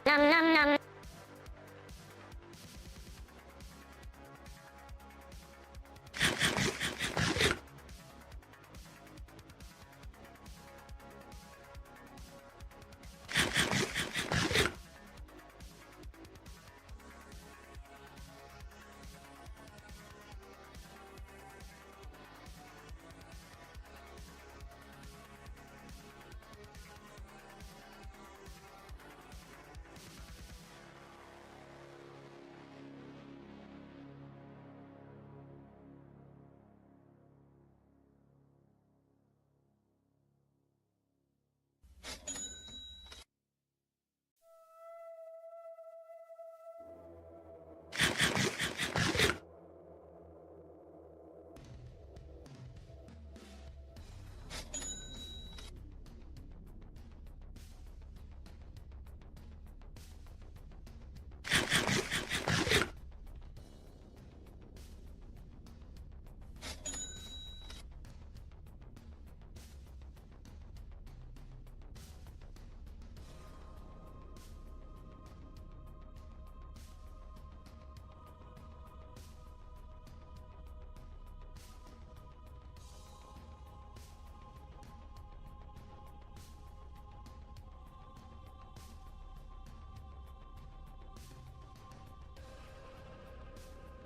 Nom nom nom.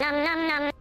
Nom nom nom.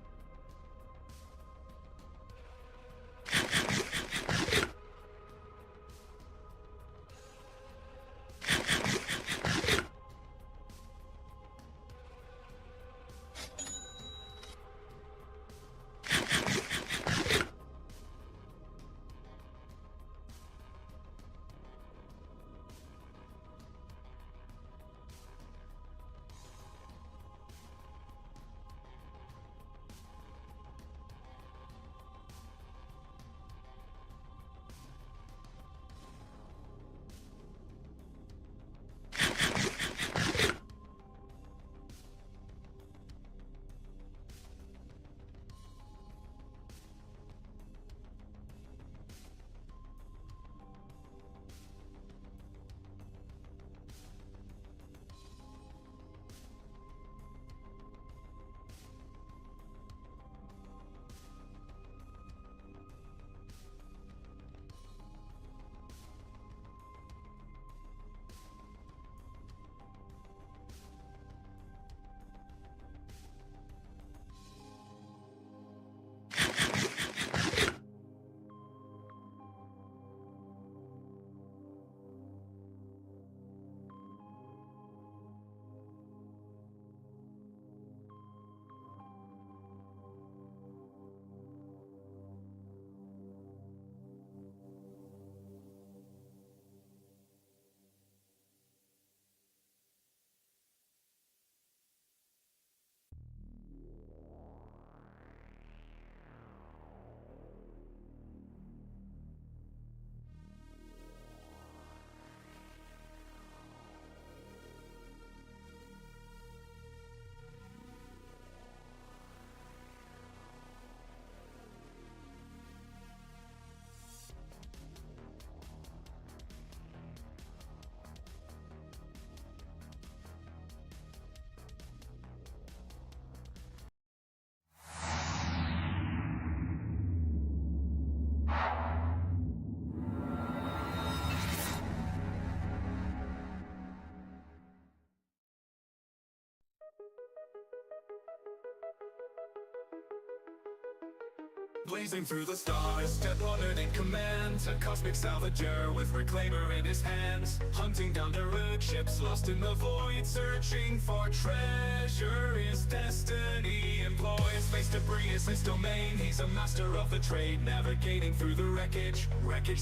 Blazing through the stars, Death honored in command, a cosmic salvager with reclaimer in his hands, hunting down derelict ships lost in the void, searching for treasure. His destiny employs space debris as his domain. He's a master of the trade, navigating through the wreckage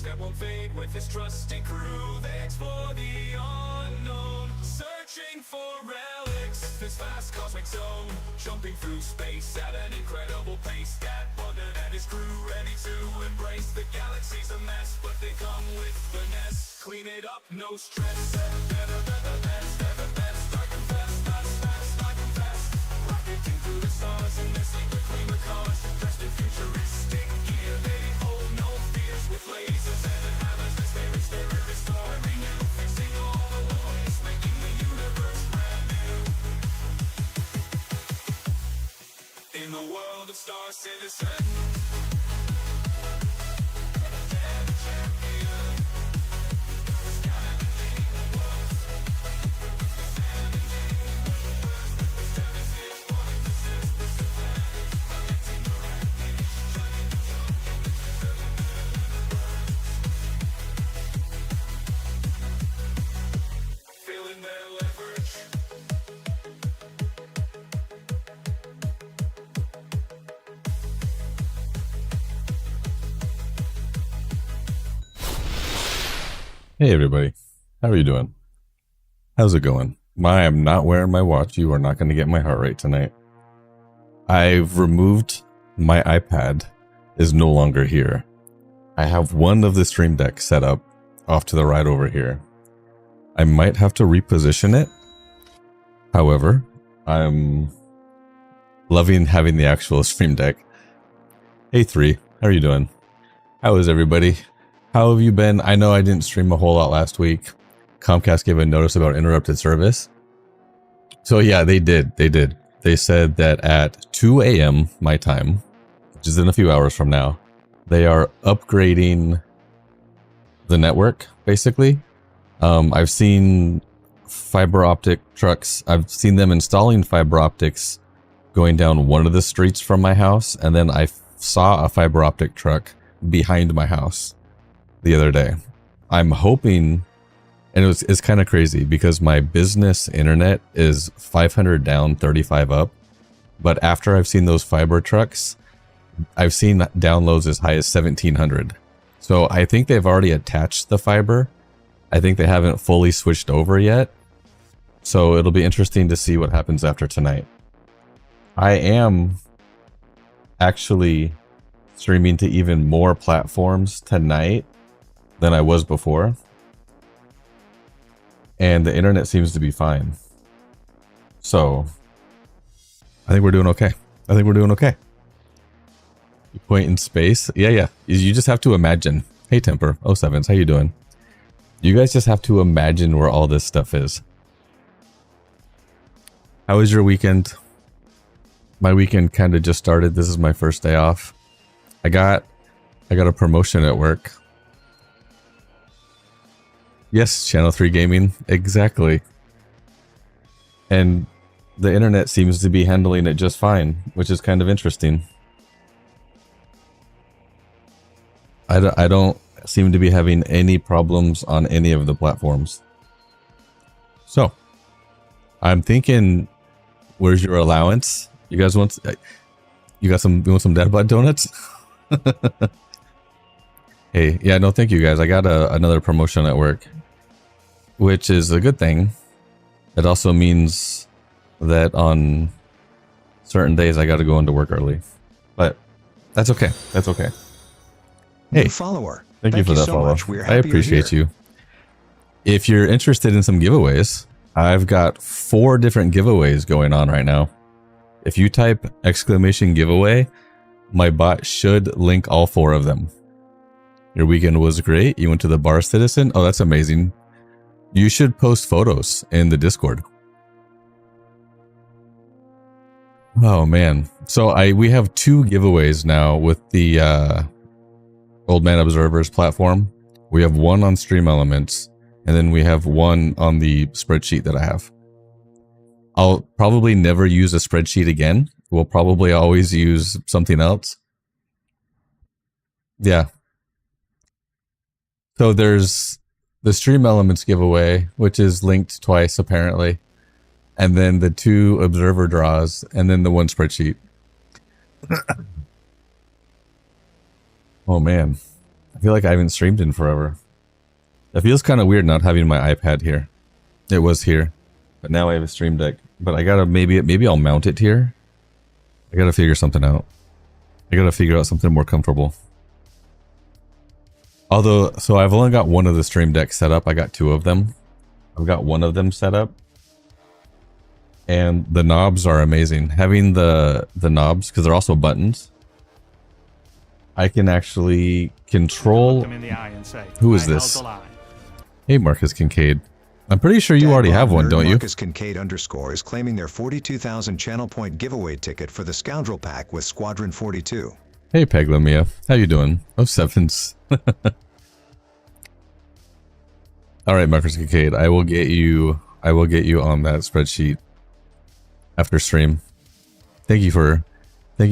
that won't fade. With his trusty crew, they explore the unknown, searching for relics. This vast cosmic zone, jumping through space at an incredible pace. That wonder and his crew ready to embrace. The galaxy's a mess, but they come with finesse. Clean it up, no stress. Better than the best, ever best. I confess, fast, I confess. Rocketing through the stars in their secret gleamer cars, dressed in futuristic gear. They hold no fears with lasers and hammers. This very spirit restoring you, fixing all the wars, making the universe In the world of Star Citizen. Feeling their leverage. Hey everybody, how are you doing? How's it going? I am not wearing my watch. You are not going to get my heart rate tonight. I've removed my iPad, is no longer here. I have one of the Stream Deck set up off to the right over here. I might have to reposition it. However, I'm loving having the actual Stream Deck. Hey 3, how are you doing? How is everybody? How have you been? I know I didn't stream a whole lot last week. Comcast gave a notice about interrupted service. So yeah, they did. They said that at 2 a.m. my time, which is in a few hours from now, they are upgrading the network, basically. I've seen fiber optic trucks. I've seen them installing fiber optics going down one of the streets from my house, and then I saw a fiber optic truck behind my house the other day. I'm hoping, and it's kind of crazy because my business internet is 500 down, 35 up. But after I've seen those fiber trucks, I've seen downloads as high as 1700. So I think they've already attached the fiber. I think they haven't fully switched over yet. So it'll be interesting to see what happens after tonight. I am actually streaming to even more platforms tonight than I was before. And the internet seems to be fine. So I think we're doing okay. You point in space. Yeah. You just have to imagine. Hey Temper, 07s, how you doing? You guys just have to imagine where all this stuff is. How was your weekend? My weekend kind of just started. This is my first day off. I got a promotion at work. Yes, Channel 3 Gaming. Exactly. And the internet seems to be handling it just fine, which is kind of interesting. I don't seem to be having any problems on any of the platforms. So, I'm thinking, where's your allowance? You guys want... You want some dad bod donuts? Hey, yeah, no, thank you guys. I got another promotion at work, which is a good thing. It also means that on certain days I got to go into work early, but that's okay. Hey, new follower. Thank you for that so follow. I appreciate you. If you're interested in some giveaways, I've got 4 different giveaways going on right now. If you type !giveaway, my bot should link all 4 of them. Your weekend was great. You went to the bar, Citizen? Oh, that's amazing. You should post photos in the Discord. Oh man. So we have 2 giveaways now with the Old Man Observers platform. We have one on Stream Elements, and then we have one on the spreadsheet that I have. I'll probably never use a spreadsheet again. We'll probably always use something else. Yeah. So there's the Stream Elements giveaway, which is linked twice apparently, and then the 2 observer draws, and then the 1 spreadsheet. Oh man, I feel like I haven't streamed in forever. It feels kind of weird not having my iPad here. It was here, but now I have a Stream Deck. But I gotta maybe I'll mount it here. I gotta figure something out. I gotta figure out something more comfortable. Although, so I've only got one of the Stream Decks set up. I got 2 of them. I've got one of them set up. And the knobs are amazing. Having the knobs, because they're also buttons, I can actually control... Look them in the eye and say, who is this? Hey, Marcus Kincaid. I'm pretty sure you already have one, don't you? Marcus Kincaid _ is claiming their 42,000 channel point giveaway ticket for the Scoundrel Pack with Squadron 42. Hey, Peglamia. How you doing? Oh, sevens. All right, Marcus Kincaid. I will get you on that spreadsheet after stream. Thank you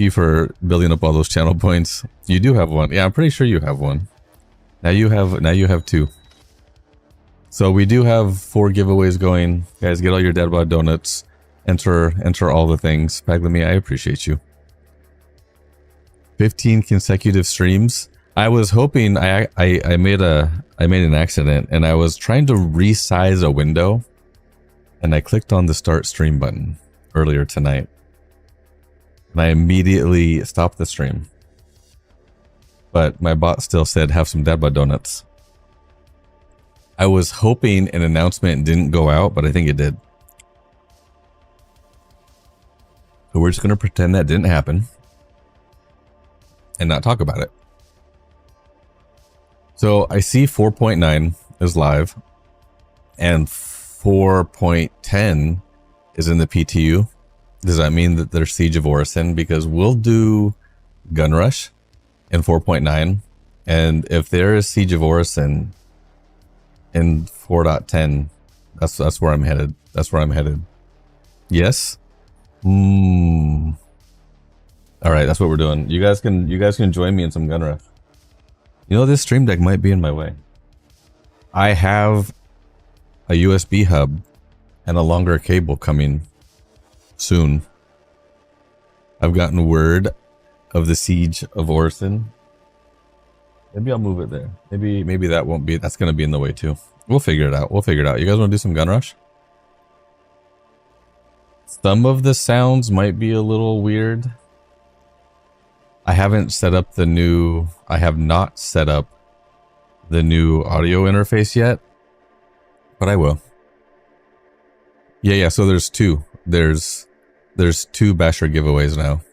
for building up all those channel points. You do have one. Yeah, I'm pretty sure you have one. Now you have 2. So we do have 4 giveaways going. Guys, get all your Dead Bod donuts. Enter all the things. Paglamia, I appreciate you. 15 consecutive streams. I was hoping I made an accident and I was trying to resize a window and I clicked on the start stream button earlier tonight. And I immediately stopped the stream. But my bot still said have some Dead Bod donuts. I was hoping an announcement didn't go out, but I think it did. So we're just going to pretend that didn't happen and not talk about it. So I see 4.9 is live and 4.10 is in the PTU. Does that mean that there's Siege of Orison? Because we'll do Gun Rush in 4.9. And if there is Siege of Orison in 4.10, that's where I'm headed. That's where I'm headed. Yes. All right, that's what we're doing. You guys can join me in some Gun Rush. You know, this stream deck might be in my way. I have a USB hub and a longer cable coming soon. I've gotten word of the Siege of Orison. Maybe I'll move it there. Maybe that won't be. That's gonna be in the way too. We'll figure it out. We'll figure it out. You guys want to do some Gun Rush? Some of the sounds might be a little weird. I haven't set up the new. I have not set up the new audio interface yet, but I will. Yeah. So there's 2. There's 2 Basher giveaways now.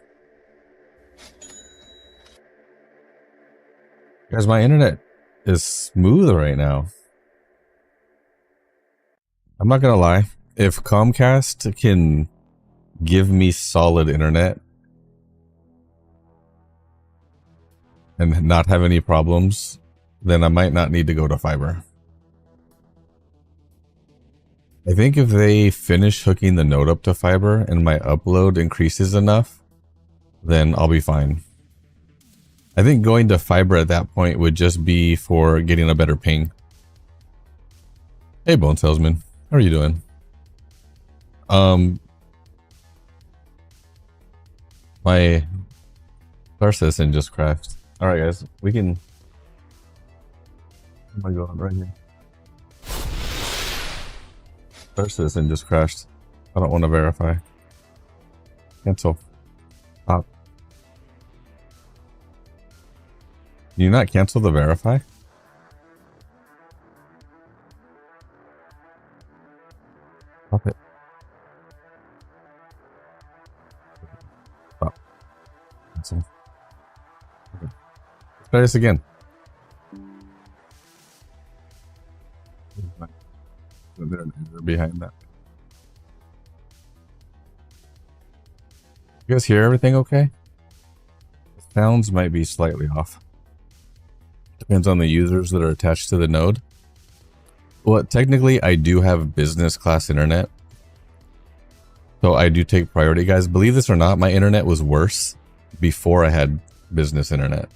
Guys, my internet is smooth right now. I'm not gonna lie. If Comcast can give me solid internet and not have any problems, then I might not need to go to fiber. I think if they finish hooking the node up to fiber and my upload increases enough, then I'll be fine. I think going to fiber at that point would just be for getting a better ping. Hey, Bone Salesman. How are you doing? My Star Citizen just crashed. Alright, guys. We can... Oh my god, right here. Star Citizen just crashed. I don't want to verify. Cancel. Stop. Can you not cancel the verify? Stop it. Stop. Cancel. Okay. Let's try this again. They're behind that. You guys hear everything okay? The sounds might be slightly off. Depends on the users that are attached to the node. Well, technically, I do have business class internet. So I do take priority, guys. Believe this or not, my internet was worse before I had business internet.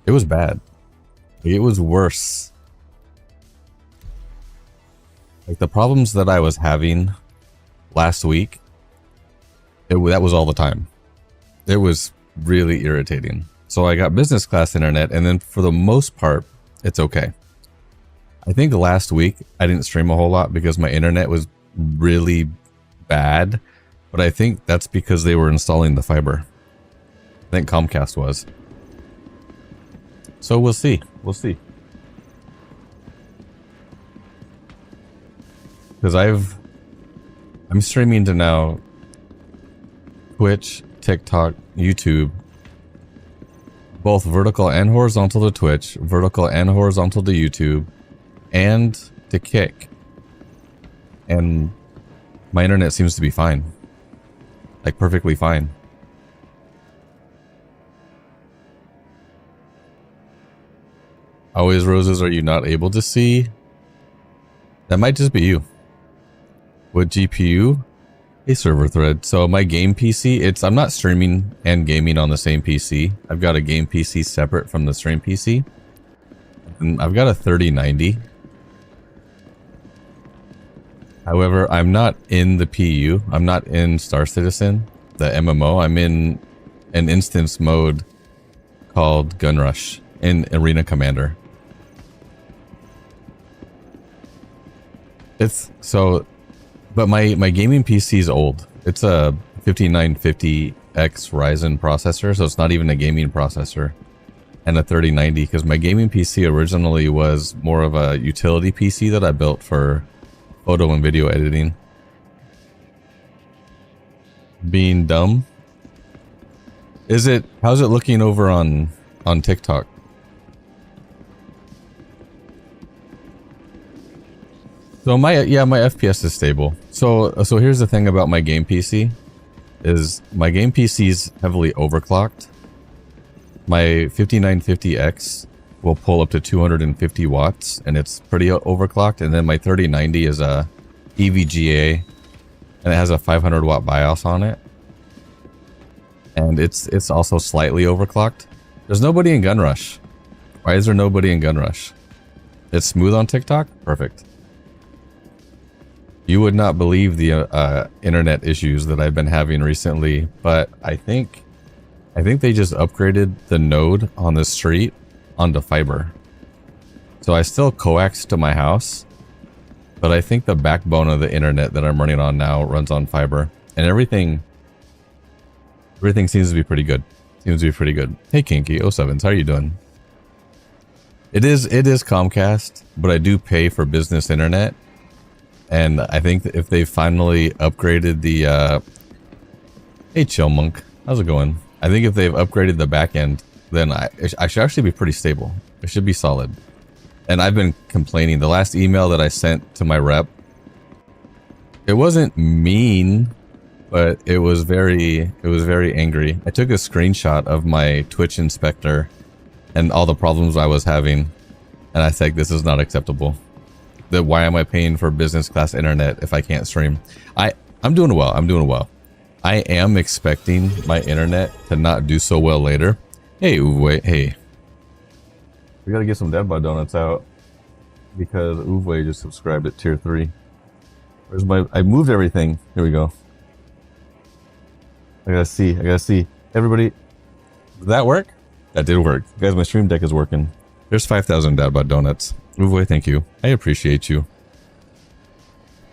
It was bad. It was worse. Like the problems that I was having last week, that was all the time. It was really irritating. So I got business class internet, and then for the most part, it's okay. I think last week I didn't stream a whole lot because my internet was really bad, but I think that's because they were installing the fiber. I think Comcast was. So we'll see. We'll see. Because I'm streaming to now Twitch, TikTok, YouTube, both vertical and horizontal to Twitch, vertical and horizontal to YouTube, and to kick. And my internet seems to be fine. Like perfectly fine. Always Roses, are you not able to see? That might just be you. What GPU? A server thread. So my game PC, I'm not streaming and gaming on the same PC. I've got a game PC separate from the stream PC. And I've got a 3090. However, I'm not in the PU. I'm not in Star Citizen, the MMO. I'm in an instance mode called Gun Rush in Arena Commander. But my gaming PC is old. It's a 5950X Ryzen processor, so it's not even a gaming processor. And a 3090, because my gaming PC originally was more of a utility PC that I built for photo and video editing. Being dumb? How's it looking over on TikTok? So my FPS is stable. So here's the thing about my game PC is my game PC is heavily overclocked. My 5950X will pull up to 250 watts and it's pretty overclocked, and then my 3090 is a EVGA and it has a 500 watt BIOS on it. And it's also slightly overclocked. There's nobody in Gun Rush. Why is there nobody in Gun Rush? It's smooth on TikTok? Perfect. You would not believe the internet issues that I've been having recently, but I think they just upgraded the node on the street onto fiber. So I still coax to my house, but I think the backbone of the internet that I'm running on now runs on fiber, and everything seems to be pretty good. Hey Kinky 07s, how are you doing? It is Comcast, but I do pay for business internet. And I think that if they finally upgraded the hey Chill Monk, how's it going? I think if they've upgraded the back end, then I should actually be pretty stable. It should be solid. And I've been complaining. The last email that I sent to my rep, it wasn't mean, but it was very angry. I took a screenshot of my Twitch inspector and all the problems I was having, and I said this is not acceptable. Why am I paying for business class internet if I can't stream? I'm doing well. I am expecting my internet to not do so well later. Hey Uwe, hey. We gotta get some Dead Bod Donuts out because Uwe just subscribed at tier 3. I moved everything. Here we go. I gotta see. Everybody, did that work? That did work. Guys, my stream deck is working. There's 5,000 Dad Bod Donuts. Uwe, thank you. I appreciate you.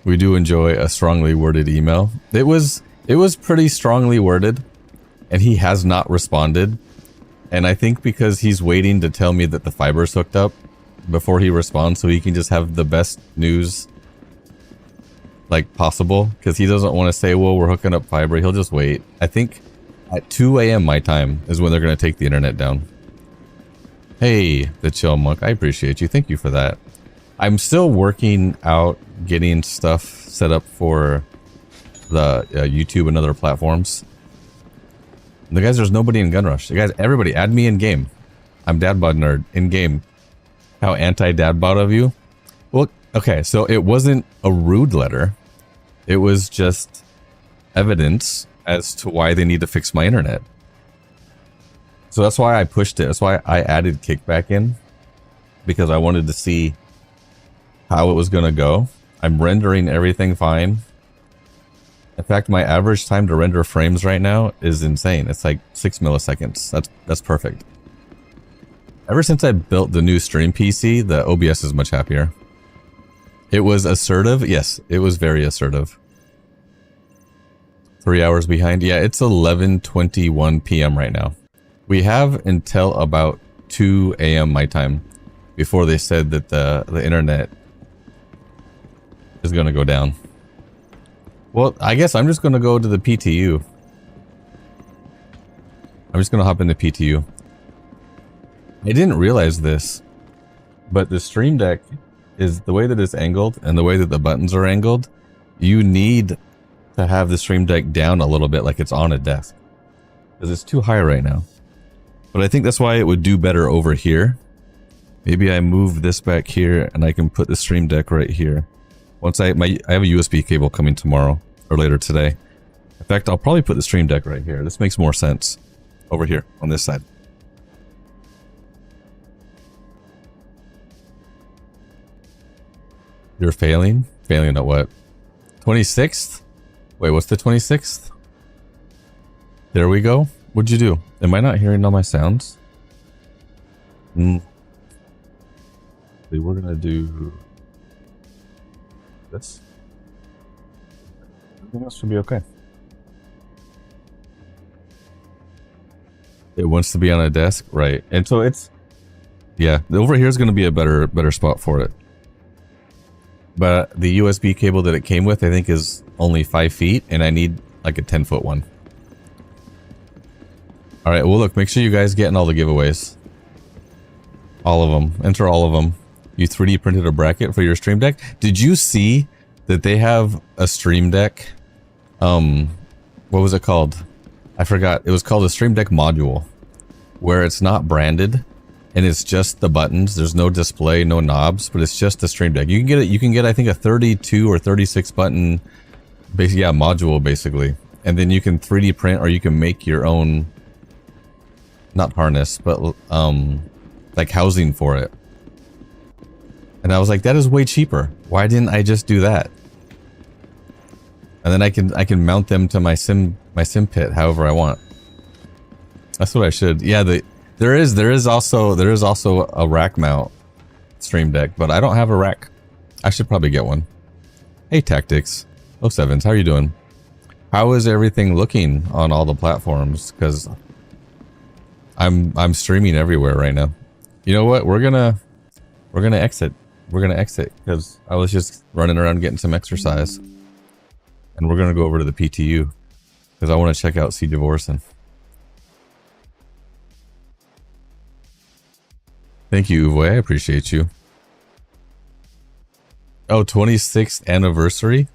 We do enjoy a strongly worded email. It was pretty strongly worded, and he has not responded. And I think because he's waiting to tell me that the fiber's hooked up before he responds, so he can just have the best news like possible. Because he doesn't want to say, well, we're hooking up fiber. He'll just wait. I think at 2 a.m. my time is when they're going to take the internet down. Hey, the Chill Monk, I appreciate you. Thank you for that. I'm still working out getting stuff set up for the YouTube and other platforms. The guys, there's nobody in Gun Rush. The guys, everybody, add me in game. I'm Dad Bod Nerd in game. How anti-Dad Bod of you? Well, okay, so it wasn't a rude letter. It was just evidence as to why they need to fix my internet. So that's why I pushed it. That's why I added Kickback in, because I wanted to see how it was going to go. I'm rendering everything fine. In fact, my average time to render frames right now is insane. It's like 6 milliseconds. That's perfect. Ever since I built the new stream PC, the OBS is much happier. It was assertive. Yes, it was very assertive. 3 hours behind. Yeah, it's 11:21 p.m. right now. We have until about 2 a.m. my time before they said that the internet is going to go down. Well, I guess I'm just going to go to the PTU. I'm just going to hop in the PTU. I didn't realize this, but the Stream Deck is the way that it's angled and the way that the buttons are angled. You need to have the Stream Deck down a little bit, like it's on a desk, because it's too high right now. But I think that's why it would do better over here. Maybe I move this back here and I can put the Stream Deck right here. Once I have a USB cable coming tomorrow or later today. In fact, I'll probably put the Stream Deck right here. This makes more sense over here on this side. You're failing? Failing at what? 26th? Wait, what's the 26th? There we go. What'd you do? Am I not hearing all my sounds? We're gonna do this. Everything else should be okay. It wants to be on a desk, right? And so it's, yeah, over here is going to be a better spot for it. But the USB cable that it came with, I think, is only 5 feet, and I need like a 10-foot one. All right, well, look, make sure you guys get in all the giveaways. All of them. Enter all of them. You 3D printed a bracket for your Stream Deck. Did you see that they have a Stream Deck? What was it called? I forgot. It was called a Stream Deck module, where it's not branded and it's just the buttons. There's no display, no knobs, but it's just the Stream Deck. You can get it. You can get, I think, a 32 or 36 button, basically, yeah, module basically, and then you can 3D print or you can make your own, not harness, but like housing for it. And I was like, that is way cheaper. Why didn't I just do that? And then I can mount them to my sim pit however I want. That's what I should. Yeah, there is also a rack mount Stream Deck, but I don't have a rack. I should probably get one. Hey Tactics 07s, how are you doing? How is everything looking on all the platforms? Because I'm streaming everywhere right now. You know what? We're gonna exit. We're gonna exit because I was just running around getting some exercise. And we're gonna go over to the PTU because I want to check out Siege of Orson. Thank you, Uvoy. I appreciate you. Oh, 26th anniversary?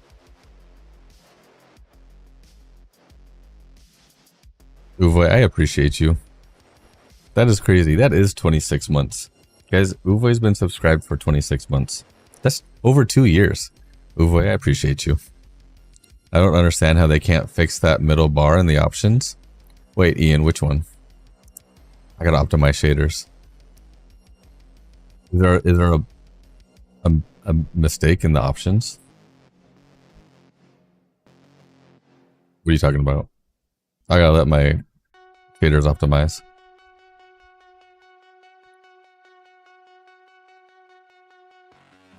Uvoy, I appreciate you. That is crazy. That is 26 months. Guys, Uvoy's been subscribed for 26 months. That's over 2 years. Uvoy, I appreciate you. I don't understand how they can't fix that middle bar in the options. Wait, Ian, which one? I gotta optimize shaders. Is there a mistake in the options? What are you talking about? I gotta let my shaders optimize.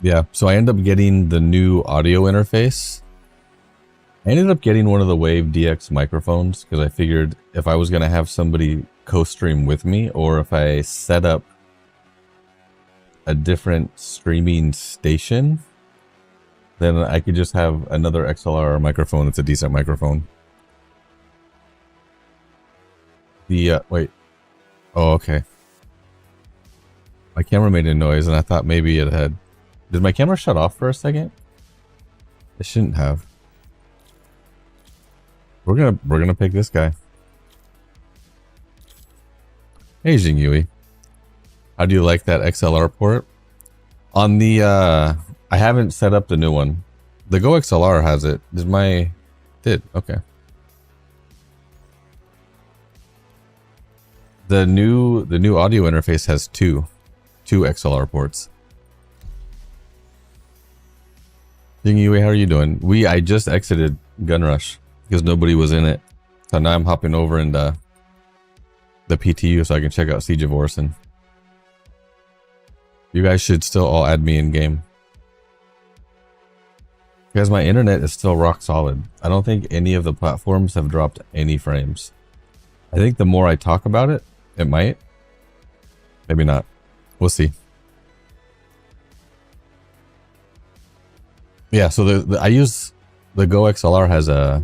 Yeah, so I end up getting the new audio interface. I ended up getting one of the Wave DX microphones because I figured if I was going to have somebody co-stream with me, or if I set up a different streaming station, then I could just have another XLR microphone that's a decent microphone. The, wait. Oh, okay. My camera made a noise and I thought maybe it had... Did my camera shut off for a second? It shouldn't have. We're gonna pick this guy. Hey Jingyui. How do you like that XLR port? On the I haven't set up the new one. The Go XLR has it. Did okay. The new audio interface has two XLR ports. Jingyui, how are you doing? I just exited Gunrush because nobody was in it. So now I'm hopping over into the PTU so I can check out Siege of Orson. You guys should still all add me in game. Because my internet is still rock solid. I don't think any of the platforms have dropped any frames. I think the more I talk about it, it might. Maybe not. We'll see. Yeah, so I use the Go XLR has the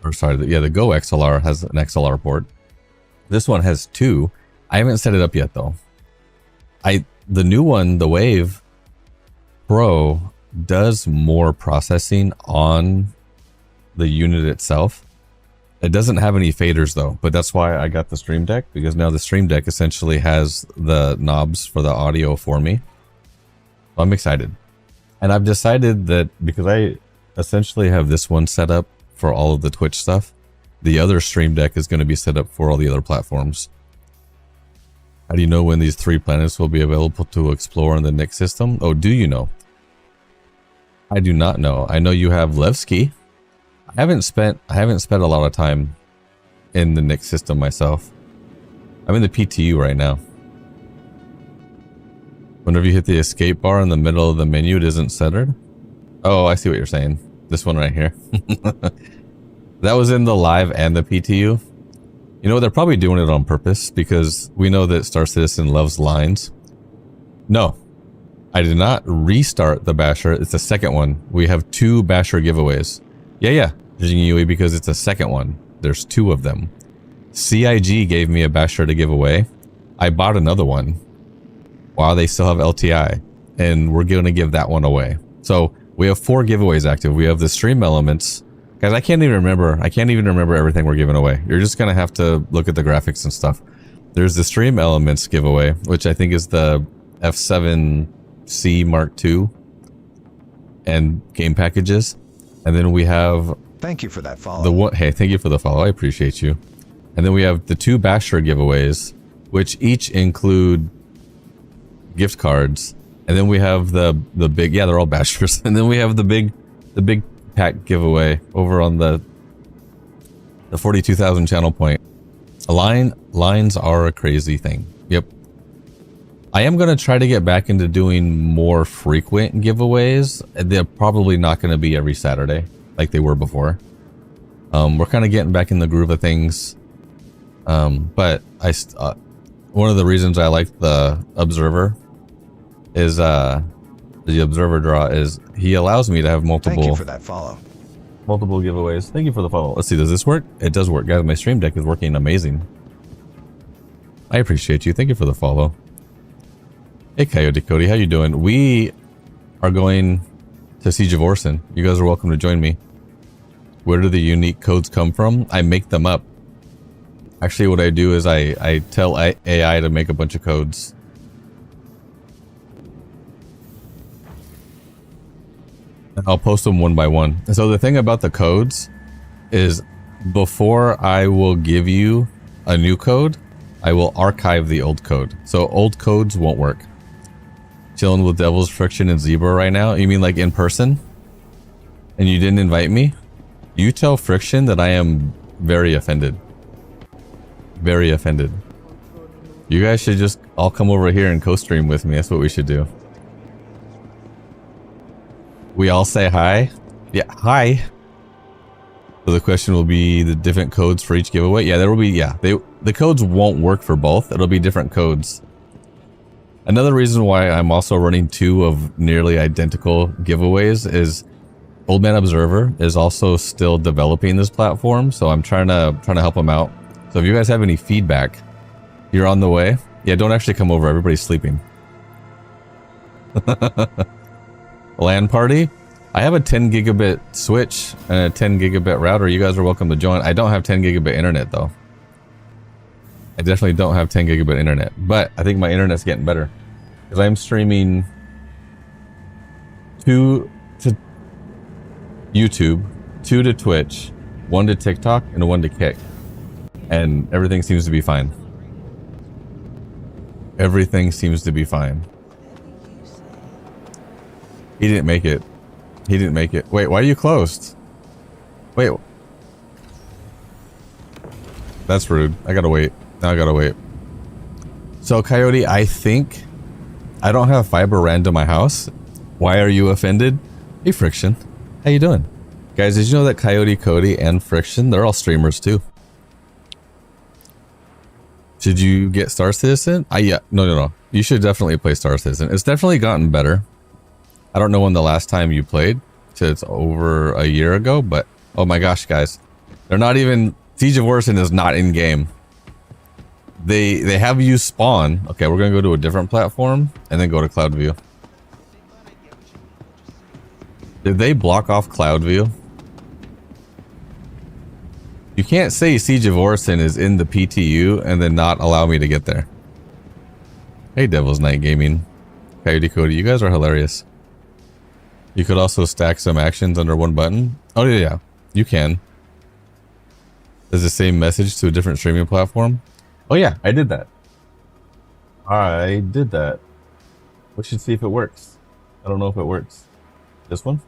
Go XLR has an XLR port. This one has two. I haven't set it up yet though. The new one, the Wave, Pro does more processing on the unit itself. It doesn't have any faders though, but that's why I got the Stream Deck, because now the Stream Deck essentially has the knobs for the audio for me. So I'm excited. And I've decided that because I essentially have this one set up for all of the Twitch stuff, the other Stream Deck is going to be set up for all the other platforms. How do you know when these 3 planets will be available to explore in the Nyx system? Oh, do you know? I do not know. I know you have Levski. I haven't spent a lot of time in the Nyx system myself. I'm in the PTU right now. Whenever you hit the escape bar in the middle of the menu, it isn't centered. Oh, I see what you're saying. This one right here. That was in the live and the PTU. You know, they're probably doing it on purpose because we know that Star Citizen loves lines. No, I did not restart the Basher. It's the second one. We have 2 Basher giveaways. Yeah. Yui, because it's a second one. There's 2 of them. CIG gave me a Basher to give away. I bought another one while they still have LTI, and we're going to give that one away. So we have 4 giveaways active. We have the stream elements. Guys, I can't even remember everything we're giving away. You're just going to have to look at the graphics and stuff. There's the stream elements giveaway, which I think is the F7C Mark II and game packages. And then we have... Thank you for that follow. Hey, thank you for the follow. I appreciate you. And then we have the 2 Basher giveaways, which each include gift cards. And then we have the big... Yeah, they're all Bashers. And then we have the big pack giveaway over on the 42,000 channel point. Lines are a crazy thing. Yep. I am going to try to get back into doing more frequent giveaways. They're probably not going to be every Saturday like they were before. We're kind of getting back in the groove of things. But one of the reasons I like the Observer is the Observer draw is he allows me to have multiple... Thank you for that follow. Multiple giveaways. Thank you for the follow. Let's see, does this work? It does work. Guys, my Stream Deck is working amazing. I appreciate you. Thank you for the follow. Hey, Coyote Cody, how you doing? We are going to Siege of Orson. You guys are welcome to join me. Where do the unique codes come from? I make them up. Actually, what I do is I tell AI to make a bunch of codes. I'll post them one by one. So the thing about the codes is before I will give you a new code, I will archive the old code. So old codes won't work. Chilling with Devil's Friction and Zebra right now? You mean like in person? And you didn't invite me? You tell Friction that I am very offended. Very offended. You guys should just all come over here and co-stream with me. That's what we should do. We all say hi? Yeah, hi. So the question will be the different codes for each giveaway. Yeah, there will be, yeah. The codes won't work for both. It'll be different codes. Another reason why I'm also running 2 of nearly identical giveaways is Old Man Observer is also still developing this platform. So I'm trying to help him out. So if you guys have any feedback, you're on the way. Yeah, don't actually come over. Everybody's sleeping. LAN party? I have a 10 gigabit switch and a 10 gigabit router. You guys are welcome to join. I don't have 10 gigabit internet though. I definitely don't have 10 gigabit internet, but I think my internet's getting better because I'm streaming 2 to YouTube, 2 to Twitch, 1 to TikTok, and 1 to Kick. And everything seems to be fine. Everything seems to be fine. He didn't make it. He didn't make it. Wait, why are you closed? Wait. That's rude. I gotta wait. Now I gotta wait. So, Coyote, I think I don't have fiber ran to my house. Why are you offended? Hey, Friction. How you doing? Guys, did you know that Coyote Cody and Friction, they're all streamers too? Should you get Star Citizen? Yeah. No. You should definitely play Star Citizen. It's definitely gotten better. I don't know when the last time you played. So it's over a year ago, but oh my gosh, guys. They're not even... Siege of Orson is not in game. They have you spawn. Okay, we're gonna go to a different platform and then go to Cloud View. Did they block off cloud view? You can't say Siege of Orison is in the PTU and then not allow me to get there. Hey, Devil's Night Gaming. Coyote Cody, you guys are hilarious. You could also stack some actions under one button. Oh, yeah, you can. Does the same message to a different streaming platform? Oh, yeah, I did that. I did that. We should see if it works. I don't know if it works. This one?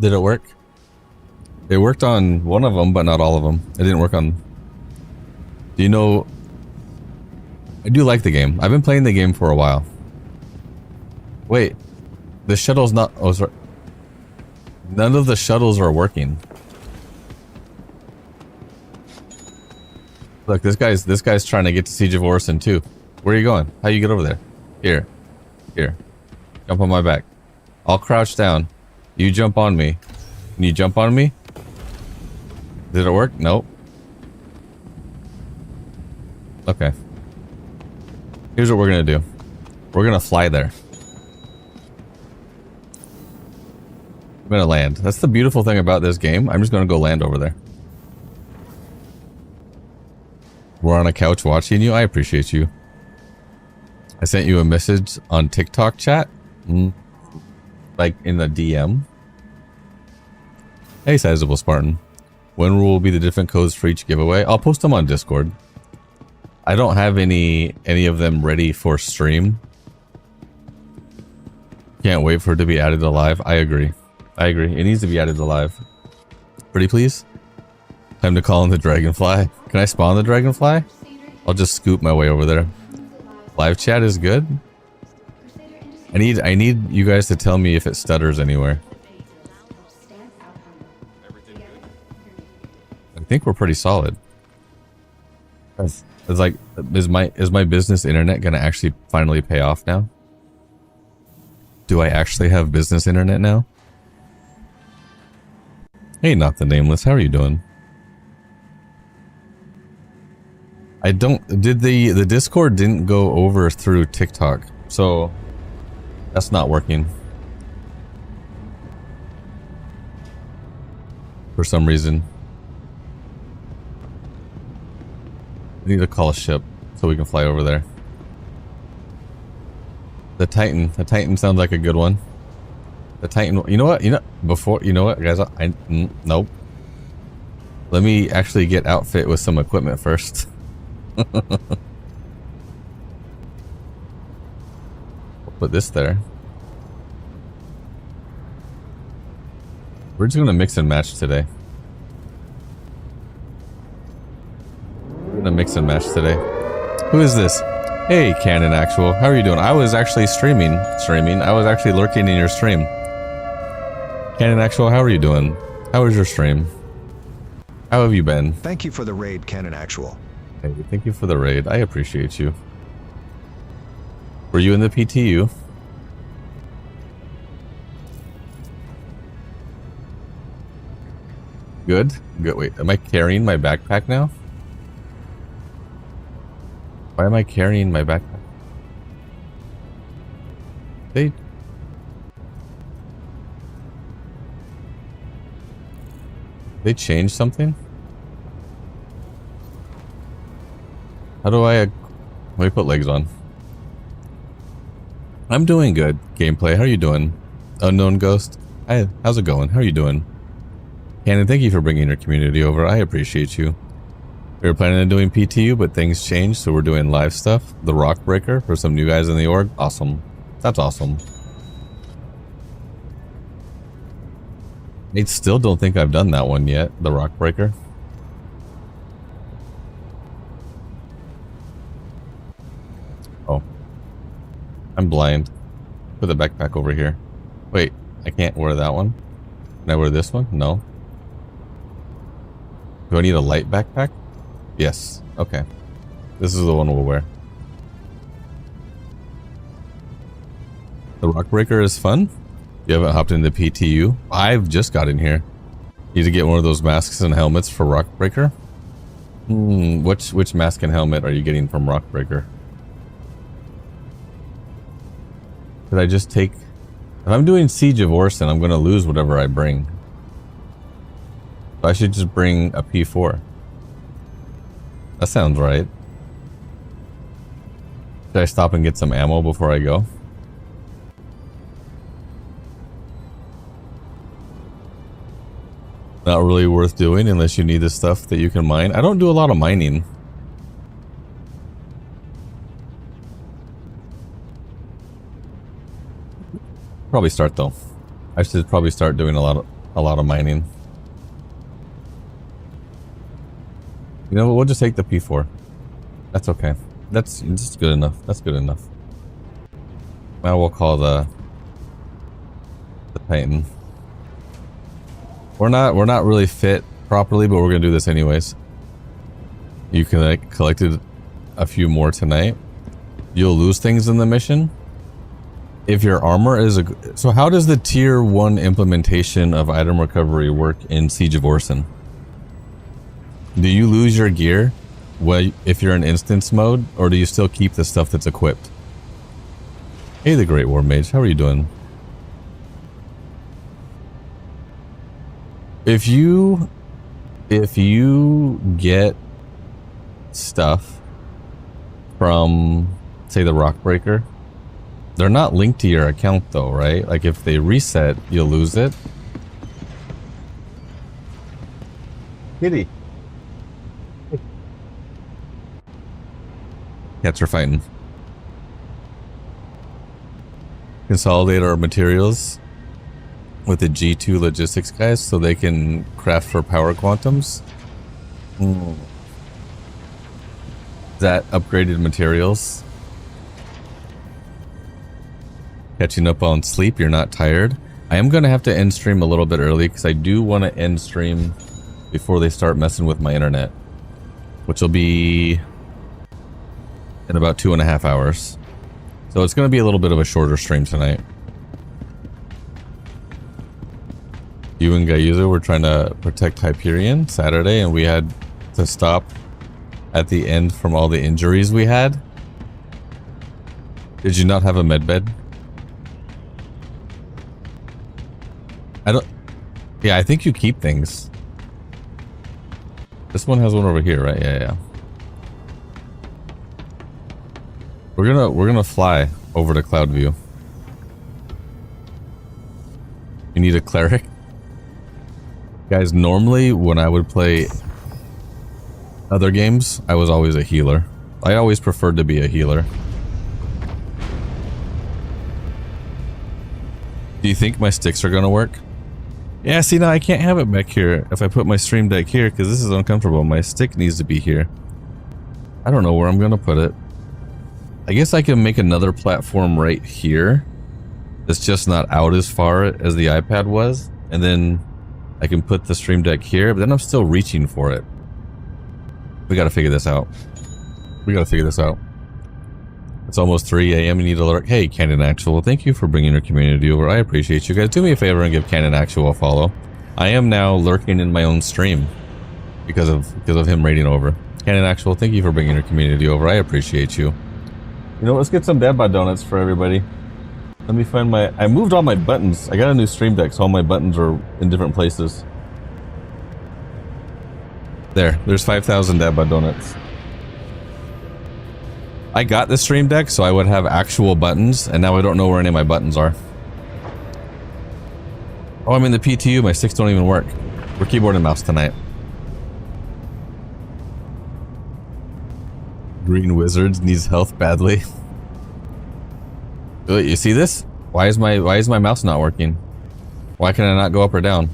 Did it work? It worked on one of them, but not all of them. It didn't work on... Do you know... I do like the game. I've been playing the game for a while. Wait. The shuttle's not... Oh, sorry. None of the shuttles are working. Look, this guy's trying to get to Siege of Orison too. Where are you going? How you get over there? Here. Here. Jump on my back. I'll crouch down. You jump on me. Can you jump on me? Did it work? Nope. Okay. Here's what we're gonna do. We're gonna fly there. I'm gonna land. That's the beautiful thing about this game. I'm just gonna go land over there. We're on a couch watching you. I appreciate you. I sent you a message on TikTok chat. Like in the DM. Hey, Sizable Spartan. When will be the different codes for each giveaway? I'll post them on Discord. I don't have any of them ready for stream. Can't wait for it to be added alive. I agree. I agree. It needs to be added alive. Pretty please? Time to call in the dragonfly. Can I spawn the dragonfly? I'll just scoop my way over there. Live chat is good. I need you guys to tell me if it stutters anywhere. I think we're pretty solid. It's like, is my business internet gonna actually finally pay off now? Do I actually have business internet now? Hey, not the nameless. How are you doing? I don't. Did the Discord didn't go over through TikTok, so. That's not working. For some reason. I need to call a ship so we can fly over there. The Titan sounds like a good one. The Titan, you know what? You know what, guys? Nope. Let me actually get outfit with some equipment first. Put this there. We're just gonna mix and match today. We're gonna mix and match today. Who is this? Hey, Canon Actual. How are you doing? I was actually streaming. I was actually lurking in your stream. Canon Actual, how are you doing? How was your stream? How have you been? Thank you for the raid, Canon Actual. Hey, thank you for the raid. I appreciate you. Were you in the PTU? Good? Good. Wait, am I carrying my backpack now? Why am I carrying my backpack? They changed something? How do I... Let me put legs on. I'm doing good, gameplay. How are you doing? Unknown Ghost? Hi, how's it going? How are you doing? Cannon, thank you for bringing your community over. I appreciate you. We were planning on doing PTU, but things changed, so we're doing live stuff. The Rock Breaker for some new guys in the org. Awesome. That's awesome. I still don't think I've done that one yet, the Rock Breaker. Oh. I'm blind. Put the backpack over here. Wait, I can't wear that one. Can I wear this one? No. Do I need a light backpack? Yes. Okay. This is the one we'll wear. The Rock Breaker is fun? You haven't hopped into PTU? I've just got in here. Need to get one of those masks and helmets for Rock Breaker? Which mask and helmet are you getting from Rock Breaker? Could I just take... If I'm doing Siege of Orson, I'm going to lose whatever I bring. So I should just bring a P4. That sounds right. Should I stop and get some ammo before I go? Not really worth doing unless you need the stuff that you can mine. I don't do a lot of mining. Probably start though. I should probably start doing a lot of mining. You know, we'll just take the P4. That's okay. That's good enough. That's good enough. Now we'll call the Titan. We're not really fit properly, but we're gonna do this anyways. You collected a few more tonight. You'll lose things in the mission. If your armor is so how does the tier 1 implementation of item recovery work in Siege of Orson? Do you lose your gear if you're in instance mode, or do you still keep the stuff that's equipped? Hey, the Great War Mage, how are you doing? If you get stuff from, say, the Rockbreaker, they're not linked to your account though, right? Like if they reset, you'll lose it. Kitty. Cats are fighting. Consolidate our materials with the G2 logistics guys so they can craft for power quantums. That upgraded materials. Catching up on sleep, you're not tired. I am gonna have to end stream a little bit early because I do want to end stream before they start messing with my internet, which will be in about 2.5 hours. So it's gonna be a little bit of a shorter stream tonight. You and Guyuza were trying to protect Hyperion Saturday, and we had to stop at the end from all the injuries we had. Did you not have a med bed? Yeah, I think you keep things. This one has one over here, right? Yeah. We're gonna fly over to Cloudview. You need a cleric? Guys, normally when I would play other games, I was always a healer. I always preferred to be a healer. Do you think my sticks are gonna work? Yeah, see, now I can't have it back here if I put my stream deck here because this is uncomfortable. My stick needs to be here. I don't know where I'm gonna put it. I guess I can make another platform right here. It's just not out as far as the iPad was, and then I can put the stream deck here, but then I'm still reaching for it. We gotta figure this out. It's almost 3 a.m. You need to lurk. Hey, Canon Actual, thank you for bringing your community over. I appreciate you guys. Do me a favor and give Canon Actual a follow. I am now lurking in my own stream because of him raiding over. Canon Actual, thank you for bringing your community over. I appreciate you. You know, let's get some Dad Bod Donuts for everybody. Let me find my... I moved all my buttons. I got a new stream deck, so all my buttons are in different places. There's 5,000 Dad Bod Donuts. I got the stream deck so I would have actual buttons, and now I don't know where any of my buttons are. Oh, I'm in the PTU. My sticks don't even work. We're keyboard and mouse tonight. Green Wizards needs health badly. You see this? Why is my mouse not working? Why can I not go up or down?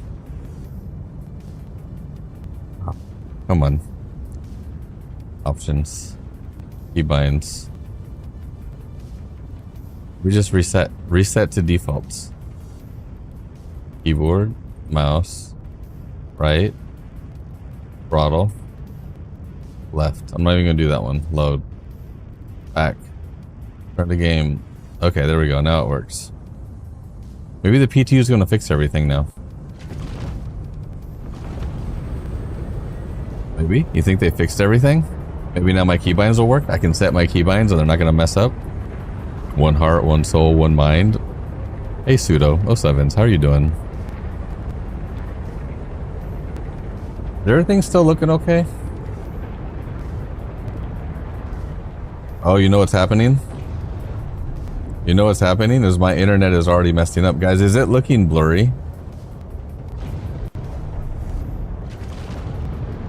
Come on. Options. Keybinds. We just reset to defaults. Keyboard, mouse, right, throttle, left. I'm not even gonna do that one. Load. Back. Start the game. Okay, there we go. Now it works. Maybe the PTU is gonna fix everything now. Maybe? You think they fixed everything? Maybe now my keybinds will work? I can set my keybinds and they're not gonna mess up? One heart, one soul, one mind. Hey Pseudo 07s, how are you doing? Is everything still looking okay? Oh, you know what's happening? You know what's happening is my internet is already messing up. Guys, is it looking blurry?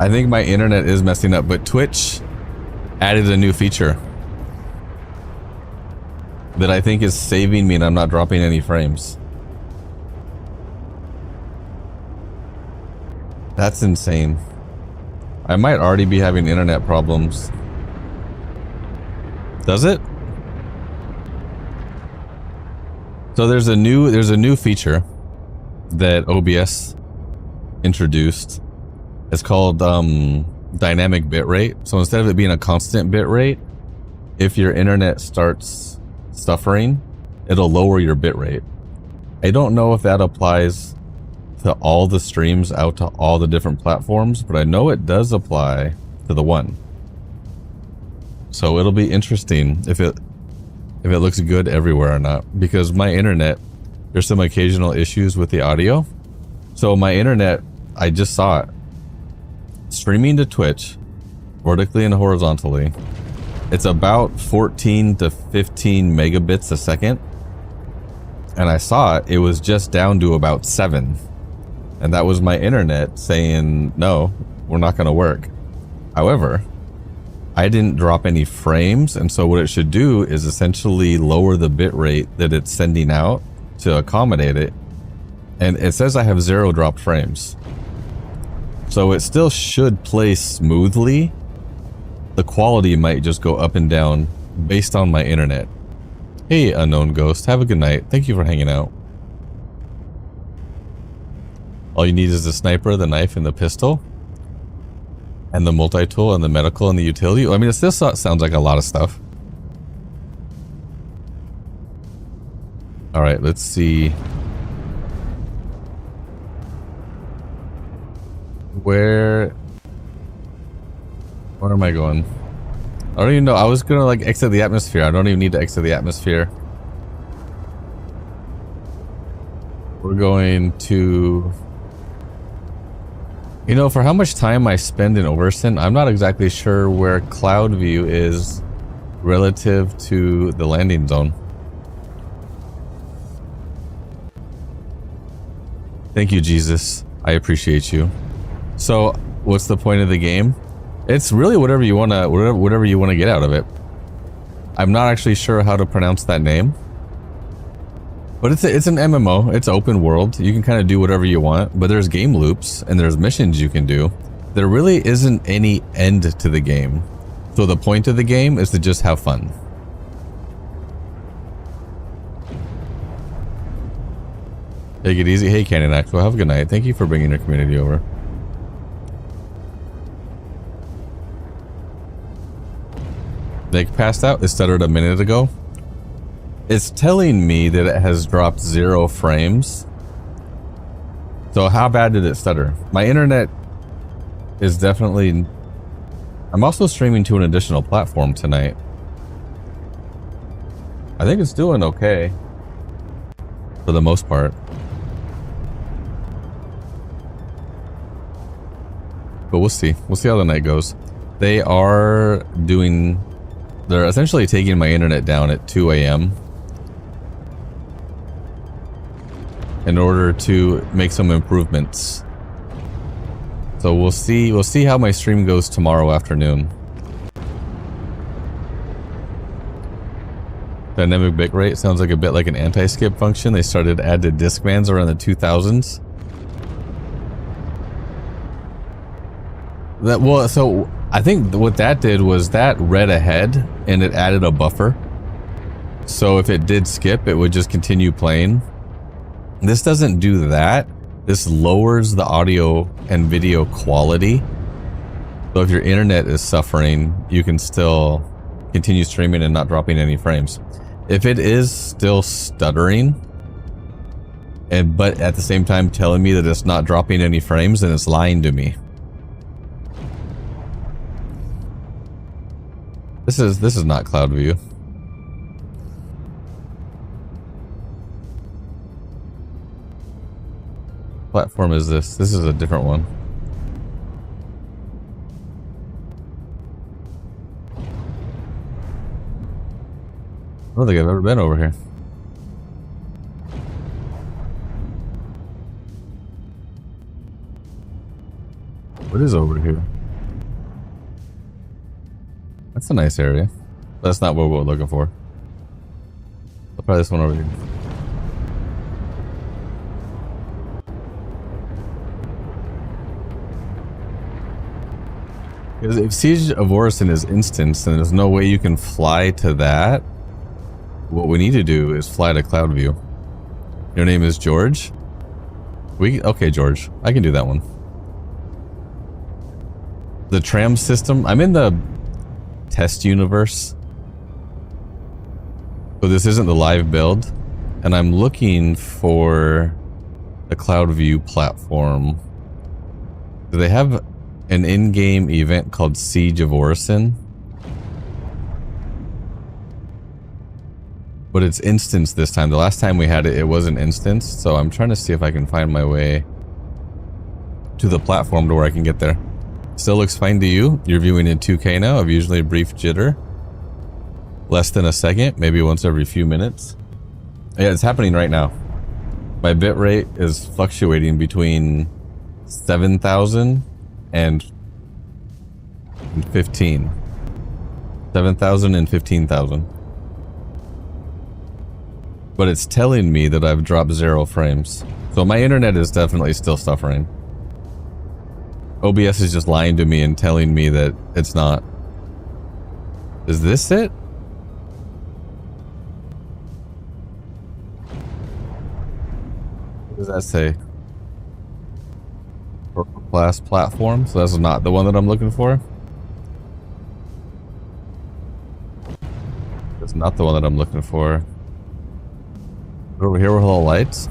I think my internet is messing up, but Twitch added a new feature that I think is saving me and I'm not dropping any frames. That's insane. I might already be having internet problems. Does it? So there's a new feature that OBS introduced. It's called dynamic bitrate. So instead of it being a constant bitrate, if your internet starts suffering, it'll lower your bitrate. I don't know if that applies to all the streams out to all the different platforms, but I know it does apply to the one. So it'll be interesting if it looks good everywhere or not, because my internet, there's some occasional issues with the audio. So my internet, I just saw it streaming to Twitch vertically and horizontally. It's about 14 to 15 megabits a second. And I saw it was just down to about 7. And that was my internet saying, no, we're not going to work. However, I didn't drop any frames. And so what it should do is essentially lower the bit rate that it's sending out to accommodate it. And it says I have 0 dropped frames. So it still should play smoothly. The quality might just go up and down based on my internet. Hey, Unknown Ghost, have a good night. Thank you for hanging out. All you need is the sniper, the knife, and the pistol. And the multi-tool, and the medical, and the utility. I mean, it still sounds like a lot of stuff. Alright, let's see. Where am I going? I don't even know. I was gonna like exit the atmosphere. I don't even need to exit the atmosphere. We're going to... You know, for how much time I spend in Overson, I'm not exactly sure where cloud view is relative to the landing zone. Thank you, Jesus. I appreciate you. So, what's the point of the game? It's really whatever you wanna get out of it. I'm not actually sure how to pronounce that name, but it's an MMO. It's open world. You can kind of do whatever you want, but there's game loops and there's missions you can do. There really isn't any end to the game, so the point of the game is to just have fun. Take it easy. Hey, Cannon Axel, have a good night. Thank you for bringing your community over. Nick passed out. It stuttered a minute ago. It's telling me that it has dropped 0 frames. So how bad did it stutter? My internet is definitely... I'm also streaming to an additional platform tonight. I think it's doing okay. For the most part. But we'll see. We'll see how the night goes. They are doing... They're essentially taking my internet down at 2 a.m. in order to make some improvements. So we'll see how my stream goes tomorrow afternoon. Dynamic bitrate sounds like a bit like an anti-skip function. They started to add to Discmans around the 2000s. So I think what that did was that read ahead and it added a buffer. So if it did skip, it would just continue playing. This doesn't do that. This lowers the audio and video quality. So if your internet is suffering, you can still continue streaming and not dropping any frames. If it is still stuttering, but at the same time telling me that it's not dropping any frames, then it's lying to me. This is not cloud view. platform is this? This is a different one. I don't think I've ever been over here. What is over here? That's a nice area. That's not what we're looking for. I'll try this one over here. Because if Siege of Orison is instanced and there's no way you can fly to that, what we need to do is fly to Cloudview. Your name is George? Okay, George. I can do that one. The tram system. I'm in the test universe. So this isn't the live build. And I'm looking for the Cloudview platform. Do they have an in-game event called Siege of Orison? But it's instanced this time. The last time we had it, it wasn't instanced. So I'm trying to see if I can find my way to the platform to where I can get there. Still looks fine to you. You're viewing in 2K now. I've usually a brief jitter. Less than a second, maybe once every few minutes. Yeah, it's happening right now. My bitrate is fluctuating between 7,000 and 15. 7,000 and 15,000. But it's telling me that I've dropped 0 frames. So my internet is definitely still suffering. OBS is just lying to me and telling me that it's not. Is this it? What does that say? Class platform? So that's not the one that I'm looking for? That's not the one that I'm looking for. Over here with all the lights?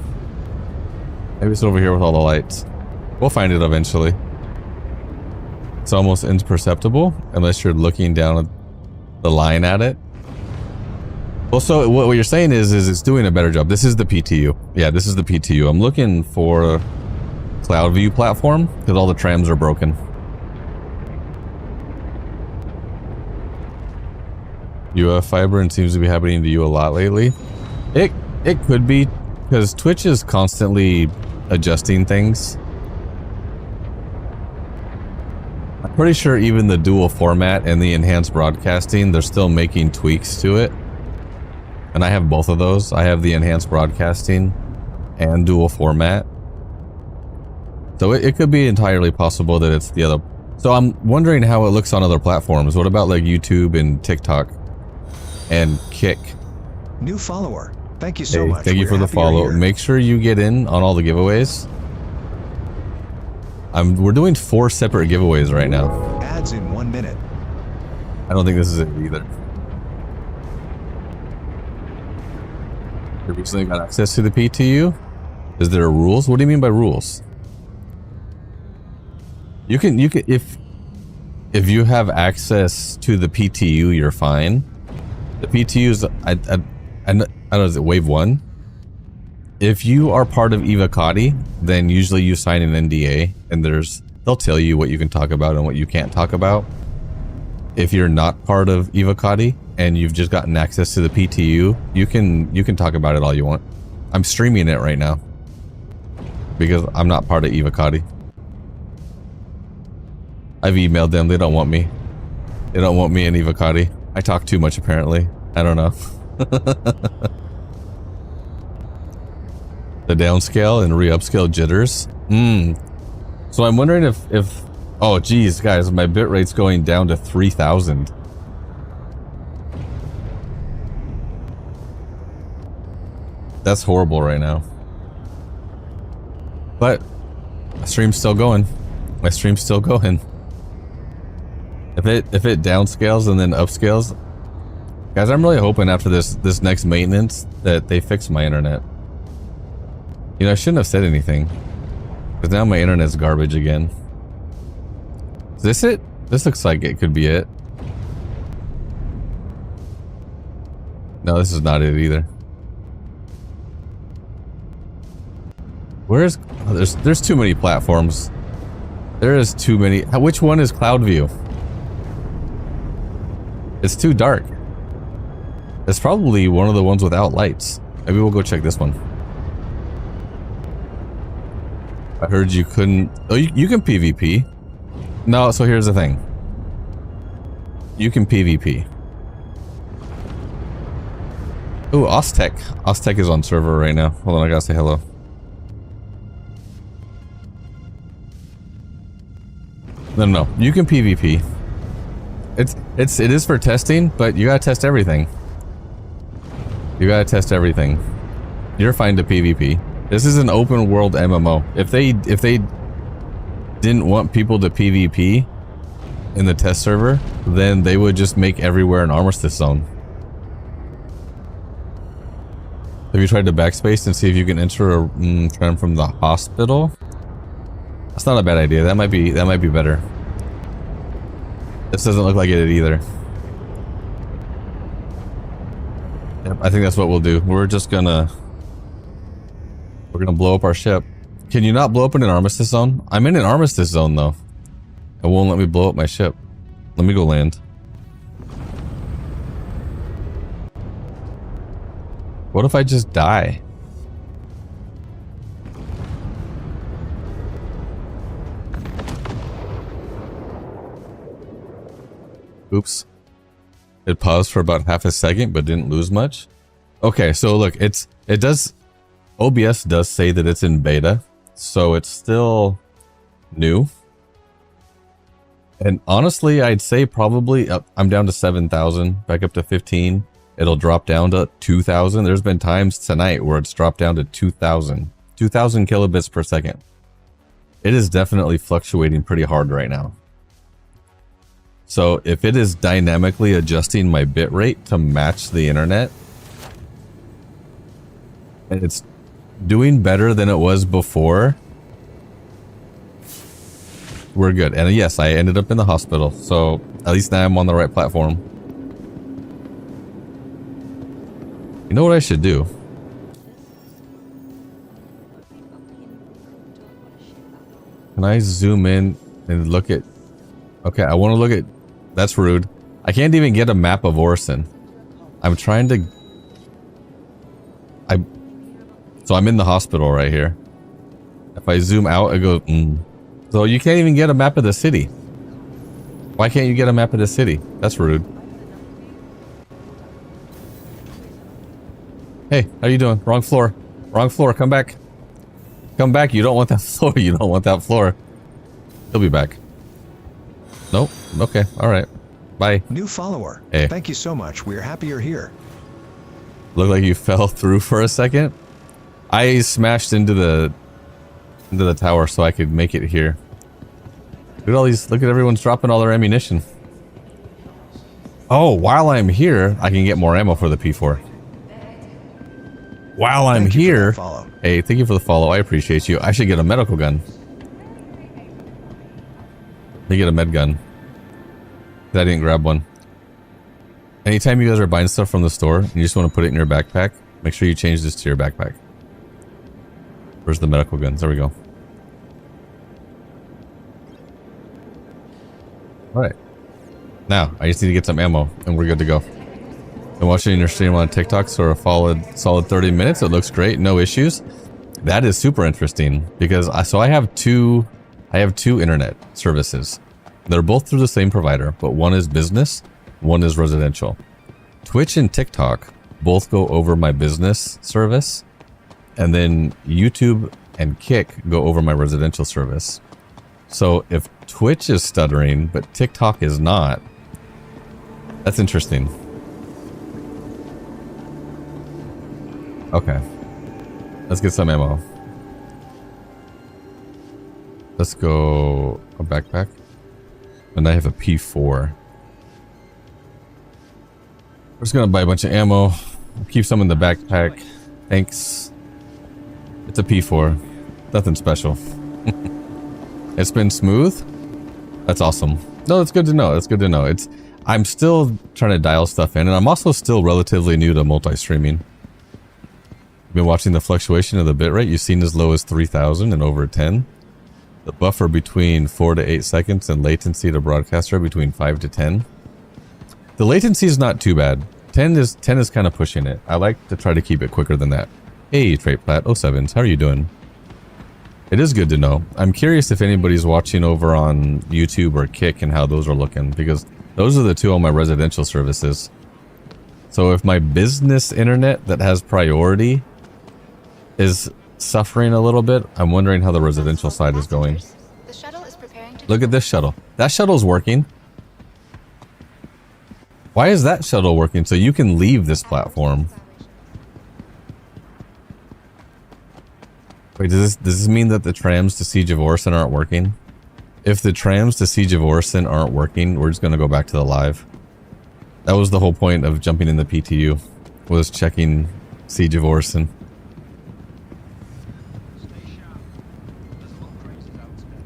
Maybe it's over here with all the lights. We'll find it eventually. It's almost imperceptible unless you're looking down the line at it. Well, so what you're saying is it's doing a better job. This is the PTU. Yeah, this is the PTU. I'm looking for Cloudview platform because all the trams are broken. You have fiber and seems to be happening to you a lot lately. It could be because Twitch is constantly adjusting things. I'm pretty sure even the dual format and the enhanced broadcasting, they're still making tweaks to it. And I have both of those. I have the enhanced broadcasting and dual format. So it could be entirely possible that it's the other. So I'm wondering how it looks on other platforms. What about like YouTube and TikTok and Kick? New follower. Thank you so much. Thank you for the follow. Make sure you get in on all the giveaways. We're doing 4 separate giveaways right now. Ads in 1 minute. I don't think this is it either. You recently got access to the PTU? Is there rules? What do you mean by rules? You can if you have access to the PTU, you're fine. The PTU is I don't know, is it wave 1? If you are part of Evocati, then usually you sign an NDA and they'll tell you what you can talk about and what you can't talk about. If you're not part of Evocati and you've just gotten access to the PTU, you can talk about it all you want. I'm streaming it right now because I'm not part of Evocati. I've emailed them. They don't want me. They don't want me in Evocati. I talk too much apparently. I don't know. The downscale and re-upscale jitters. So I'm wondering if oh geez guys, my bitrate's going down to 3,000. That's horrible right now. But my stream's still going. My stream's still going. If it downscales and then upscales, guys, I'm really hoping after this next maintenance that they fix my internet. You know, I shouldn't have said anything because now my internet's garbage again. Is this it? This looks like it could be it. No, this is not it either. Where's... Oh, there's too many platforms. There is too many. Which one is Cloudview? It's too dark. It's probably one of the ones without lights. Maybe we'll go check this one. I heard you couldn't... Oh, you can PvP. No, so here's the thing. You can PvP. Ooh, Oztech. Oztech is on server right now. Hold on, I gotta say hello. No. You can PvP. It is for testing, but you gotta test everything. You gotta test everything. You're fine to PvP. This is an open world MMO. If they didn't want people to PvP in the test server, then they would just make everywhere an armistice zone. Have you tried to backspace and see if you can enter a tram from the hospital? That's not a bad idea. That might be better. This doesn't look like it either. Yep, I think that's what we'll do. We're gonna blow up our ship. Can you not blow up in an armistice zone? I'm in an armistice zone though. It won't let me blow up my ship. Let me go land. What if I just die? Oops. It paused for about half a second, but didn't lose much. Okay, so look, OBS does say that it's in beta, so it's still new. And honestly, I'd say probably, I'm down to 7,000, back up to 15. It'll drop down to 2,000. There's been times tonight where it's dropped down to 2,000 kilobits per second. It is definitely fluctuating pretty hard right now. So if it is dynamically adjusting my bitrate to match the internet, and it's doing better than it was before, we're good. And yes, I ended up in the hospital, so at least now I'm on the right platform. You know what I should do? Can I zoom in and look at... Okay, I want to look at... That's rude. I can't even get a map of Orson. I'm trying to... So I'm in the hospital right here. If I zoom out, it goes... So you can't even get a map of the city. Why can't you get a map of the city? That's rude. Hey, how you doing? Wrong floor. Wrong floor. Come back. Come back. You don't want that floor. You don't want that floor. He'll be back. Nope. Okay. All right. Bye. New follower. Hey. Thank you so much. We're happy you're here. Looked like you fell through for a second. I smashed into the tower so I could make it here. Look at all these. Look at everyone's dropping all their ammunition. Oh, while I'm here, I can get more ammo for the P4. While I'm here, hey, thank you for the follow. I appreciate you. I should get a medical gun. Let me get a med gun. I didn't grab one. Anytime you guys are buying stuff from the store and you just want to put it in your backpack, make sure you change this to your backpack. Where's the medical guns? There we go. Alright. Now, I just need to get some ammo and we're good to go. Been watching your stream on TikTok for a solid 30 minutes. It looks great. No issues. That is super interesting because I have two internet services. They're both through the same provider, but one is business, one is residential. Twitch and TikTok both go over my business service, and then YouTube and Kick go over my residential service. So if Twitch is stuttering, but TikTok is not, that's interesting. Okay. Let's get some ammo. Let's go a backpack. And I have a P4. I'm just gonna buy a bunch of ammo. Keep some in the backpack. Thanks. It's a P4. Nothing special. It's been smooth. That's awesome. No, that's good to know. That's good to know. I'm still trying to dial stuff in, and I'm also still relatively new to multi-streaming. Been watching the fluctuation of the bitrate. You've seen as low as 3,000 and over 10. The buffer between 4 to 8 seconds and latency to broadcaster between 5 to 10. The latency is not too bad. 10 is kind of pushing it. I like to try to keep it quicker than that. Hey, Trait Plat 07s, how are you doing? It is good to know. I'm curious if anybody's watching over on YouTube or Kick and how those are looking, because those are the two on my residential services. So if my business internet that has priority is suffering a little bit, I'm wondering how the residential side is going. The shuttle is preparing to Look at this shuttle. That shuttle's working. Why is that shuttle working? So you can leave this platform. Wait, does this mean that the trams to Siege of Orison aren't working? If the trams to Siege of Orison aren't working, we're just going to go back to the live. That was the whole point of jumping in the PTU, was checking Siege of Orison.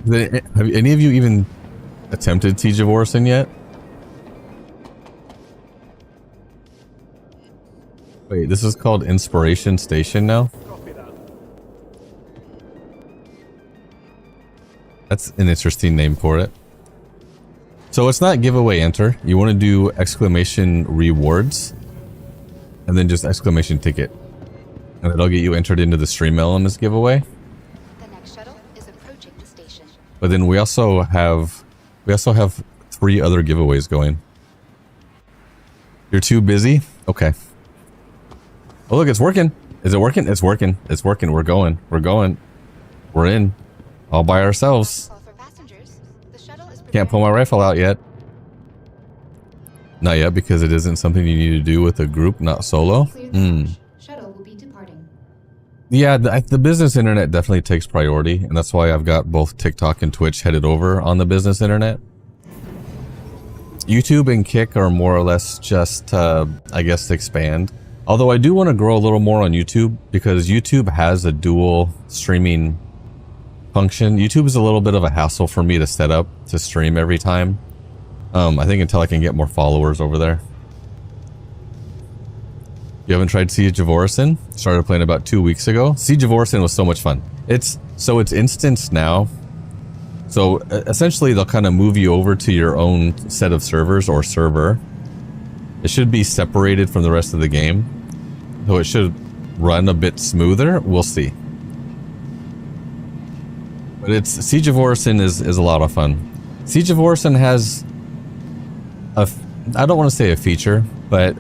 Have any of you even attempted Siege of Orison yet? Wait, this is called Inspiration Station now? That's an interesting name for it. So it's not giveaway enter. You want to do exclamation rewards and then just exclamation ticket. And that'll get you entered into the Stream Elements giveaway. The next shuttle is approaching the station. But then we also have 3 other giveaways going. You're too busy? Okay. Oh look, it's working. Is it working? It's working. It's working. We're going. We're going. We're in. All by ourselves. Call for passengers. The shuttle is Can't pull my rifle out yet. Not yet, because it isn't something you need to do with a group, not solo. Shuttle will be departing. Yeah, the business internet definitely takes priority, and that's why I've got both TikTok and Twitch headed over on the business internet. YouTube and Kick are more or less just, I guess, to expand. Although I do want to grow a little more on YouTube, because YouTube has a dual streaming function. YouTube is a little bit of a hassle for me to set up to stream every time. I think until I can get more followers over there. You haven't tried Siege of Orison? Started playing about 2 weeks ago. Siege of Orison was so much fun. It's instanced now. So essentially they'll kind of move you over to your own set of servers or server. It should be separated from the rest of the game. So it should run a bit smoother. We'll see. But Siege of Orison is a lot of fun. Siege of Orison has I don't want to say a feature, but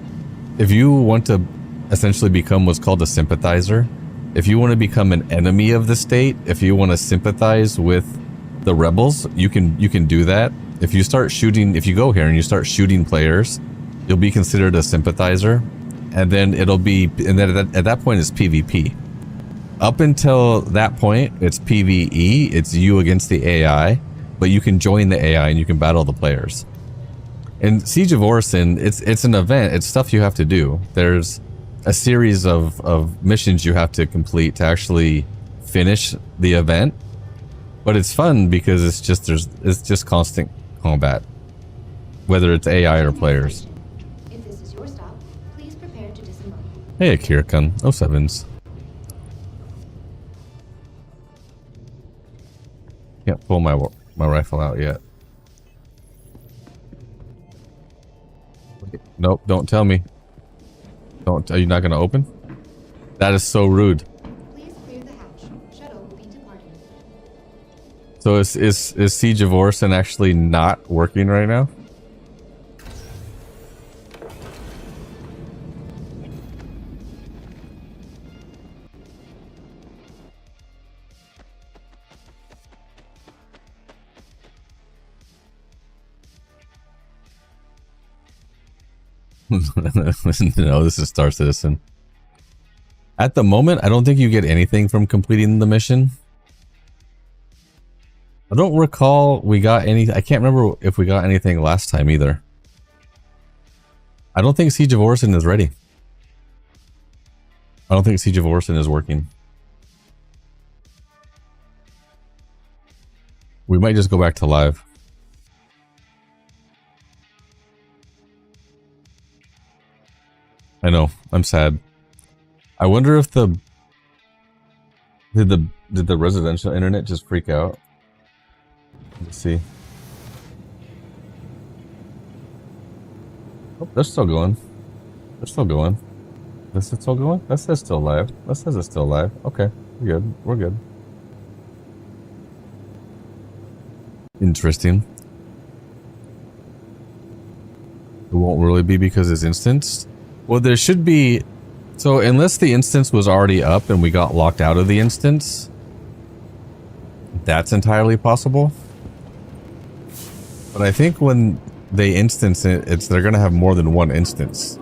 if you want to essentially become what's called a sympathizer, if you want to become an enemy of the state, if you want to sympathize with the rebels, you can do that. If you go here and you start shooting players, you'll be considered a sympathizer, and then at that point it's PvP. Up until that point, it's PvE. It's you against the AI, but you can join the AI and you can battle the players. In Siege of Orison, it's an event. It's stuff you have to do. There's a series of missions you have to complete to actually finish the event. But it's fun because it's just constant combat, whether it's AI or players. If this is your stop, please prepare to disembark. Hey, Akira-kun. 07s. Can't pull my rifle out yet. Nope, don't tell me. Are you not going to open? That is so rude. Please clear the hatch. Shuttle will be departing. So is Siege of Orison actually not working right now? No, this is Star Citizen. At the moment, I don't think you get anything from completing the mission. I don't recall we got any. I can't remember if we got anything last time either. I don't think Siege of Orison is ready. I don't think Siege of Orison is working. We might just go back to live. I know, I'm sad. I wonder if the Did the residential internet just freak out? Let's see. Oh, they're still going. They're still going. This is still going? That says still live. That says it's still live. Okay, we're good. We're good. Interesting. It won't really be because it's instanced. Well, there should be. So unless the instance was already up and we got locked out of the instance, that's entirely possible. But I think when they instance it, they're going to have more than one instance.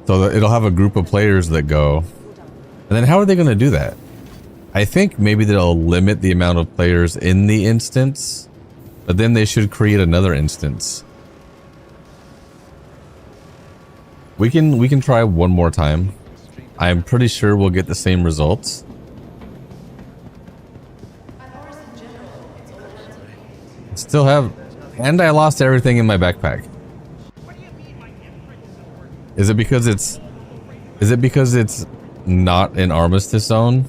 So it'll have a group of players that go. And then how are they going to do that? I think maybe they'll limit the amount of players in the instance, but then they should create another instance. We can try one more time. I'm pretty sure we'll get the same results. Still have, and I lost everything in my backpack. Is it because it's not an armistice zone?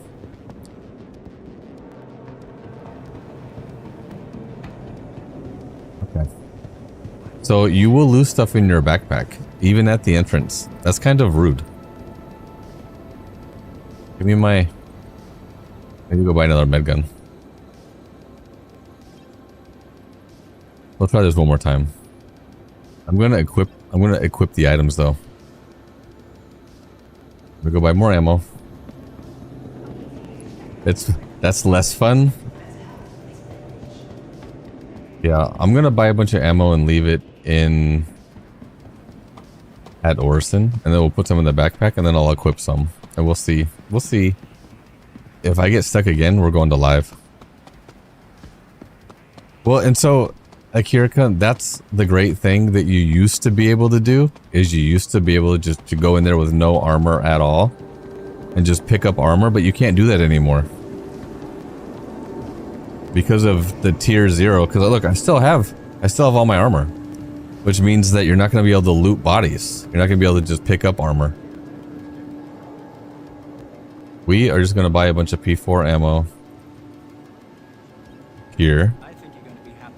Okay. So you will lose stuff in your backpack, even at the entrance. That's kind of rude. Give me my... I need to go buy another med gun. We'll try this one more time. I'm gonna equip the items though. We go buy more ammo. That's less fun. Yeah, I'm gonna buy a bunch of ammo and leave it in at Orison, and then we'll put some in the backpack, and then I'll equip some, and we'll see. We'll see. If I get stuck again, we're going to live. Well, and so Akira, that's the great thing that you used to be able to do, is you used to be able to just to go in there with no armor at all and just pick up armor, but you can't do that anymore because of the tier 0. Because look, I still have all my armor, which means that you're not going to be able to loot bodies. You're not going to be able to just pick up armor. We are just going to buy a bunch of P4 ammo here.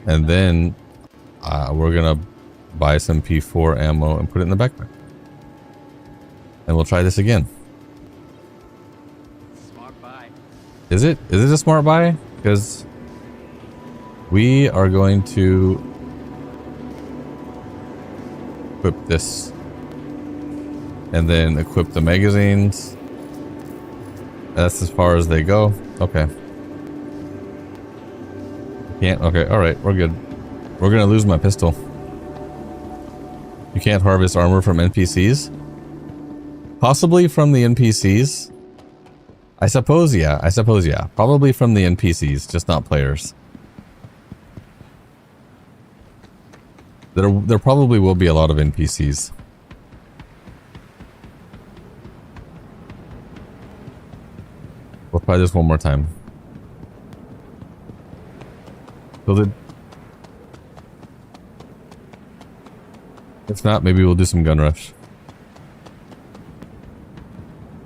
And then we're going to buy some P4 ammo and put it in the backpack. And we'll try this again. Smart buy. Is it a smart buy? Because we are going to equip this. And then equip the magazines. That's as far as they go. Okay. Can't? Okay, alright, we're good. We're gonna lose my pistol. You can't harvest armor from NPCs? Possibly from the NPCs. I suppose, yeah. Probably from the NPCs, just not players. There probably will be a lot of NPCs. We'll try this one more time. If not, maybe we'll do some gun rush.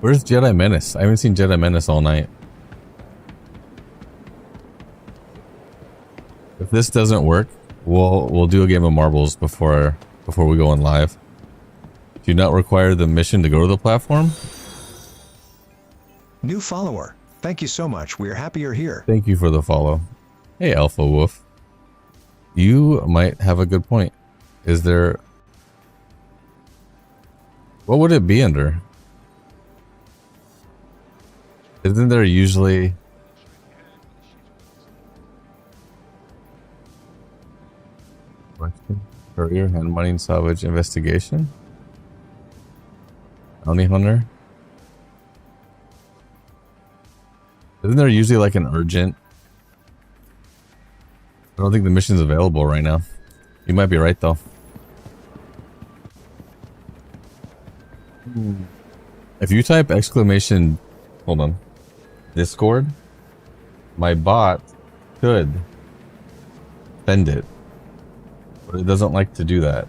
Where's Jedi Menace? I haven't seen Jedi Menace all night. If this doesn't work, we'll do a game of marbles before we go on live. Do you not require the mission to go to the platform? New follower. Thank you so much. We're happy you're here. Thank you for the follow. Hey, Alpha Wolf. You might have a good point. Is there... What would it be under? Isn't there usually... Courier, hand mining, salvage, investigation? Bounty hunter? Isn't there usually like an urgent... I don't think the mission's available right now. You might be right though. If you type exclamation... Hold on. Discord, my bot could send it. But it doesn't like to do that.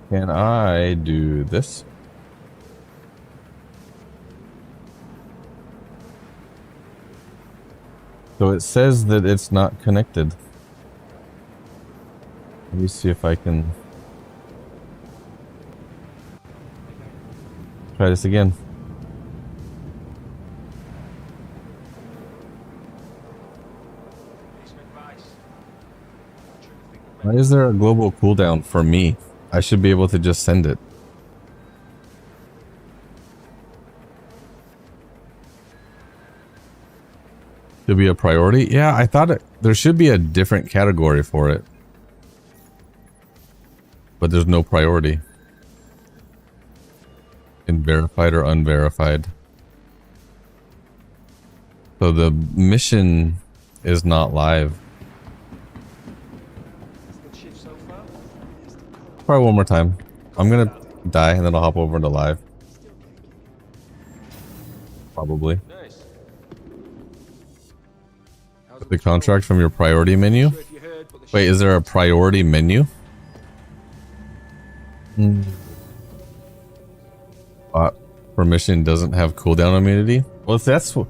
Can I do this? So it says that it's not connected. Let me see if I can try this again. Why is there a global cooldown for me? I should be able to just send it. Should be a priority? Yeah, I thought there should be a different category for it. But there's no priority. In verified or unverified. So the mission is not live. Probably one more time. I'm gonna die and then I'll hop over into live. Probably. The contract from your priority menu? Wait, is there a priority menu? Permission doesn't have cooldown immunity? Well, that's what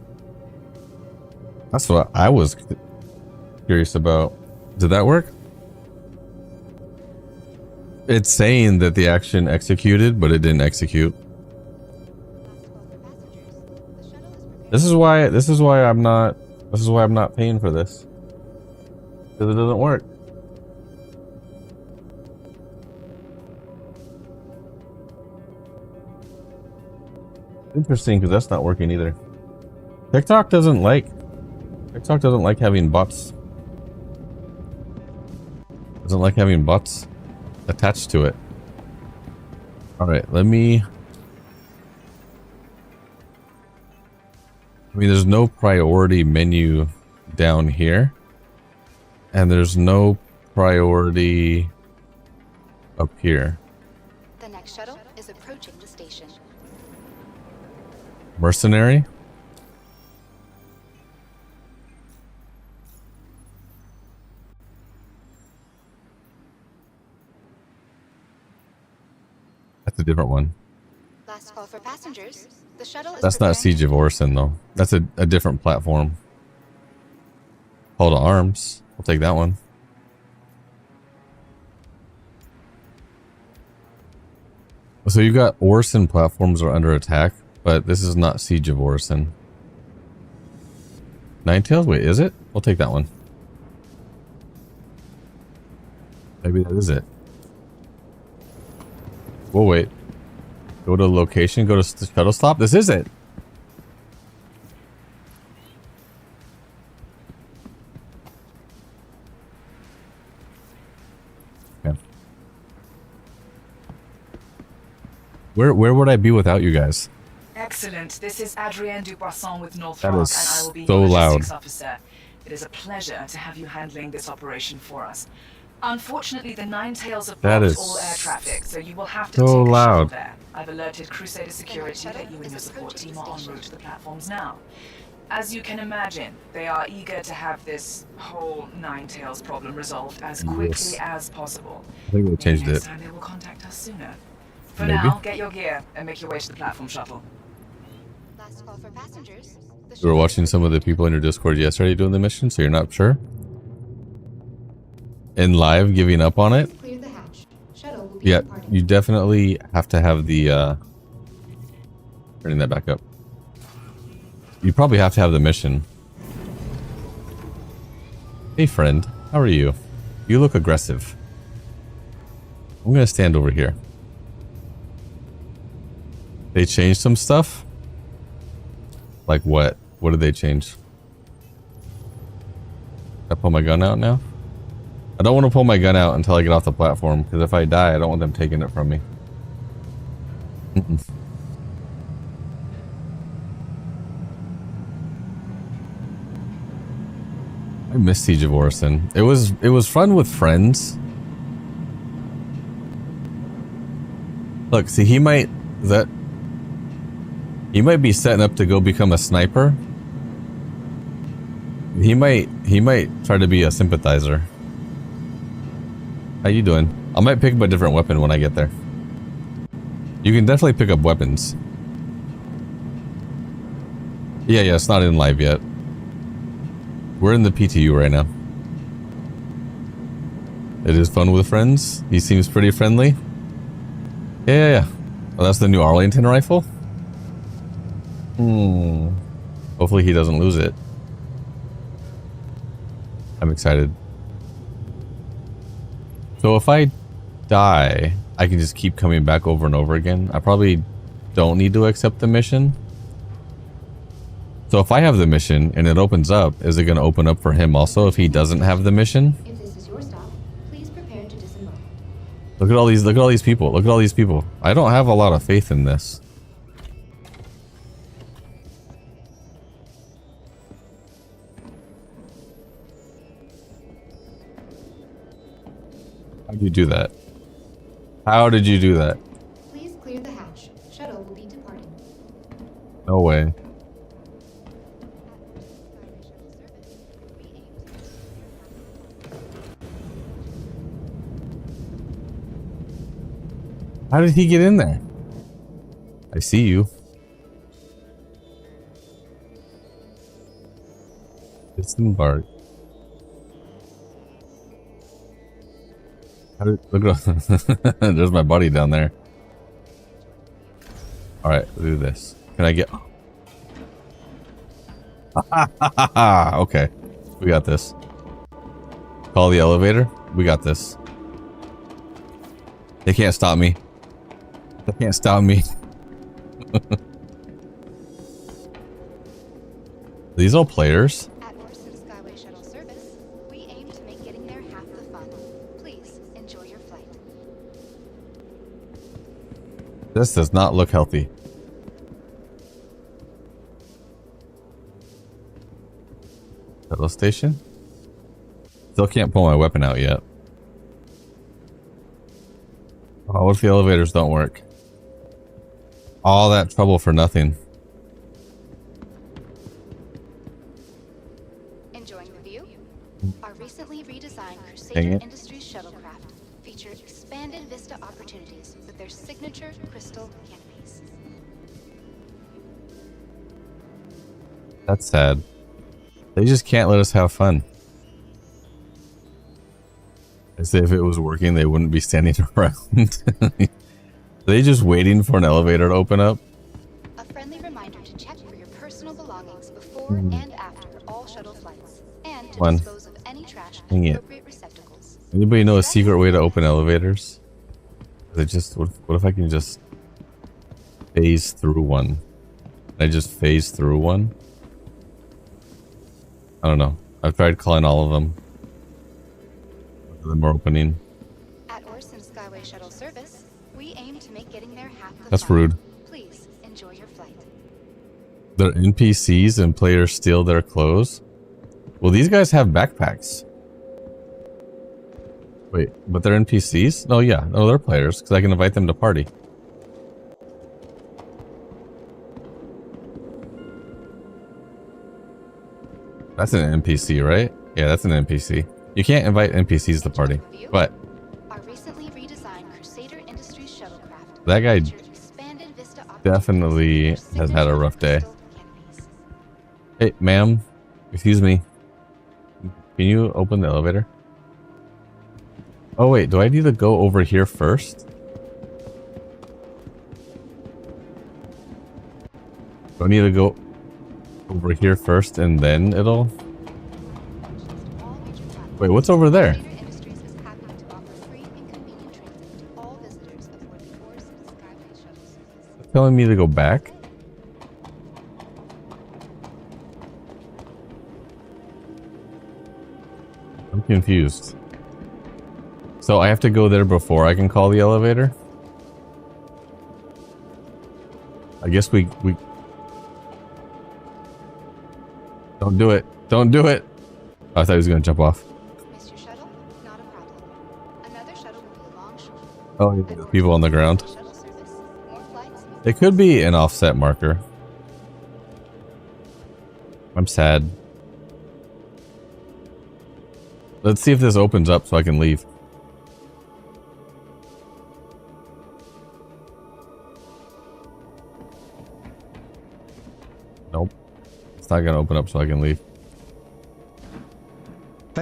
I was curious about. Did that work? It's saying that the action executed, but it didn't execute. This is why I'm not paying for this. Because it doesn't work. Interesting, because that's not working either. TikTok doesn't like having bots. Doesn't like having bots attached to it. Alright, I mean, there's no priority menu down here. And there's no priority up here. The next shuttle is approaching the station. Mercenary? That's a different one. Last call for passengers. The shuttle is That's not preparing- Siege of Orson though. That's a different platform. Call to Arms. I'll take that one. So you got Orson platforms are under attack, but this is not Siege of Orson. Ninetales? Wait, is it? We'll take that one. Maybe that is it. We'll wait. Go to location, go to shuttle stop. This is it. Okay. Where would I be without you guys? Excellent. This is Adrienne Dupoisson with North That Rock, is and I will be so your loud. logistics officer. It is a pleasure to have you handling this operation for us. Unfortunately, the Ninetales have That blocked is all air traffic, so you will have to so take a loud. shuttle there. I've alerted Crusader Security that you and your support team are en route to the platforms now. As you can imagine, they are eager to have this whole Ninetales problem resolved as quickly Yes. as possible. I think they changed Maybe it. next time they will contact us sooner. For Maybe. now, get your gear and make your way to the platform shuttle. Last call for passengers. The We were shuttle watching is some of the people in your Discord yesterday doing the mission, so you're not sure? In live, giving up on it? Clear the hatch. Shuttle will be Yeah, departing. you definitely have to have the, turning that back up. You probably have to have the mission. Hey friend, how are you? You look aggressive. I'm gonna stand over here. They changed some stuff? Like what? What did they change? I pull my gun out now? I don't want to pull my gun out until I get off the platform, because if I die, I don't want them taking it from me. I miss Siege of Orison. It was fun with friends. Look, see, he might be setting up to go become a sniper. He might try to be a sympathizer. How you doing? I might pick up a different weapon when I get there. You can definitely pick up weapons. Yeah, it's not in live yet. We're in the PTU right now. It is fun with friends. He seems pretty friendly. Yeah. Oh, that's the new Arlington rifle? Hopefully he doesn't lose it. I'm excited. So if I die, I can just keep coming back over and over again. I probably don't need to accept the mission. So if I have the mission and it opens up, is it going to open up for him also if he doesn't have the mission? If this is your stop, please prepare to disembark. Look at all these people. Look at all these people. I don't have a lot of faith in this. How did you do that? How did you do that? Please clear the hatch. Shuttle will be departing. No way. How did he get in there? I see you. Disembark. Look at there's my buddy down there. Alright, let's do this. Can I get... Okay. We got this. Call the elevator. We got this. They can't stop me. They can't stop me. These all players? At Orson Skyway Shuttle Service, we aim to make getting there half the fun. Please enjoy your flight. This does not look healthy. Shuttle station? Still can't pull my weapon out yet. Oh, what if the elevators don't work? All that trouble for nothing. Enjoying the view? Our recently redesigned Dang Crusader it. Industries shuttlecraft feature expanded vista opportunities with their signature crystal canopies. That's sad. They just can't let us have fun. I say if it was working, they wouldn't be standing around. Are they just waiting for an elevator to open up? A friendly reminder to check for your personal belongings before and after all shuttle flights, and to One. dispose of any trash Dang in it. appropriate receptacles. Anybody know a secret way to open elevators? They just what if I can just phase through one? Can I just phase through one? I don't know. I've tried calling all of them. None of them are opening. At Orson Skyway Shuttle Service, we aim to make getting there half the That's fun. rude. Please enjoy your flight. They're NPCs and players steal their clothes. Well, these guys have backpacks. Wait, but they're NPCs? No, yeah. No, they're players because I can invite them to party. That's an NPC, right? Yeah, that's an NPC. You can't invite NPCs to party. But Our recently redesigned Crusader Industries shuttlecraft that guy feature expanded vista definitely opportunities with has their had a rough day. signature crystal canopies. Hey, ma'am. Excuse me. Can you open the elevator? Oh, wait. Do I need to go over here first? Do I need to go over here first and then it'll... All major platforms. Wait, what's over there? Crusader Industries is happy to offer free and convenient transit to all visitors aboard the Orson Skyway Shuttle Service. Telling me to go back? I'm confused. So I have to go there before I can call the elevator? I guess we don't do it. Don't do it. Oh, I thought he was going to jump off. Missed your shuttle? Not a problem. Another shuttle will be along shortly. Oh, yeah, At the people on the ground. Shuttle service. More flights. It could be an offset marker. I'm sad. Let's see if this opens up so I can leave. Nope. It's not going to open up so I can leave.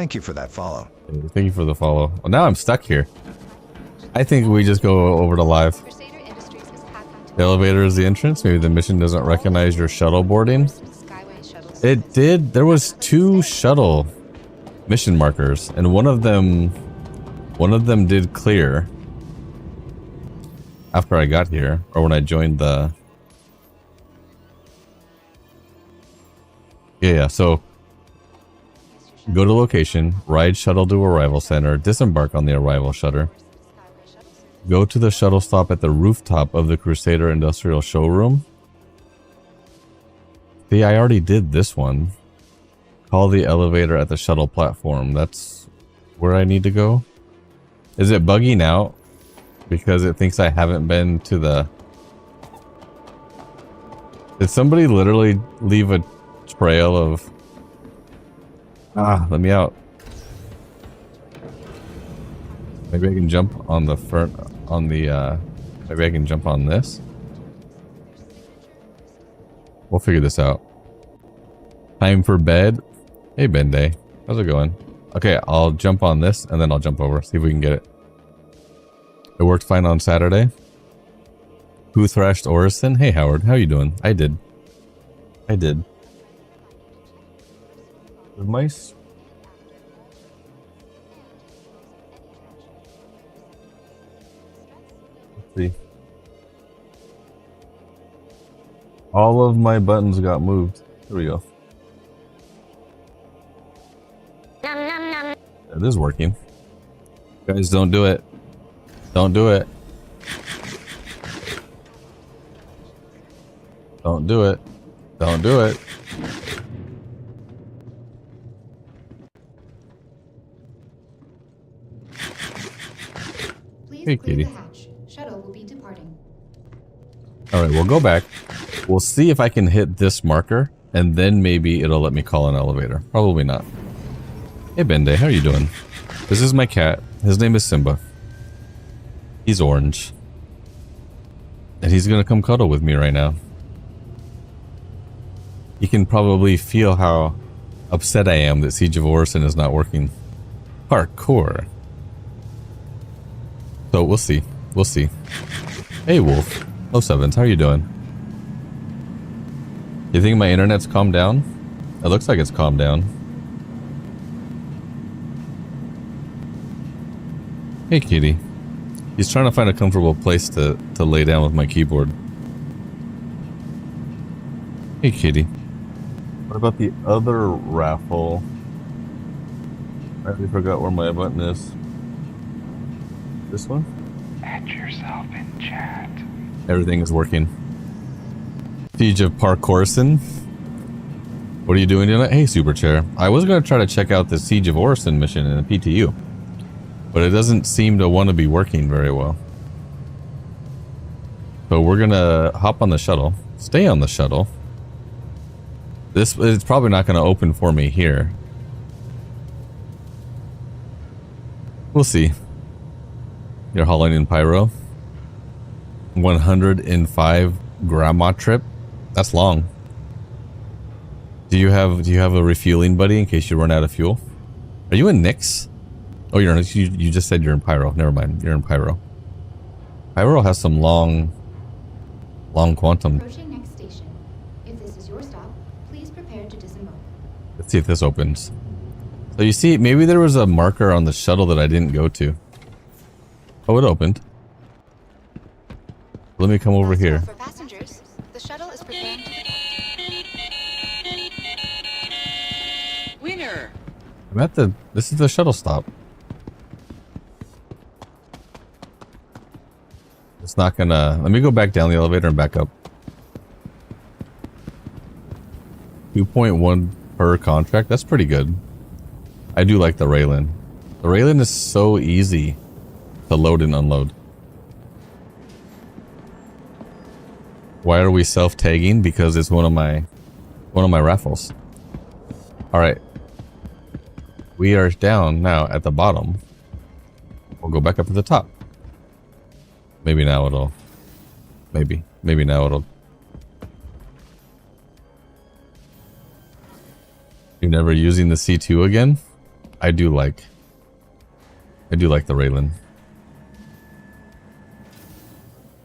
Thank you for that follow. Thank you for the follow. Well, now I'm stuck here. I think we just go over to live. Crusader Industries is half-bound to The elevator is the entrance. Maybe the mission doesn't recognize your shuttle boarding. Skyway shuttle service. It did. There was 2 shuttle mission markers, and one of them did clear after I got here, or when I joined the. Yeah. So go to location, ride shuttle to arrival center, disembark on the arrival shutter. Go to the shuttle stop at the rooftop of the Crusader Industrial Showroom. See, I already did this one. Call the elevator at the shuttle platform. That's where I need to go. Is it bugging out because it thinks I haven't been to the... Did somebody literally leave a trail of... let me out. Maybe I can jump on the front, on the, maybe I can jump on this. We'll figure this out. Time for bed. Hey, Bende. How's it going? Okay, I'll jump on this and then I'll jump over. See if we can get it. It worked fine on Saturday. Who thrashed Orison? Hey, Howard. How you doing? I did. The mice. Let's see. All of my buttons got moved. Here we go. It is working. Guys, don't do it. Don't do it. Don't do it. Don't do it. Please Hey, clear kitty. the hatch. Shuttle will be departing. Alright, we'll go back. We'll see if I can hit this marker, and then maybe it'll let me call an elevator. Probably not. Hey, Bende, how are you doing? This is my cat. His name is Simba. He's orange. And he's gonna come cuddle with me right now. You can probably feel how upset I am that Siege of Orison is not working. Parkour. So we'll see. We'll see. Hey, Wolf. Oh, Sevens, how are you doing? You think my internet's calmed down? It looks like it's calmed down. Hey, kitty. He's trying to find a comfortable place to lay down with my keyboard. Hey, kitty. What about the other raffle? I already forgot where my button is. This one? Add yourself in chat. Everything is working. Siege of Parkorson. What are you doing tonight? Hey, Super Chair. I was going to try to check out the Siege of Orison mission in the PTU, but it doesn't seem to want to be working very well. So we're going to hop on the shuttle. Stay on the shuttle. This is probably not going to open for me here. We'll see. You're hauling in pyro. 105 grandma trip. That's long. Do you have a refueling buddy in case you run out of fuel? Are you in Nyx? Oh, you just said you're in pyro. Never mind. You're in pyro. Pyro has some long quantum. Approaching next station. If this is your stop, please prepare to disembark. Let's see if this opens. So you see, maybe there was a marker on the shuttle that I didn't go to. Oh, it opened. Let me come over here. For passengers, the shuttle is preparing to depart. Winner! I'm at the... This is the shuttle stop. It's not gonna... Let me go back down the elevator and back up. 2.1 per contract. That's pretty good. I do like the Raylan. The Raylan is so easy to load and unload. Why are we self-tagging? Because it's one of my raffles. Alright. We are down now at the bottom. We'll go back up to the top. Maybe now it'll... Maybe now it'll... You're never using the C2 again? I do like the Raylan.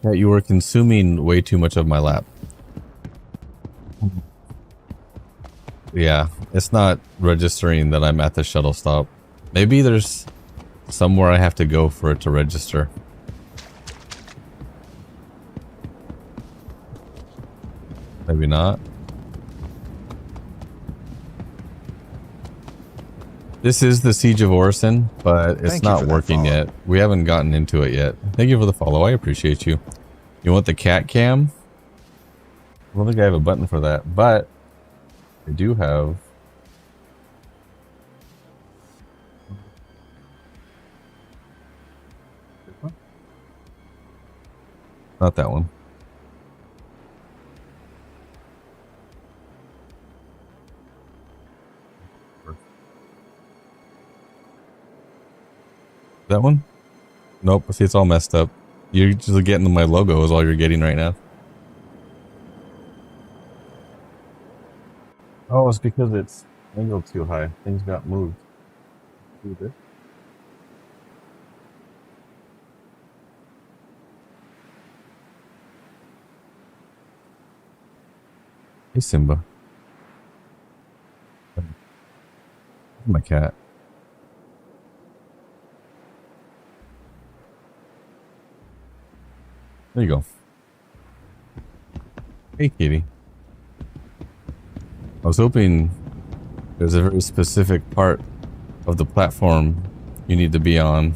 Yeah, you were consuming way too much of my lap. Yeah, it's not registering that I'm at the shuttle stop. Maybe there's somewhere I have to go for it to register. Maybe not. This is the Siege of Orison, but it's not working yet. We haven't gotten into it yet. Thank you for the follow. I appreciate you. You want the cat cam? I don't think I have a button for that, but I do have. Not that one. That one? Nope. See, it's all messed up. You're just getting my logo is all you're getting right now. Oh, it's because it's angled too high. Things got moved. Do this. Hey, Simba. My cat. There you go. Hey, kitty. I was hoping there's a very specific part of the platform you need to be on,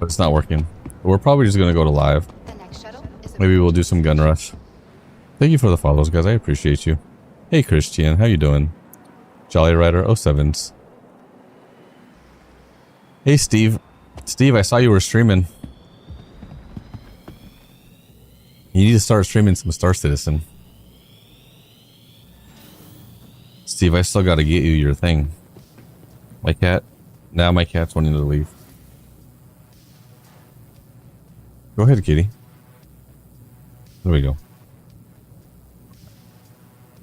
but it's not working. We're probably just going to go to live. The next shuttle is Maybe we'll do some gun rush. Thank you for the follows, guys. I appreciate you. Hey, Christian. How you doing? Jolly Rider 07s. Hey, Steve. Steve, I saw you were streaming. You need to start streaming some Star Citizen. Steve, I still got to get you your thing. My cat. Now my cat's wanting to leave. Go ahead, kitty. There we go.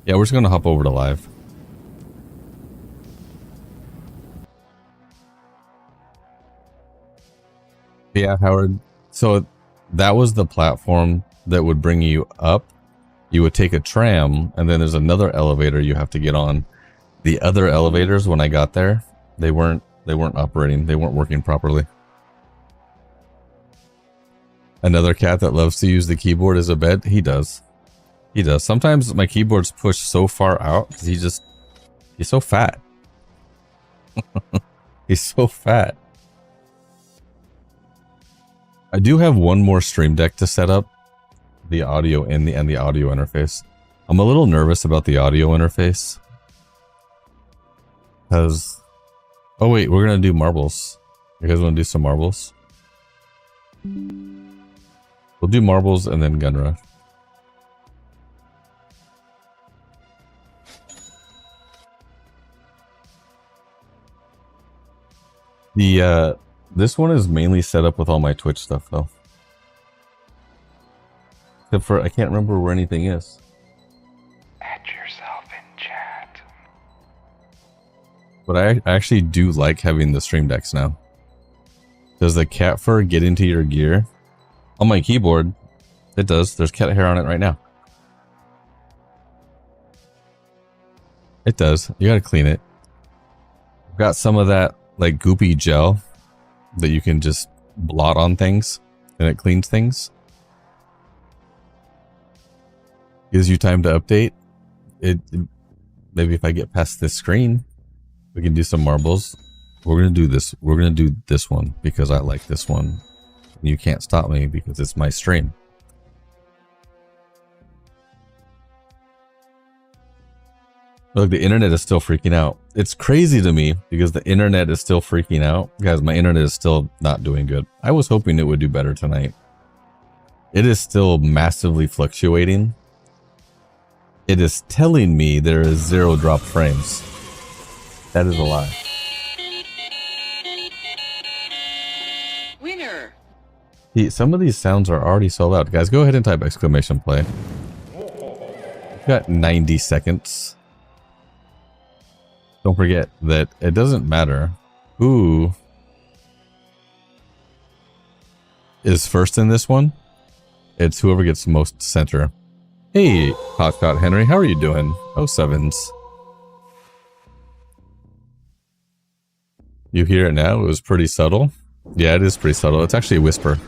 Yeah, we're just going to hop over to live. Yeah, Howard. So that was the platform that would bring you up. You would take a tram, and then there's another elevator you have to get on. The other elevators, when I got there, they weren't operating. They weren't working properly. Another cat that loves to use the keyboard as a bed. He does. He does. Sometimes my keyboard's pushed so far out because he's so fat. He's so fat. I do have one more stream deck to set up. The audio and the audio interface. I'm a little nervous about the audio interface. Because... Oh wait, we're going to do marbles. You guys want to do some marbles? We'll do marbles and then gun rush. The this one is mainly set up with all my Twitch stuff though. Except for I can't remember where anything is. Add yourself in chat. But I actually do like having the stream decks now. Does the cat fur get into your gear? On my keyboard, it does. There's cat hair on it right now. It does. You gotta clean it. I've got some of that like goopy gel that you can just blot on things and it cleans things. Gives you time to update. Maybe if I get past this screen, we can do some marbles. We're gonna do this. We're gonna do this one because I like this one. You can't stop me because it's my stream. Look, the internet is still freaking out. It's crazy to me because the internet is still freaking out. Guys, my internet is still not doing good. I was hoping it would do better tonight. It is still massively fluctuating. It is telling me there is 0 drop frames. That is a lie. Winner. Some of these sounds are already sold out. Guys, go ahead and type exclamation play. We've got 90 seconds. Don't forget that it doesn't matter who is first in this one. It's whoever gets most center. Hey, Hotshot Henry, how are you doing? Oh, sevens. You hear it now? It was pretty subtle. Yeah, it is pretty subtle. It's actually a whisper.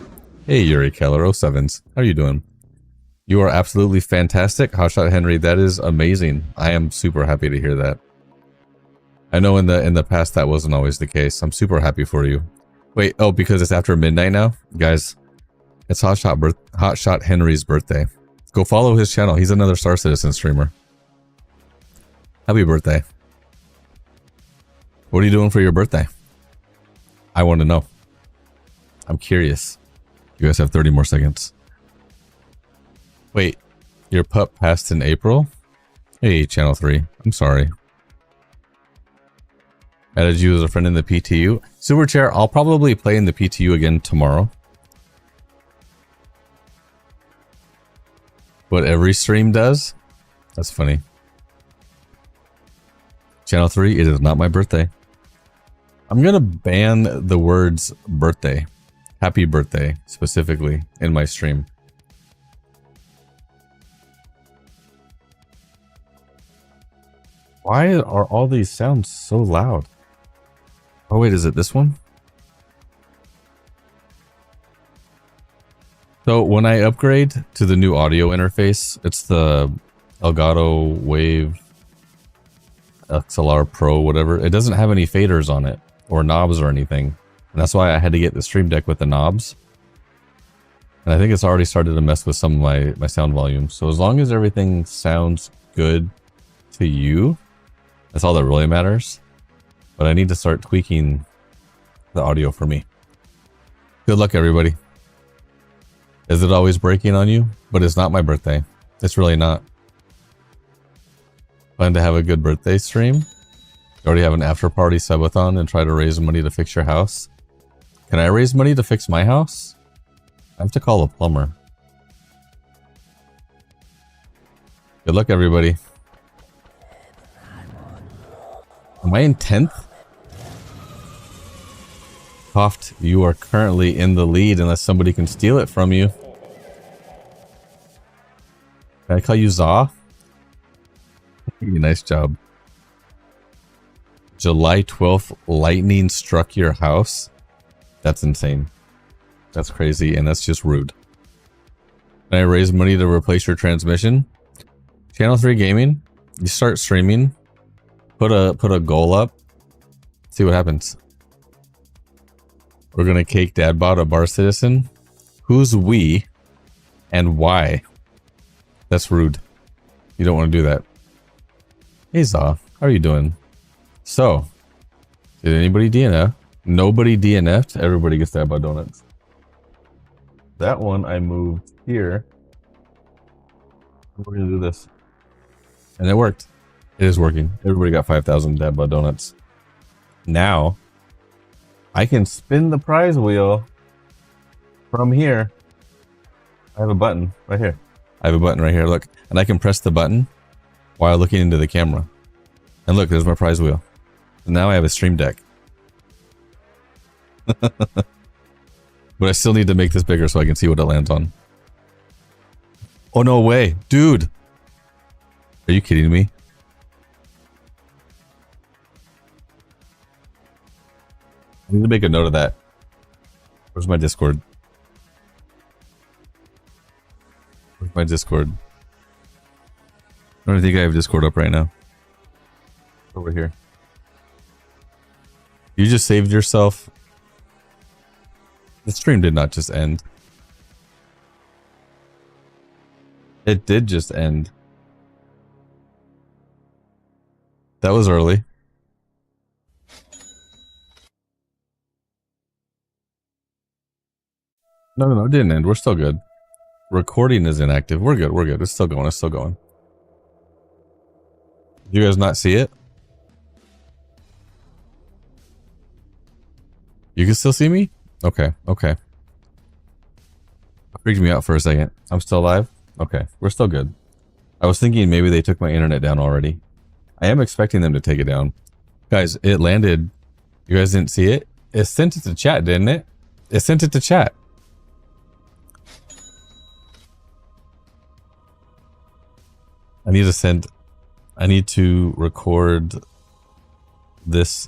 Hey, Yuri Keller, oh, sevens. How are you doing? You are absolutely fantastic, Hotshot Henry. That is amazing. I am super happy to hear that. I know in the past that wasn't always the case. I'm super happy for you. Wait, oh, because it's after midnight now? Guys, it's Hotshot Henry's birthday. Go follow his channel. He's another Star Citizen streamer. Happy birthday. What are you doing for your birthday? I want to know. I'm curious. You guys have 30 more seconds. Wait, your pup passed in April? Hey, Channel 3. I'm sorry. Added you as a friend in the PTU. Super Chair, I'll probably play in the PTU again tomorrow. What every stream does? That's funny. Channel 3, it is not my birthday. I'm gonna ban the words birthday, happy birthday, specifically in my stream. Why are all these sounds so loud? Oh wait, is it this one? So when I upgrade to the new audio interface, it's the Elgato Wave XLR Pro, whatever. It doesn't have any faders on it or knobs or anything. And that's why I had to get the Stream Deck with the knobs. And I think it's already started to mess with some of my sound volume. So as long as everything sounds good to you, that's all that really matters. But I need to start tweaking the audio for me. Good luck, everybody. Is it always breaking on you? But it's not my birthday. It's really not. Plan to have a good birthday stream? You already have an after party subathon and try to raise money to fix your house? Can I raise money to fix my house? I have to call a plumber. Good luck, everybody. Am I in 10th? Hoft, you are currently in the lead unless somebody can steal it from you. Can I call you Zaw? Nice job. July 12th, lightning struck your house? That's insane. That's crazy, and that's just rude. Can I raise money to replace your transmission? Channel 3 Gaming, you start streaming, put a goal up, see what happens. We're gonna cake Dadbot a bar citizen. Who's we and why? That's rude. You don't want to do that. Hey Zaw, how are you doing? So, did anybody DNF? Nobody DNF'd. Everybody gets Dadbot donuts. That one I moved here. We're gonna do this. And it worked. It is working. Everybody got 5,000 Dadbot donuts. Now, I can spin the prize wheel from here. I have a button right here. I have a button right here, look. And I can press the button while looking into the camera. And look, there's my prize wheel. And now I have a stream deck. But I still need to make this bigger so I can see what it lands on. Oh, no way. Dude. Are you kidding me? I need to make a note of that. Where's my Discord? Where's my Discord? I don't think I have Discord up right now. Over here. You just saved yourself. The stream did not just end. It did just end. That was early. No, it didn't end. We're still good. Recording is inactive. We're good. We're good. It's still going. It's still going. Did you guys not see it? You can still see me? Okay. Okay. It freaked me out for a second. I'm still alive? Okay. We're still good. I was thinking maybe they took my internet down already. I am expecting them to take it down. Guys, it landed. You guys didn't see it? It sent it to chat, didn't it? It sent it to chat. I need to record this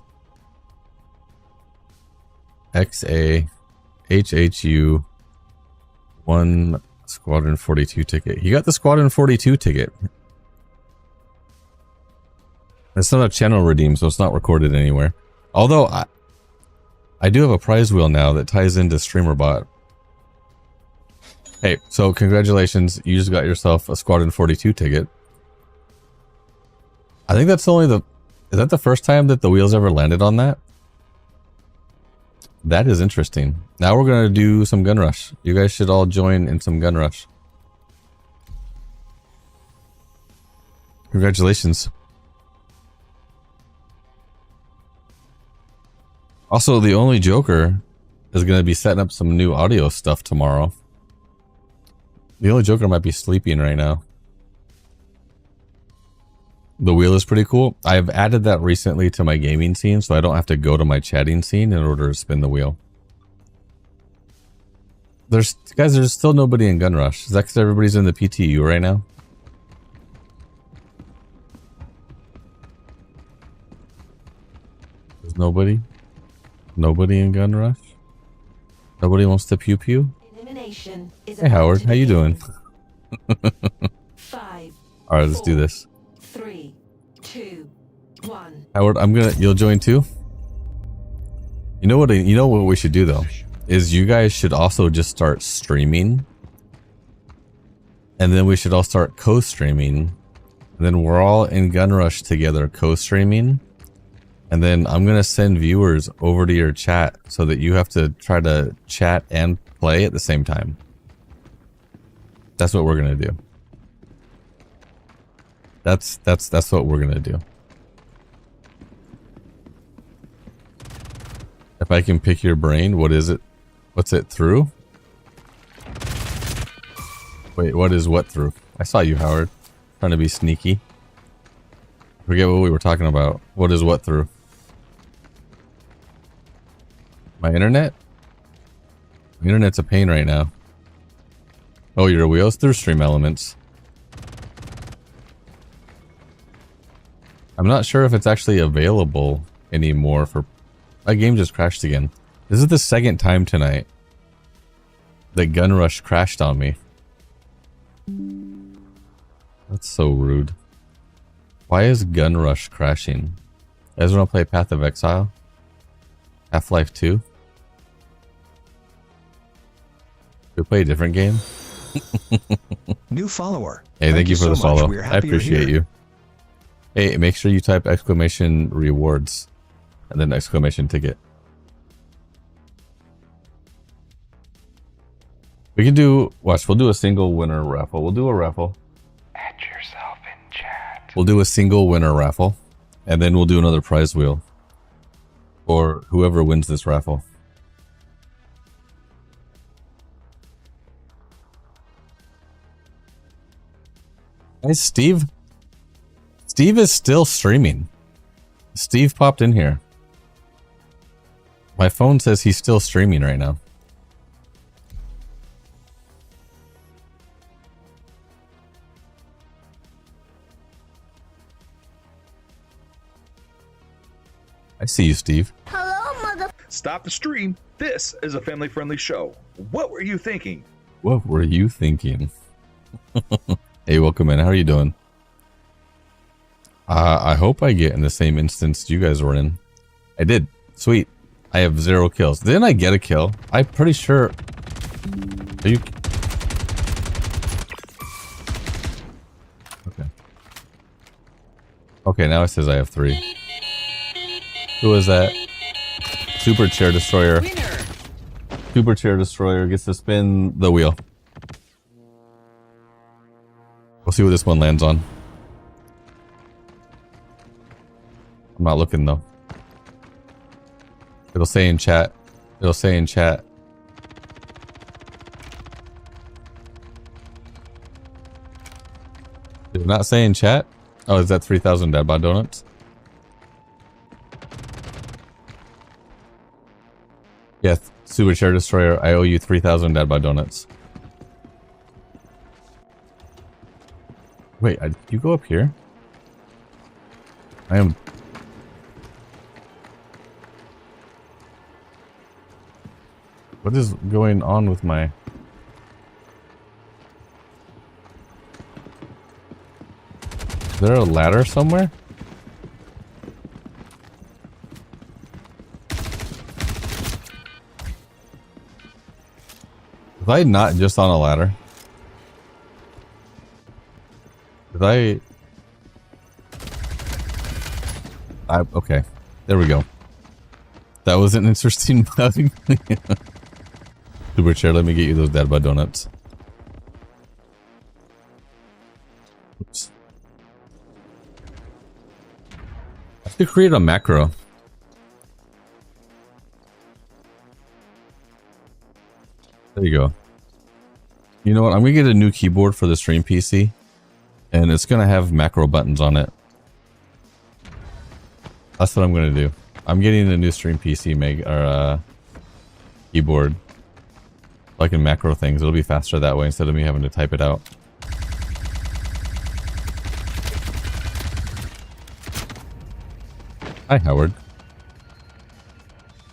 XAHHU 1 Squadron 42 ticket. He got the Squadron 42 ticket. It's not a channel redeem, so it's not recorded anywhere. Although I do have a prize wheel now that ties into StreamerBot. Hey, so congratulations. You just got yourself a Squadron 42 ticket. I think that's only is that the first time that the wheels ever landed on that? That is interesting. Now we're going to do some gun rush. You guys should all join in some gun rush. Congratulations. Also, the only Joker is going to be setting up some new audio stuff tomorrow. The only Joker might be sleeping right now. The wheel is pretty cool. I've added that recently to my gaming scene, so I don't have to go to my chatting scene in order to spin the wheel. There's still nobody in Gun Rush. Is that because everybody's in the PTU right now? There's nobody in Gun Rush? Nobody wants to pew pew? Hey Howard, how you doing? Alright, let's do this. 3, 2, 1. Howard, you'll join too? You know what we should do though? Is you guys should also just start streaming. And then we should all start co-streaming. And then we're all in Gun Rush together co-streaming. And then I'm going to send viewers over to your chat so that you have to try to chat and play at the same time. That's what we're going to do. That's what we're going to do. If I can pick your brain, what is it? What's it through? Wait, what is what through? I saw you, Howard. Trying to be sneaky. Forget what we were talking about. What is what through? My internet? My internet's a pain right now. Oh, your wheels through Stream Elements. I'm not sure if it's actually available anymore for... My game just crashed again. This is the second time tonight that Gun Rush crashed on me. That's so rude. Why is Gun Rush crashing? You guys want to play Path of Exile? Half-Life 2? We play a different game? New follower. Hey, thank you for the so much. follow. We're I happy you're appreciate here. you. Hey, make sure you type exclamation rewards and then exclamation ticket. We can do, watch, we'll do a single winner raffle. We'll do a raffle. Add yourself in chat. We'll do a single winner raffle and then we'll do another prize wheel for whoever wins this raffle. Hey, Steve. Steve is still streaming. Steve popped in here. My phone says he's still streaming right now. I see you, Steve. Stop the stream. This is a family-friendly show. What were you thinking? What were you thinking? Hey, welcome in. How are you doing? I hope I get in the same instance you guys were in. I did. Sweet. I have 0 kills. Didn't I get a kill? I'm pretty sure. Are you? Okay. Okay, now it says I have 3. Who is that? Super Chair Destroyer. Super Chair Destroyer gets to spin the wheel. We'll see what this one lands on. I'm not looking though. It'll say in chat. It'll say in chat. Did it not say in chat? Oh, is that 3,000 Dad Bod Donuts? Yeah, Super Chair Destroyer, I owe you 3,000 Dad Bod Donuts. Wait, did you go up here? I am... What is going on with my... Is there a ladder somewhere? Was I not just on a ladder? Did okay. There we go. That was an interesting bug. Super Chair, let me get you those Dad Bod Donuts. Oops. I have to create a macro. There you go. You know what? I'm gonna get a new keyboard for the stream PC, and it's gonna have macro buttons on it. That's what I'm gonna do. I'm getting a new stream PC keyboard. So I can macro things. It'll be faster that way instead of me having to type it out. Hi, Howard.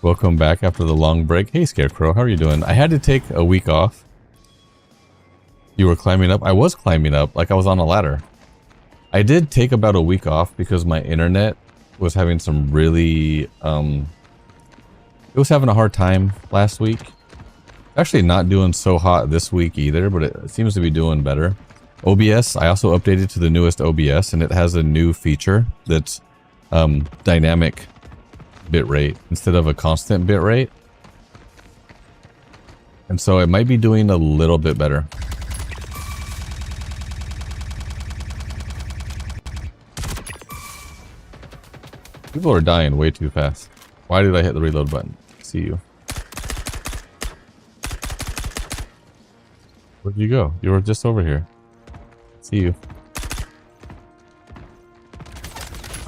Welcome back after the long break. Hey, Scarecrow, how are you doing? I had to take a week off. You were climbing up? I was climbing up, like I was on a ladder. I did take about a week off because my internet was having some really... it was having a hard time last week. Actually not doing so hot this week either, but it seems to be doing better. OBS, I also updated to the newest OBS, and it has a new feature that's dynamic bitrate instead of a constant bitrate. And so it might be doing a little bit better. People are dying way too fast. Why did I hit the reload button? See you. Where'd you go? You were just over here. See you.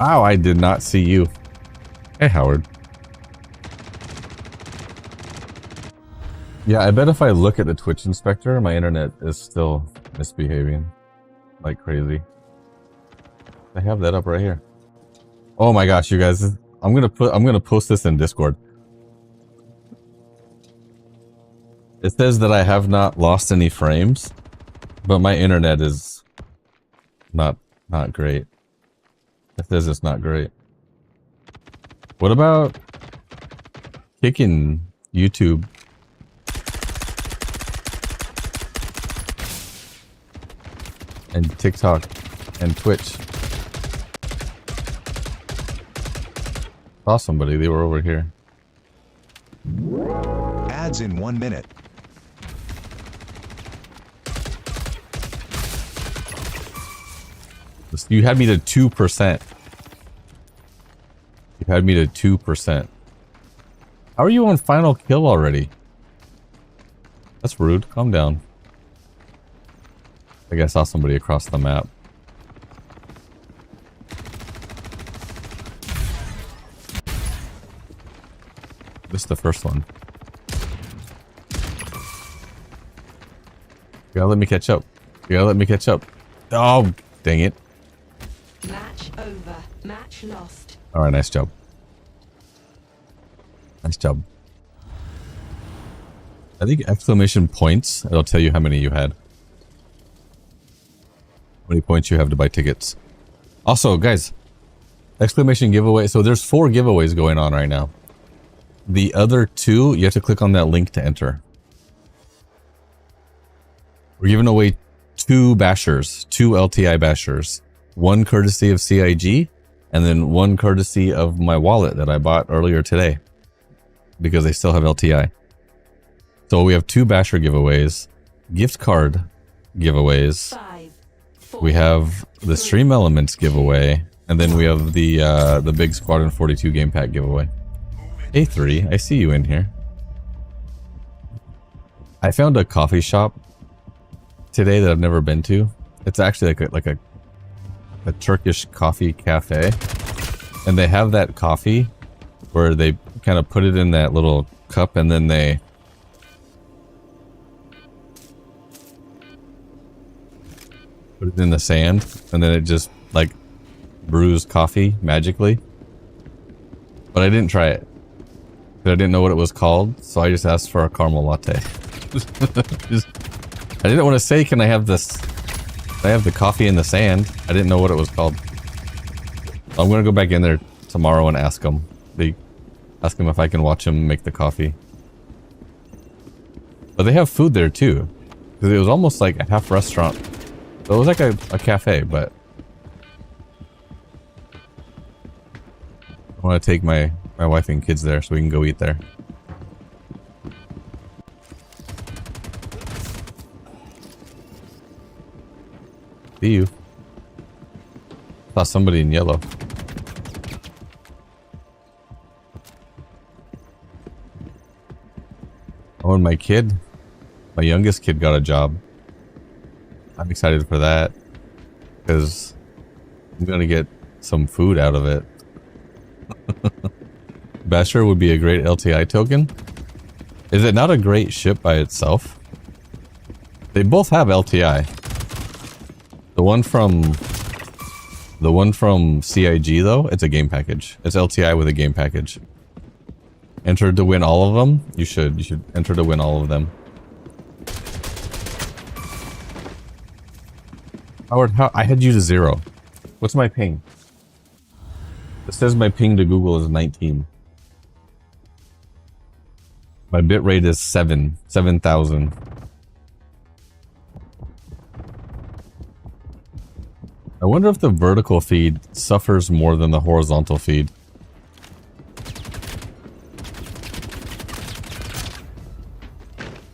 Ow, I did not see you. Hey, Howard. Yeah, I bet if I look at the Twitch inspector, my internet is still misbehaving like crazy. I have that up right here. Oh my gosh, you guys. I'm gonna post this in Discord. It says that I have not lost any frames, but my internet is not great. It says it's not great. What about kicking YouTube? And TikTok and Twitch? Saw somebody, they were over here. Ads in 1 minute. You had me to 2%. You had me to 2%. How are you on final kill already? That's rude. Calm down. I think I saw somebody across the map. This is the first one. You gotta let me catch up. You gotta let me catch up. Oh, dang it. Match over. Match lost. Alright, nice job. Nice job. I think exclamation points, it'll tell you how many you had. How many points you have to buy tickets. Also, guys, exclamation giveaway. So there's 4 giveaways going on right now. The other 2, you have to click on that link to enter. We're giving away 2 bashers, 2 LTI bashers. 1 courtesy of CIG, and then 1 courtesy of my wallet that I bought earlier today. Because they still have LTI. So we have 2 basher giveaways, gift card giveaways. 5, 4, We have the Stream Elements giveaway, and then we have the big Squadron 42 game pack giveaway. A3, I see you in here. I found a coffee shop today that I've never been to. It's actually like a Turkish coffee cafe, and they have that coffee where they kind of put it in that little cup and then they put it in the sand and then it just like brews coffee magically. But I didn't try it. I didn't know what it was called, so I just asked for a caramel latte. I didn't want to say, can I have this? I have the coffee in the sand. I didn't know what it was called. I'm gonna go back in there tomorrow and ask them. Ask them if I can watch them make the coffee. But they have food there too, because it was almost like a half restaurant. So it was like a cafe, but I want to take my wife and kids there so we can go eat there. See you. Saw somebody in yellow. Oh, and my youngest kid got a job. I'm excited for that because I'm gonna get some food out of it. Basher would be a great LTI token. Is it not a great ship by itself? They both have LTI. The one from CIG though, it's a game package. It's LTI with a game package. Enter to win all of them. You should enter to win all of them. Howard, I had you to 0. What's my ping? It says my ping to Google is 19. My bitrate is 7,000. I wonder if the vertical feed suffers more than the horizontal feed.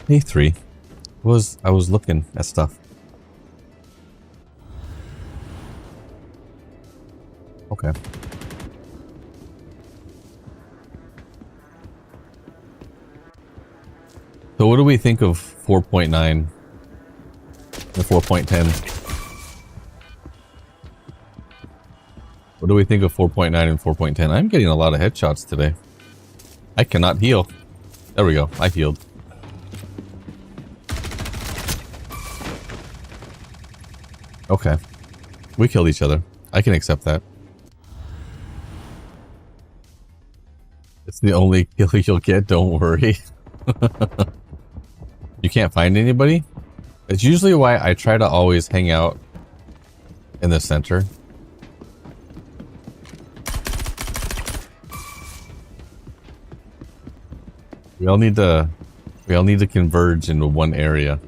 Hey 3. I was looking at stuff. Okay. So what do we think of 4.9 and 4.10? What do we think of 4.9 and 4.10? I'm getting a lot of headshots today. I cannot heal. There we go. I healed. Okay. We killed each other. I can accept that. It's the only kill you'll get, don't worry. You can't find anybody? It's usually why I try to always hang out in the center. We all need to converge into one area.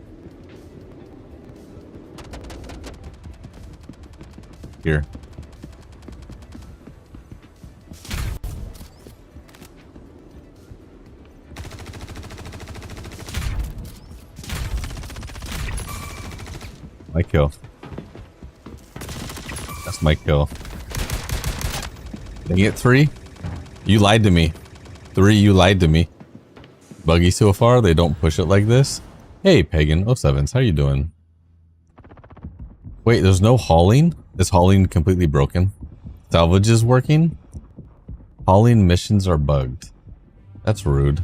Here. My kill. That's my kill. Dang it, 3? You lied to me. 3, you lied to me. Buggy so far, they don't push it like this. Hey, Pagan 07s, how you doing? Wait, there's no hauling? Is hauling completely broken? Salvage is working? Hauling missions are bugged. That's rude.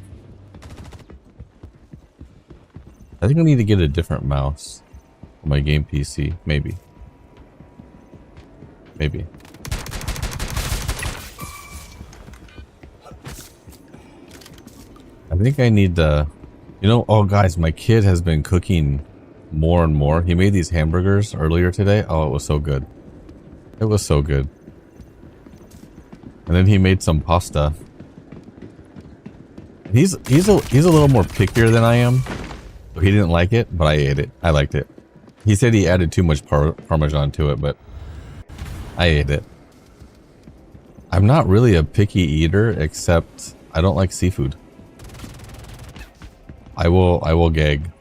I think I need to get a different mouse for my game PC. Maybe. Maybe. I think I need to... You know, oh guys, my kid has been cooking more and more. He made these hamburgers earlier today. Oh, it was so good. It was so good. And then he made some pasta. He's a little more pickier than I am. So he didn't like it, but I ate it. I liked it. He said he added too much Parmesan to it, but I ate it. I'm not really a picky eater, except I don't like seafood. I will gag.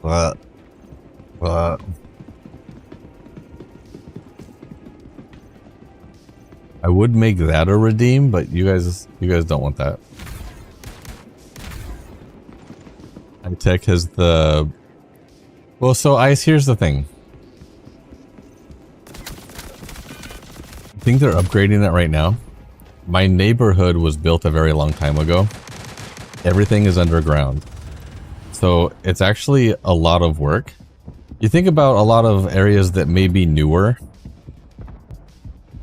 I would make that a redeem, but you guys don't want that. High-tech has the... Well, so Ice, here's the thing. I think they're upgrading that right now. my neighborhood was built a very long time ago. Everything is underground. So it's actually a lot of work. You think about a lot of areas that may be newer.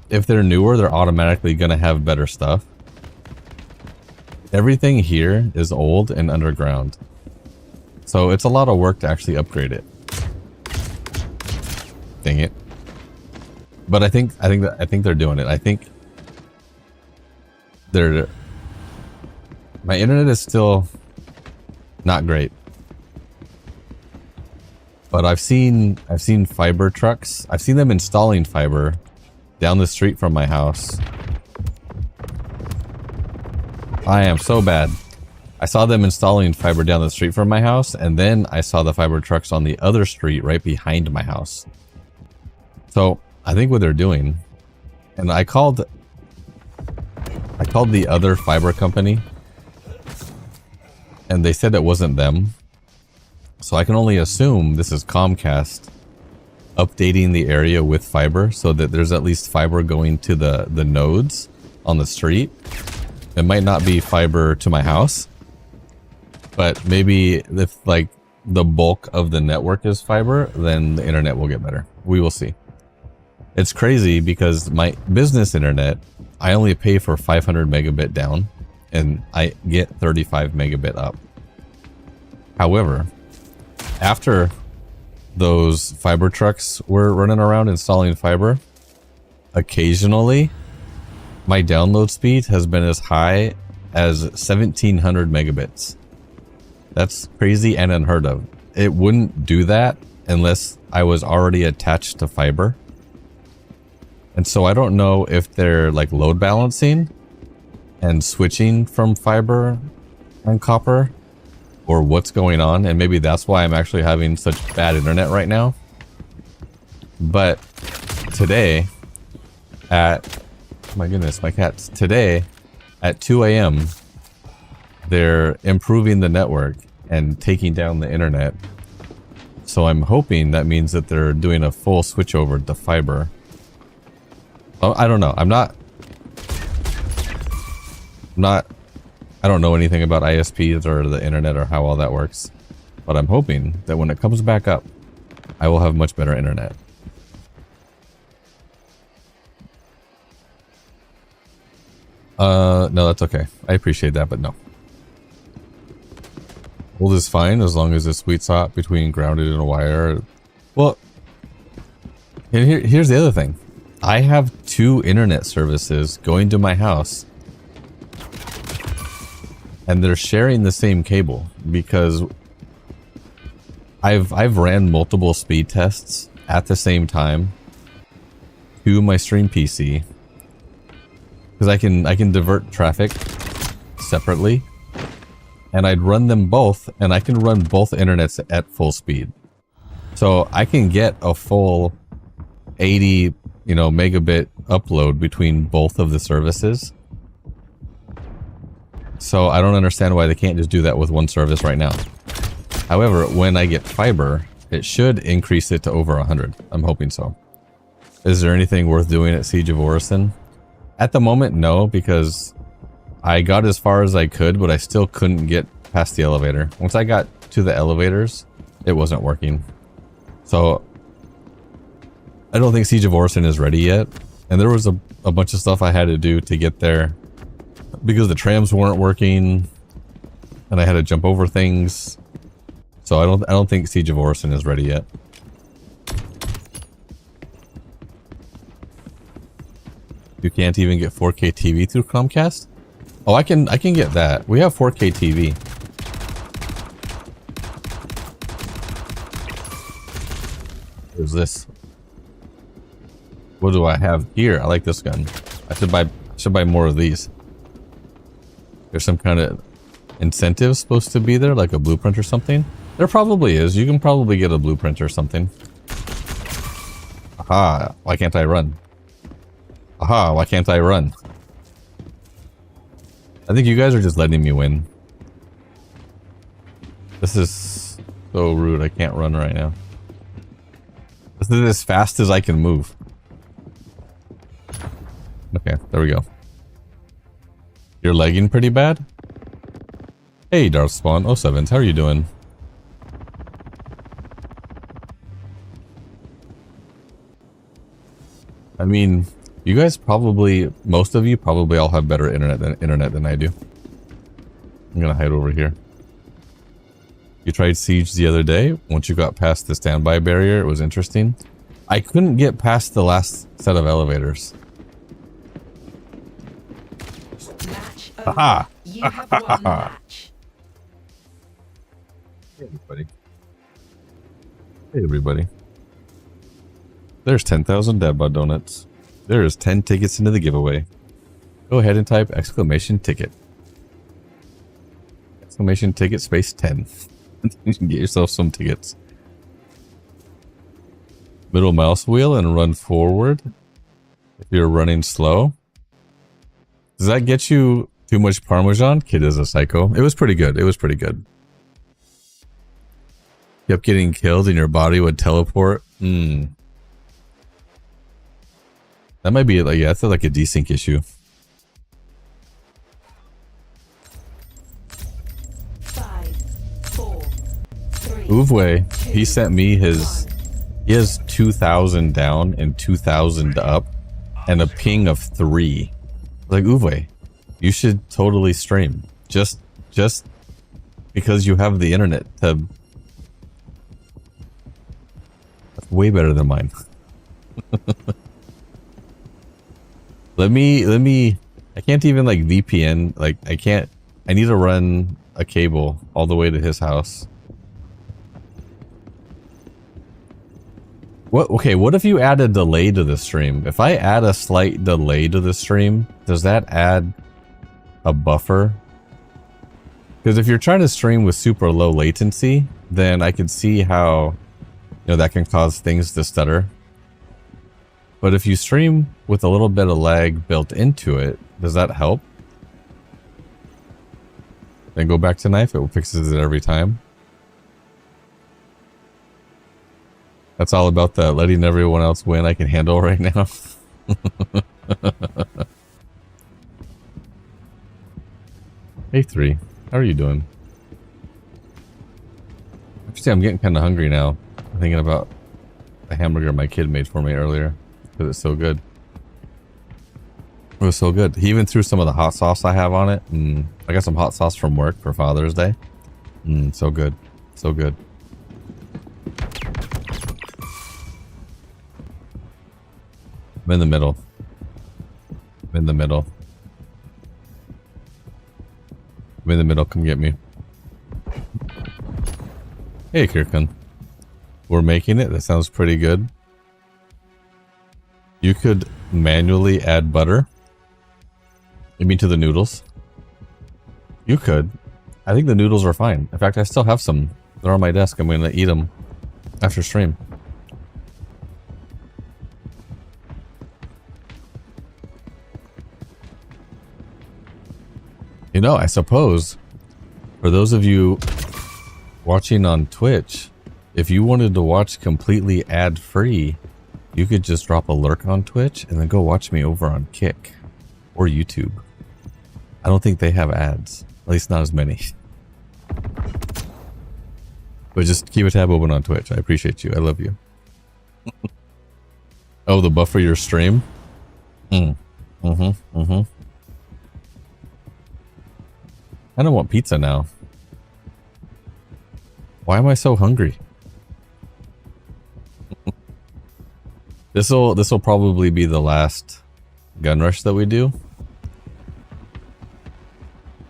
If they're newer, they're automatically going to have better stuff. Everything here is old and underground. So it's a lot of work to actually upgrade it. Dang it. But I think they're doing it. I think they're... My internet is still not great. But I've seen fiber trucks. I've seen them installing fiber down the street from my house. I am so bad. I saw them installing fiber down the street from my house, and then I saw the fiber trucks on the other street right behind my house. So I think what they're doing, and I called the other fiber company, and they said it wasn't them. So I can only assume this is Comcast updating the area with fiber so that there's at least fiber going to the nodes on the street. It might not be fiber to my house, but maybe if like the bulk of the network is fiber, then the internet will get better. We will see. It's crazy because my business internet, I only pay for 500 megabit down and I get 35 megabit up. However, after those fiber trucks were running around installing fiber, occasionally my download speed has been as high as 1700 megabits. That's crazy and unheard of. It wouldn't do that unless I was already attached to fiber. And so I don't know if they're like load balancing and switching from fiber and copper, or what's going on, and maybe that's why I'm actually having such bad internet right now. But today at, my goodness, my cats, today at 2 a.m. they're improving the network and taking down the internet. So I'm hoping that means that they're doing a full switch over to fiber. Oh, I don't know. I don't know anything about ISPs or the internet or how all that works, but I'm hoping that when it comes back up, I will have much better internet. No, that's okay. I appreciate that, but no. Old is fine as long as it's sweet spot between grounded and a wire. Well, and here's the other thing. I have 2 internet services going to my house, and they're sharing the same cable because I've ran multiple speed tests at the same time to my stream PC because I can divert traffic separately, and I'd run them both, and I can run both internets at full speed, so I can get a full 80 megabit upload between both of the services. So I don't understand why they can't just do that with one service right now. However, when I get fiber, it should increase it to over 100. I'm hoping so. Is there anything worth doing at Siege of Orison? At the moment, no, because I got as far as I could, but I still couldn't get past the elevator. Once I got to the elevators, it wasn't working. So I don't think Siege of Orison is ready yet. And there was a bunch of stuff I had to do to get there because the trams weren't working and I had to jump over things. So I don't think Siege of Orison is ready yet. You can't even get 4K TV through Comcast? Oh, I can get that. We have 4K TV. What's this? What do I have here? I like this gun. I should buy more of these. There's some kind of incentive supposed to be there, like a blueprint or something. There probably is. You can probably get a blueprint or something. Aha, why can't I run? Aha, why can't I run? I think you guys are just letting me win. This is so rude. I can't run right now. This is as fast as I can move. Okay, there we go. You're lagging pretty bad? Hey, Darth Spawn 07s, how are you doing? I mean, you guys probably, most of you probably all have better internet than I do. I'm gonna hide over here. You tried Siege the other day. Once you got past the standby barrier, it was interesting. I couldn't get past the last set of elevators. Match over. Haha! You have won the match. Hey, everybody. Hey, everybody. There's 10,000 Dadbot donuts. There's 10 tickets into the giveaway. Go ahead and type exclamation ticket. Exclamation ticket space 10. You can get yourself some tickets. Middle mouse wheel and run forward. If you're running slow. Does that get you too much Parmesan? Kid is a psycho. It was pretty good. It was pretty good. Kept getting killed and your body would teleport. That might be like, yeah, that's like a desync issue. 5, 4, 3. Uwe, he sent me his, he has 2,000 down and 2,000 up and a ping of 3. Like, Uwe, you should totally stream. Just because you have the internet to... That's way better than mine. Let me, I can't even like VPN, like I need to run a cable all the way to his house. What if you add a delay to the stream? If I add a slight delay to the stream, does that add a buffer? Because if you're trying to stream with super low latency, then I can see how, you know, that can cause things to stutter. But if you stream with a little bit of lag built into it, does that help? Then go back to knife, it fixes it every time. That's all about the letting everyone else win I can handle right now. Hey 3, how are you doing? Actually, I'm getting kind of hungry now. I'm thinking about the hamburger my kid made for me earlier. Because it's so good. It was so good. He even threw some of the hot sauce I have on it. I got some hot sauce from work for Father's Day. So good. So good. I'm in the middle. I'm in the middle. I'm in the middle. Come get me. Hey, Kirkun. We're making it. That sounds pretty good. You could manually add butter. You mean to the noodles? You could. I think the noodles are fine. In fact, I still have some. They're on my desk. I'm going to eat them after stream. You know, I suppose for those of you watching on Twitch, if you wanted to watch completely ad-free, you could just drop a lurk on Twitch and then go watch me over on Kick or YouTube. I don't think they have ads, at least not as many. But just keep a tab open on Twitch. I appreciate you. I love you. Oh, the buffer your stream? I don't want pizza now. Why am I so hungry? This'll probably be the last gun rush that we do.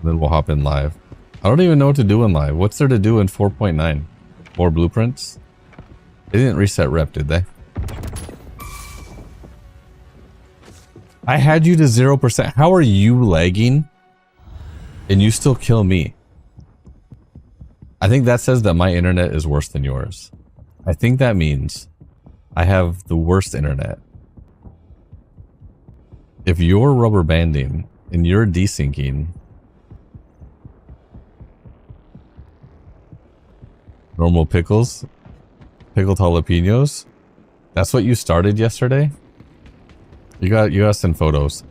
Then we'll hop in live. I don't even know what to do in live. What's there to do in 4.9? More blueprints? They didn't reset rep, did they? I had you to 0%. How are you lagging? And you still kill me. I think that says that my internet is worse than yours. I think that means I have the worst internet. If you're rubber banding and you're desyncing, normal pickles, pickled jalapenos, that's what you started yesterday? You got to send photos.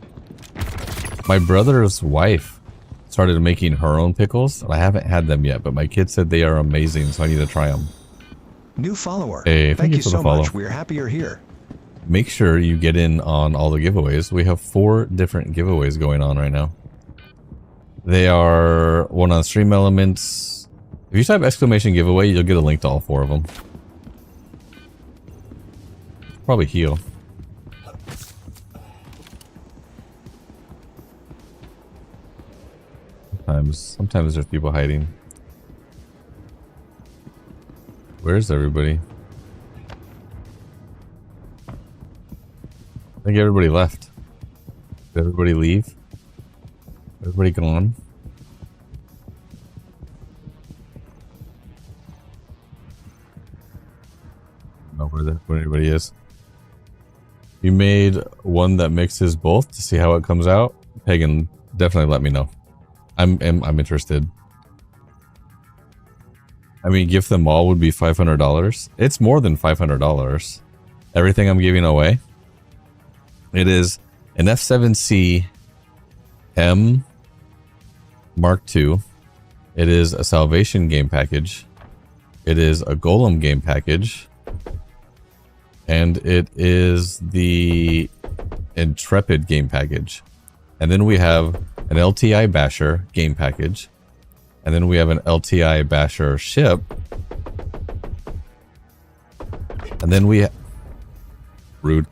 My brother's wife started making her own pickles, and I haven't had them yet, but my kids said they are amazing, so I need to try them. New follower. Hey, Thank you for the so follow. much. We're happy you're here. Make sure you get in on all the giveaways. We have 4 different giveaways going on right now. They are one on Stream Elements. If you type exclamation giveaway, you'll get a link to all 4 of them. Probably heal. Sometimes there's people hiding. Where's everybody? I think everybody left. Did everybody leave? Everybody gone? I don't know where everybody is. You made one that mixes both to see how it comes out? Pagan, definitely let me know. I'm interested. I mean, gift them all would be $500. It's more than $500. Everything I'm giving away. It is an F7C M Mark II. It is a Salvation game package. It is a Golem game package. And it is the Intrepid game package. And then we have an LTI Basher game package. And then we have an LTI Basher ship. And then we... Rude.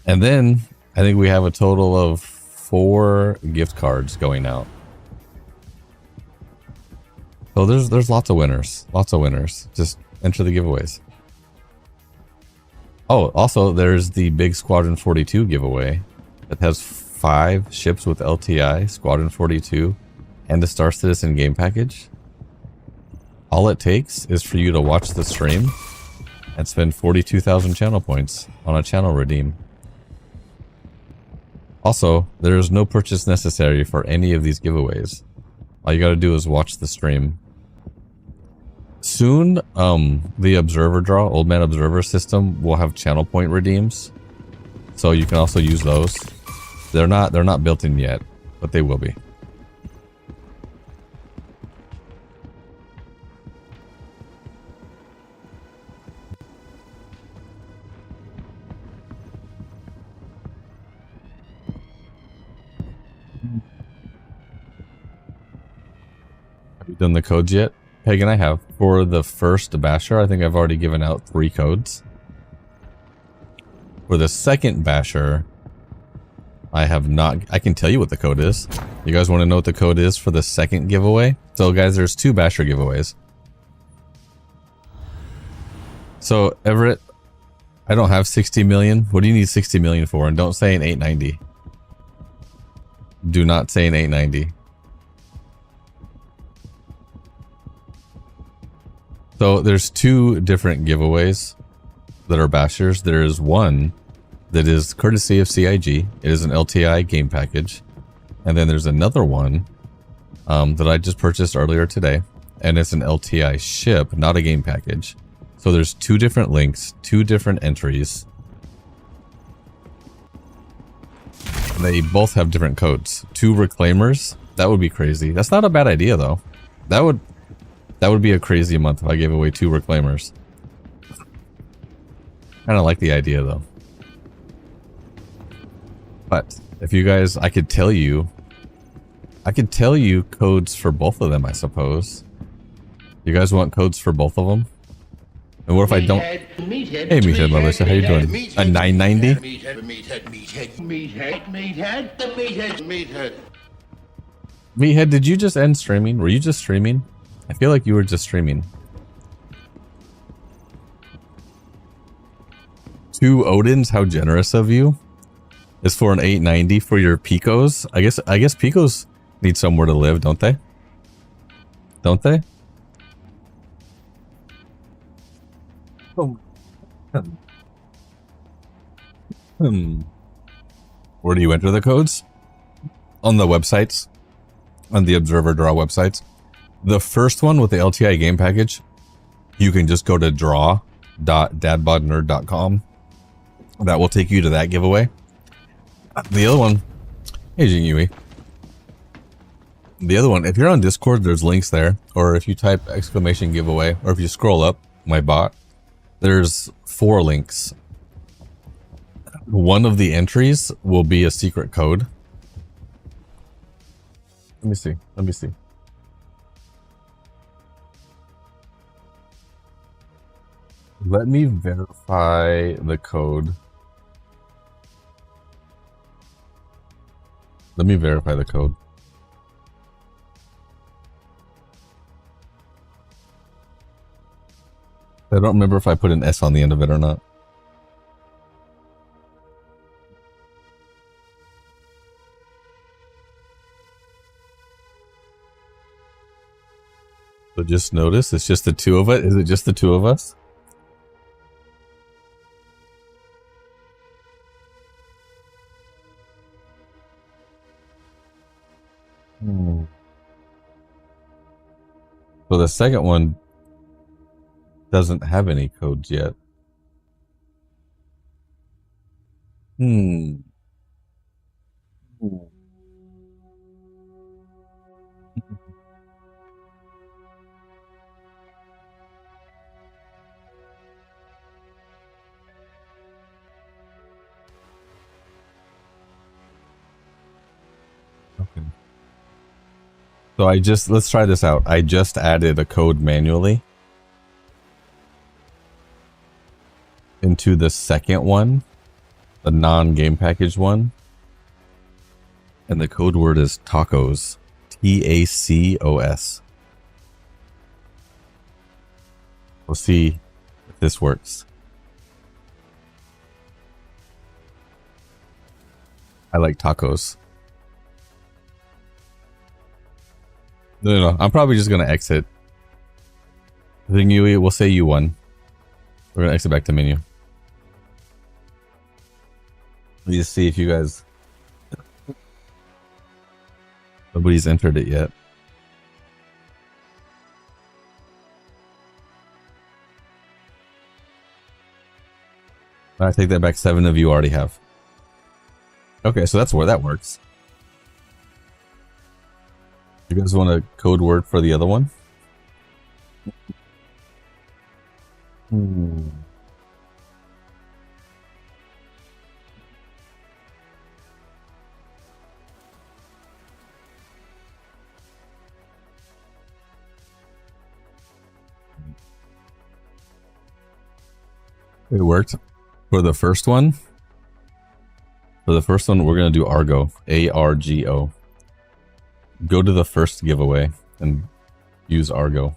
And then I think we have a total of 4 gift cards going out. So there's lots of winners. Lots of winners. Just enter the giveaways. Oh, also there's the big Squadron 42 giveaway that has 5 ships with LTI, Squadron 42, and the Star Citizen game package. All it takes is for you to watch the stream and spend 42,000 channel points on a channel redeem. Also, there is no purchase necessary for any of these giveaways. All you gotta do is watch the stream. Soon, the Observer Draw, Old Man Observer system will have channel point redeems. So you can also use those. They're not built in yet, but they will be. Have you done the codes yet? Pagan, I have. For the first Basher, I think I've already given out 3 codes. For the second Basher, I have not. I can tell you what the code is. You guys want to know what the code is for the second giveaway? So guys, there's 2 Basher giveaways. So Everett, I don't have 60 million. What do you need 60 million for? And don't say an 890. Do not say an 890. So there's 2 different giveaways that are Bashers. There is one that is courtesy of CIG. It is an LTI game package. And then there's another one that I just purchased earlier today. And it's an LTI ship, not a game package. So there's 2 different links, 2 different entries. And they both have different codes. 2 reclaimers. That would be crazy. That's not a bad idea though. That would be a crazy month if I gave away 2 reclaimers. Kind of like the idea though. But if you guys, I could tell you codes for both of them, I suppose. You guys want codes for both of them? And what if I don't? Hey, Meathead Melissa, how you doing? A 990? Meathead, did you just end streaming? Were you just streaming? I feel like you were just streaming. 2 Odins, how generous of you. Is for an 890 for your Picos. I guess Picos need somewhere to live, don't they? Don't they? Where do you enter the codes? On the websites. On the Observer Draw websites. The first one with the LTI game package, you can just go to draw.dadbodnerd.com. That will take you to that giveaway. The other one, hey Jing Yui. The other one, if you're on Discord, there's links there. Or if you type exclamation giveaway, or if you scroll up my bot, there's 4 links. One of the entries will be a secret code. Let me see. Let me see. Let me verify the code. Let me verify the code. I don't remember if I put an S on the end of it or not. So just notice, it's just the 2 of it. Is it just the 2 of us? So the second one doesn't have any codes yet. Okay. So let's try this out. I just added a code manually into the second one, the non-game package one. And the code word is tacos. TACOS. We'll see if this works. I like tacos. No. I'm probably just going to exit. I think we'll say you won. We're going to exit back to menu. Let me just see if you guys... Nobody's entered it yet. I take that back. 7 of you already have. Okay, so that's where that works. You guys want a code word for the other one? It worked. For the first one, we're going to do Argo. ARGO. Go to the first giveaway and use Argo.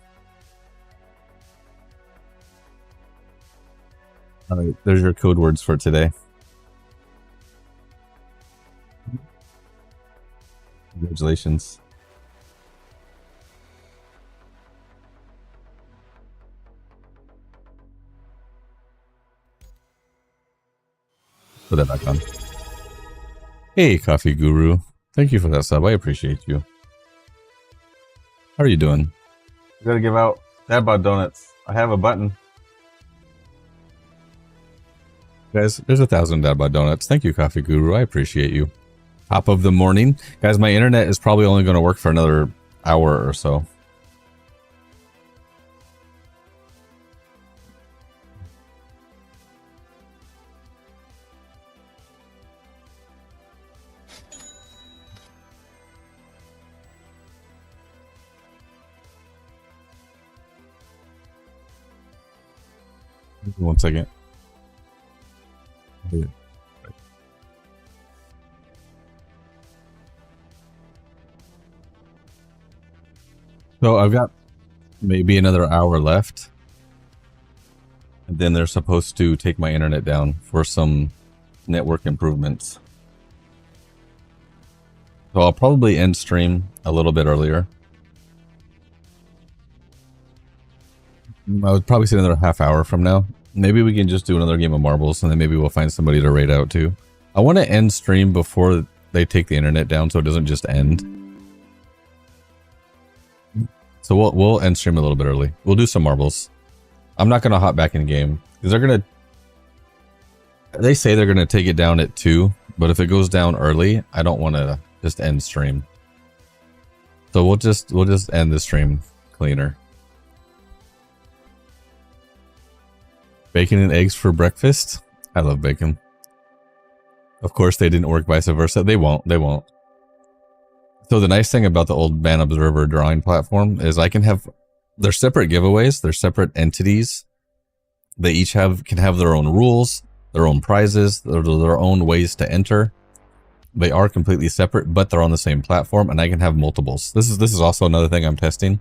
All right, there's your code words for today. Congratulations. Put that back on. Hey, Coffee Guru. Thank you for that sub. I appreciate you. How are you doing? I gotta give out Dad Bod Donuts. I have a button. Guys, there's 1,000 Dad Bod Donuts. Thank you, Coffee Guru. I appreciate you. Top of the morning. Guys, my internet is probably only going to work for another hour or so. One second. So I've got maybe another hour left. And then they're supposed to take my internet down for some network improvements. So I'll probably end stream a little bit earlier. I would probably say another half hour from now. Maybe we can just do another game of marbles and then maybe we'll find somebody to raid out to. I want to end stream before they take the internet down so it doesn't just end. So we'll end stream a little bit early. We'll do some marbles. I'm not going to hop back in game because they say they're going to take it down at 2, but if it goes down early, I don't want to just end stream. So we'll just end the stream cleaner. Bacon and eggs for breakfast. I love bacon. Of course, they didn't work vice versa. They won't. They won't. So the nice thing about the old Ban Observer drawing platform is I can have, they're separate giveaways. They're separate entities. They each can have their own rules, their own prizes, their own ways to enter. They are completely separate, but they're on the same platform, and I can have multiples. This is also another thing I'm testing.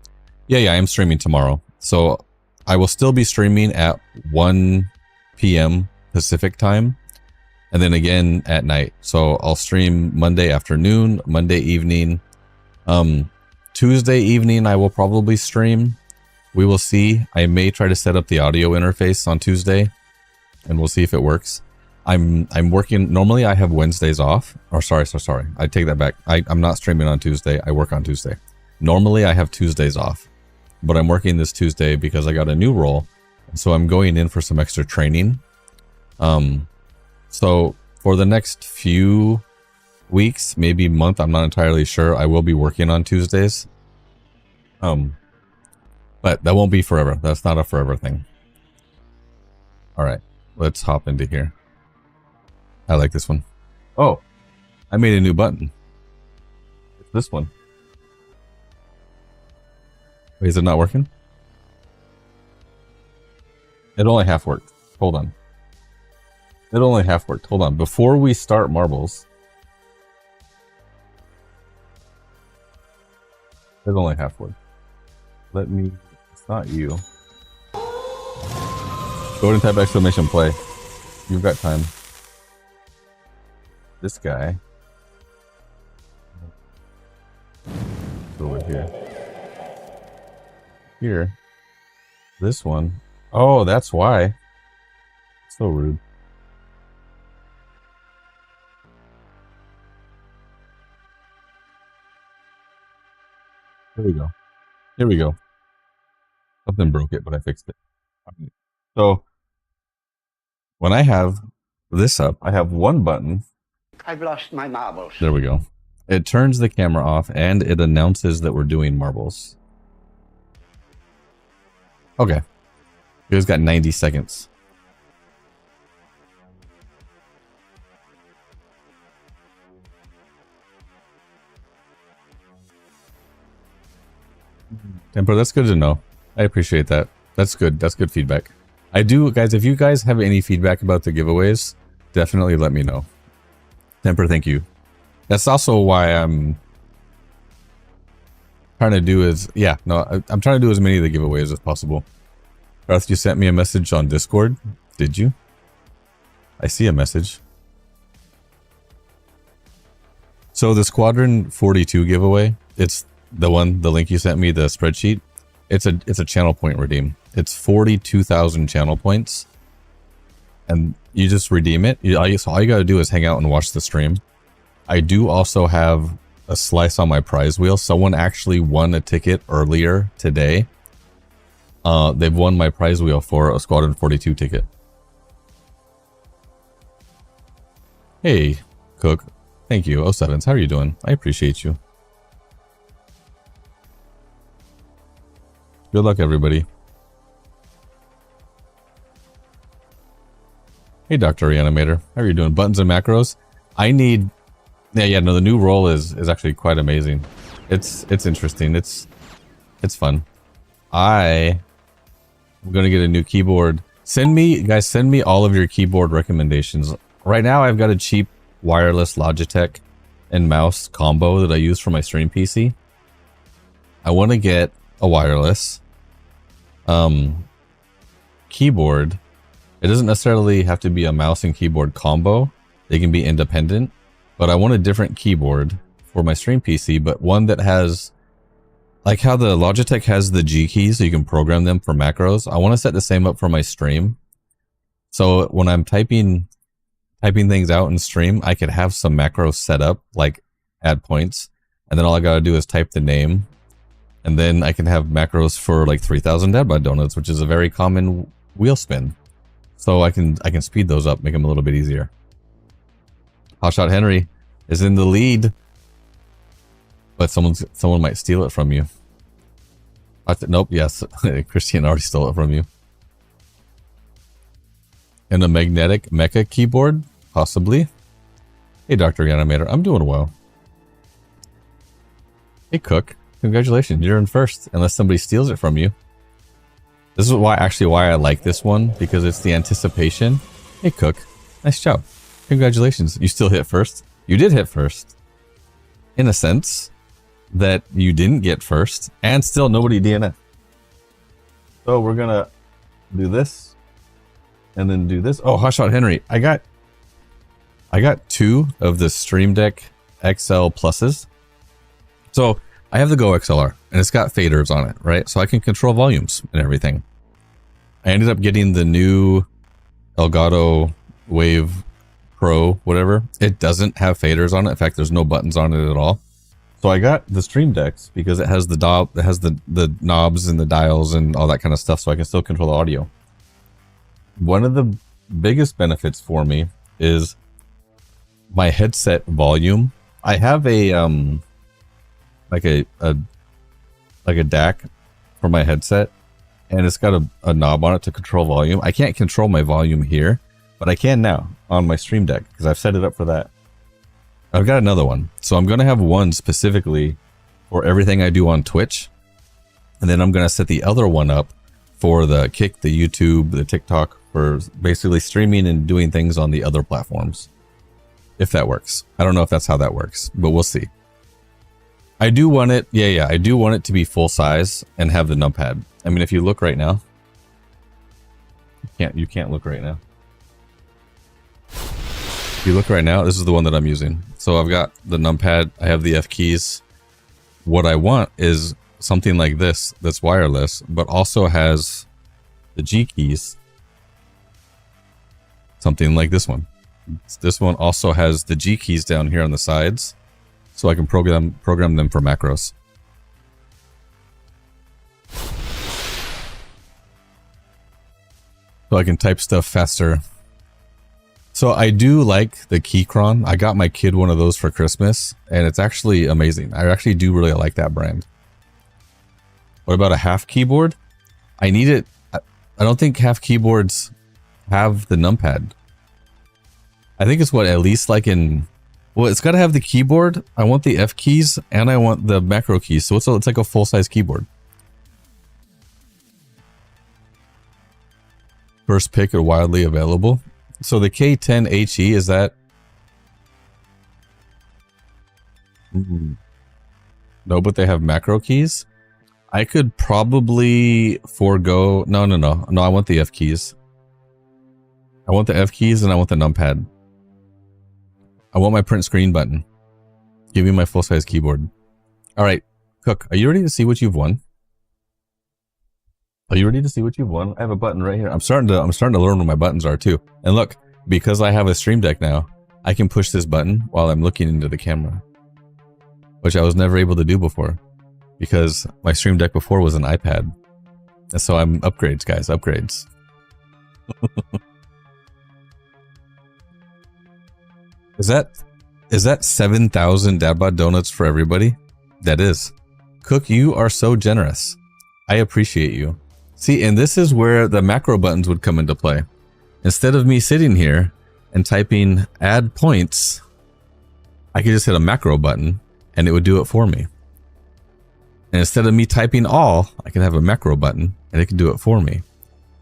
Yeah, I am streaming tomorrow. So I will still be streaming at 1 p.m. Pacific time, and then again at night. So I'll stream Monday afternoon, Monday evening. Tuesday evening I will probably stream. We will see. I may try to set up the audio interface on Tuesday, and we'll see if it works. I'm working. Normally I have Wednesdays off. Or sorry. I take that back. I'm not streaming on Tuesday. I work on Tuesday. Normally I have Tuesdays off, but I'm working this Tuesday because I got a new role. So I'm going in for some extra training. So for the next few weeks, maybe month, I'm not entirely sure, I will be working on Tuesdays. But that won't be forever. That's not a forever thing. All right, let's hop into here. I like this one. Oh, I made a new button. It's this one. Wait, is it not working? It only half worked. Hold on. It only half worked. Hold on. Before we start marbles, it only half worked. Let me. It's not you. Go ahead and type exclamation play. You've got time. This guy. Over here. Here. This one. Oh, that's why. So rude. There we go. Here we go. Something broke it, but I fixed it. So when I have this up, I have one button. I've lost my marbles. There we go. It turns the camera off and it announces that we're doing marbles. Okay. You guys got 90 seconds. Temper, that's good to know. I appreciate that. That's good. That's good feedback. I do, guys, if you guys have any feedback about the giveaways, definitely let me know. Temper, thank you. That's also why I'm trying to do I'm trying to do as many of the giveaways as possible. Garth, you sent me a message on Discord. Did you? I see a message. So the Squadron 42 giveaway, it's the link you sent me, the spreadsheet. It's a channel point redeem. It's 42,000 channel points. And you just redeem it. So all you gotta do is hang out and watch the stream. I do also have a slice on my prize wheel. Someone actually won a ticket earlier today. They've won my prize wheel for a Squadron 42 ticket. Hey, Cook. Thank you. 07s. How are you doing? I appreciate you. Good luck, everybody. Hey, Dr. Reanimator. How are you doing? Buttons and macros? I need... Yeah, no, the new role is actually quite amazing. It's interesting. It's fun. I'm gonna get a new keyboard. Send me all of your keyboard recommendations. Right now, I've got a cheap wireless Logitech and mouse combo that I use for my stream PC. I want to get a wireless keyboard. It doesn't necessarily have to be a mouse and keyboard combo. They can be independent, but I want a different keyboard for my stream PC, but one that has, like how the Logitech has the G keys so you can program them for macros. I want to set the same up for my stream. So when I'm typing things out in stream, I could have some macros set up, like add points, and then all I gotta do is type the name, and then I can have macros for like 3,000 Dead by Donuts, which is a very common wheel spin. So I can speed those up, make them a little bit easier. Hotshot Henry is in the lead. But someone might steal it from you. Nope, yes. Christian already stole it from you. And a magnetic mecha keyboard? Possibly. Hey, Dr. Animator, I'm doing well. Hey, Cook. Congratulations, you're in first, unless somebody steals it from you. This is why I like this one, because it's the anticipation. Hey, Cook. Nice job. Congratulations. You still hit first. You did hit first. In a sense that you didn't get first, and still nobody DNF. So we're gonna do this, and then do this. Oh, Hotshot Henry, I got 2 of the Stream Deck XL Pluses. So I have the Go XLR, and it's got faders on it, right? So I can control volumes and everything. I ended up getting the new Elgato Wave Pro, whatever. It doesn't have faders on it. In fact, there's no buttons on it at all. So I got the Stream Decks because it has the knobs and the dials and all that kind of stuff, so I can still control the audio. One of the biggest benefits for me is my headset volume. I have a like a DAC for my headset, and it's got a knob on it to control volume. I can't control my volume here, but I can now on my Stream Deck because I've set it up for that. I've got another one. So I'm going to have one specifically for everything I do on Twitch. And then I'm going to set the other one up for the Kick, the YouTube, the TikTok, for basically streaming and doing things on the other platforms. If that works. I don't know if that's how that works, but we'll see. I do want it. Yeah. I do want it to be full size and have the numpad. I mean, if you look right now, you can't look right now. If you look right now, this is the one that I'm using. So I've got the numpad, I have the F keys. What I want is something like this that's wireless, but also has the G keys. Something like this one. This one also has the G keys down here on the sides, so I can program them for macros. So I can type stuff faster. So I do like the Keychron. I got my kid one of those for Christmas, and it's actually amazing. I actually do really like that brand. What about a half keyboard? I need it. I don't think half keyboards have the numpad. I think it's at least like in... Well, it's got to have the keyboard. I want the F keys, and I want the macro keys. So it's like a full-size keyboard. First pick are widely available. So the K10HE, is that... No, but they have macro keys. I could probably forego... No, I want the F keys. I want the F keys and I want the numpad. I want my print screen button. Give me my full-size keyboard. All right, Cook, are you ready to see what you've won? Are you ready to see what you've won? I have a button right here. I'm starting to learn what my buttons are too. And look, because I have a Stream Deck now, I can push this button while I'm looking into the camera, which I was never able to do before because my Stream Deck before was an iPad. And so I'm upgrades, guys, upgrades. Is that 7,000 Dadbot donuts for everybody? That is. Cook, you are so generous. I appreciate you. See, and this is where the macro buttons would come into play. Instead of me sitting here and typing add points, I could just hit a macro button and it would do it for me. And instead of me typing all, I can have a macro button and it can do it for me.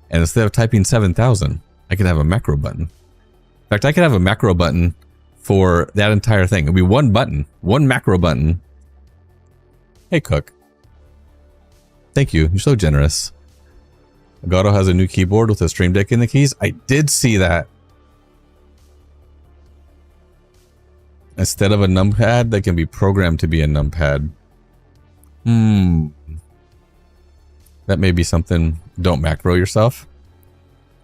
And instead of typing 7,000, I could have a macro button. In fact, I could have a macro button for that entire thing. It'd be one button, one macro button. Hey, Cook. Thank you. You're so generous. Elgato has a new keyboard with a Stream Deck in the keys. I did see that. Instead of a numpad, that can be programmed to be a numpad. That may be something. Don't macro yourself.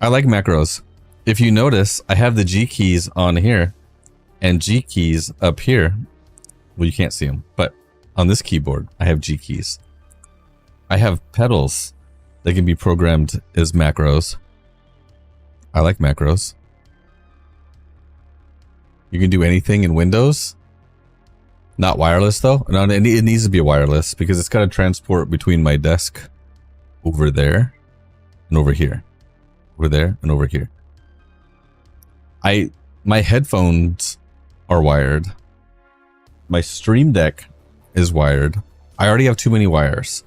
I like macros. If you notice, I have the G keys on here and G keys up here. Well, you can't see them, but on this keyboard, I have G keys. I have pedals that can be programmed as macros. I like macros. You can do anything in Windows. Not wireless though. No, it needs to be wireless because it's got to transport between my desk over there and over here. Over there and over here. My headphones are wired. My Stream Deck is wired. I already have too many wires.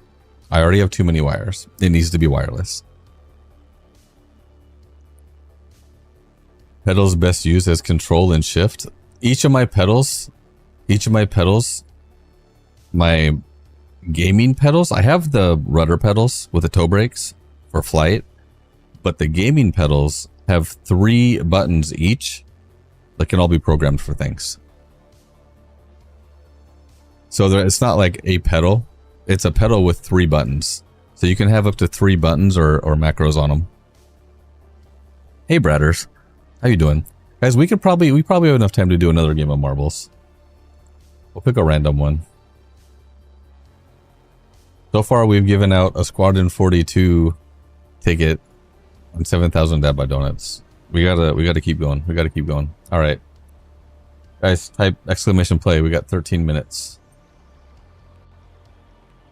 It needs to be wireless. Pedals best used as control and shift. Each of my pedals, my gaming pedals, I have the rudder pedals with the toe brakes for flight, but the gaming pedals have 3 buttons each that can all be programmed for things. So it's not like a pedal, it's a pedal with 3 buttons. So you can have up to 3 buttons or macros on them. Hey Bradders, how you doing? Guys, we probably have enough time to do another game of marbles. We'll pick a random one. So far we've given out a Squadron 42 ticket and 7,000 Dad by Donuts. We gotta keep going. All right, guys, type exclamation play. We got 13 minutes.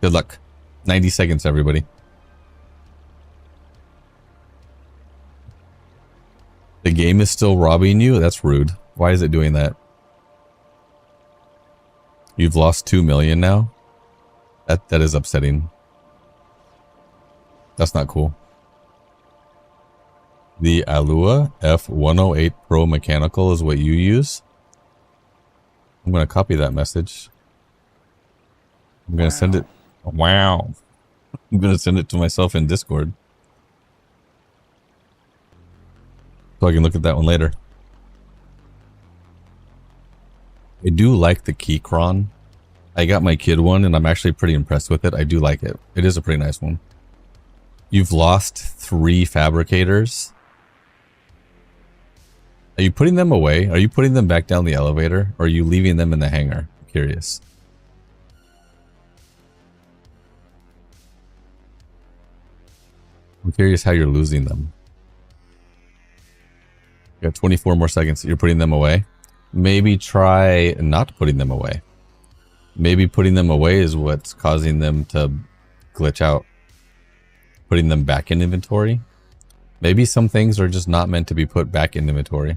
Good luck. 90 seconds, everybody. The game is still robbing you? That's rude. Why is it doing that? You've lost 2 million now? That is upsetting. That's not cool. The Alua F108 Pro Mechanical is what you use? I'm going to copy that message. I'm going to send it. Wow. I'm going to send it to myself in Discord. So I can look at that one later. I do like the Keychron. I got my kid one and I'm actually pretty impressed with it. I do like it. It is a pretty nice one. You've lost 3 fabricators. Are you putting them away? Are you putting them back down the elevator? Or are you leaving them in the hangar? I'm curious. I'm curious how you're losing them. You got 24 more seconds. You're putting them away. Maybe try not putting them away. Maybe putting them away is what's causing them to glitch out. Putting them back in inventory. Maybe some things are just not meant to be put back in inventory.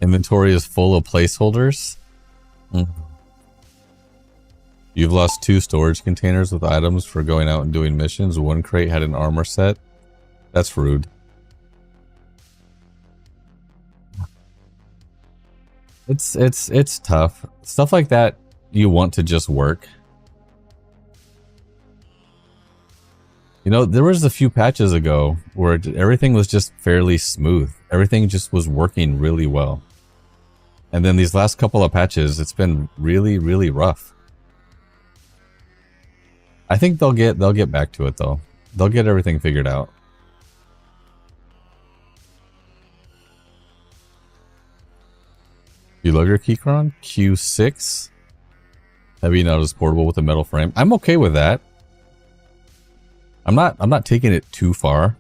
Inventory is full of placeholders. You've lost 2 storage containers with items for going out and doing missions. 1 crate had an armor set. That's rude. It's tough. Stuff like that you want to just work. You know, there was a few patches ago where everything was just fairly smooth. Everything just was working really well. And then these last couple of patches, it's been really, really rough. I think they'll get back to it though. They'll get everything figured out. You love your Keychron? Q6. Heavy, not as portable with a metal frame. I'm okay with that. I'm not taking it too far.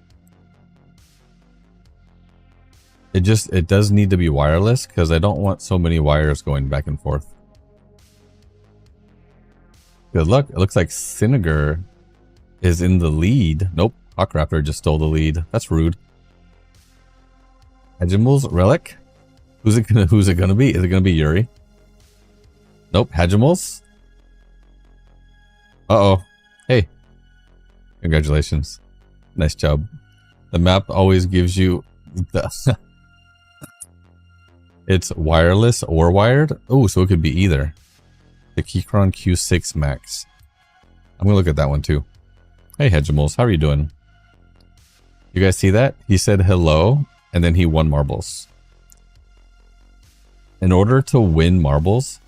It does need to be wireless because I don't want so many wires going back and forth. Good luck. It looks like Siniger is in the lead. Nope. Hawkraptor just stole the lead. That's rude. Hagimals Relic. Who's it gonna be? Is it gonna be Yuri? Nope. Hagimals. Uh-oh. Hey. Congratulations. Nice job. The map always gives you the it's wireless or wired. Oh, so it could be either. The Keychron Q6 Max. I'm gonna look at that one too. Hey Hegimals, how are you doing? You guys see that? He said hello and then he won marbles. In order to win marbles,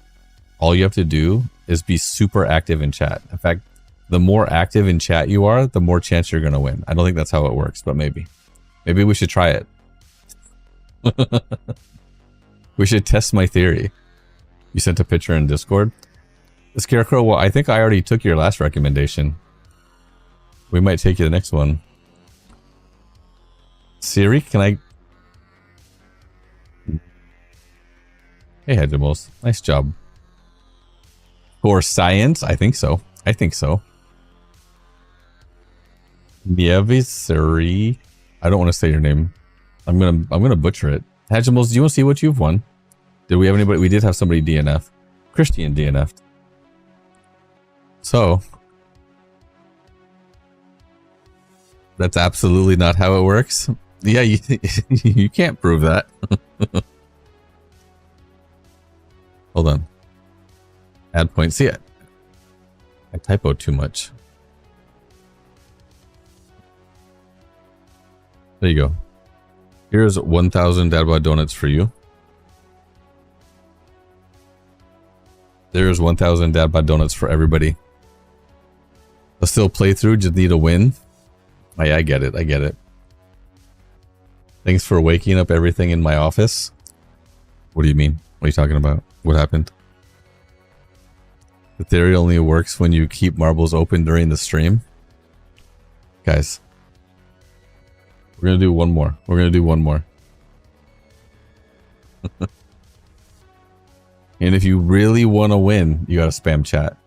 all you have to do is be super active in chat. In fact, the more active in chat you are, the more chance you're going to win. I don't think that's how it works, but maybe. Maybe we should try it. We should test my theory. You sent a picture in Discord. Scarecrow, well, I think I already took your last recommendation. We might take you the next one. Siri, can I... Hey, Hedgemals. Nice job. For science? I think so. I think so. Nievisari. I don't want to say your name. I'm gonna butcher it. Hedgemals, do you want to see what you've won? Did we have anybody? We did have somebody DNF. Christian DNF'd. So that's absolutely not how it works. Yeah, you can't prove that. Hold on. Add points. See it. I typoed too much. There you go. Here's 1,000 Dadbot donuts for you. There's 1,000 Dadbot donuts for everybody. A still playthrough, just need a win. Oh, yeah, I get it. I get it. Thanks for waking up everything in my office. What do you mean? What are you talking about? What happened? The theory only works when you keep marbles open during the stream. Guys. We're going to do one more. We're going to do one more. And if you really want to win, you got to spam chat.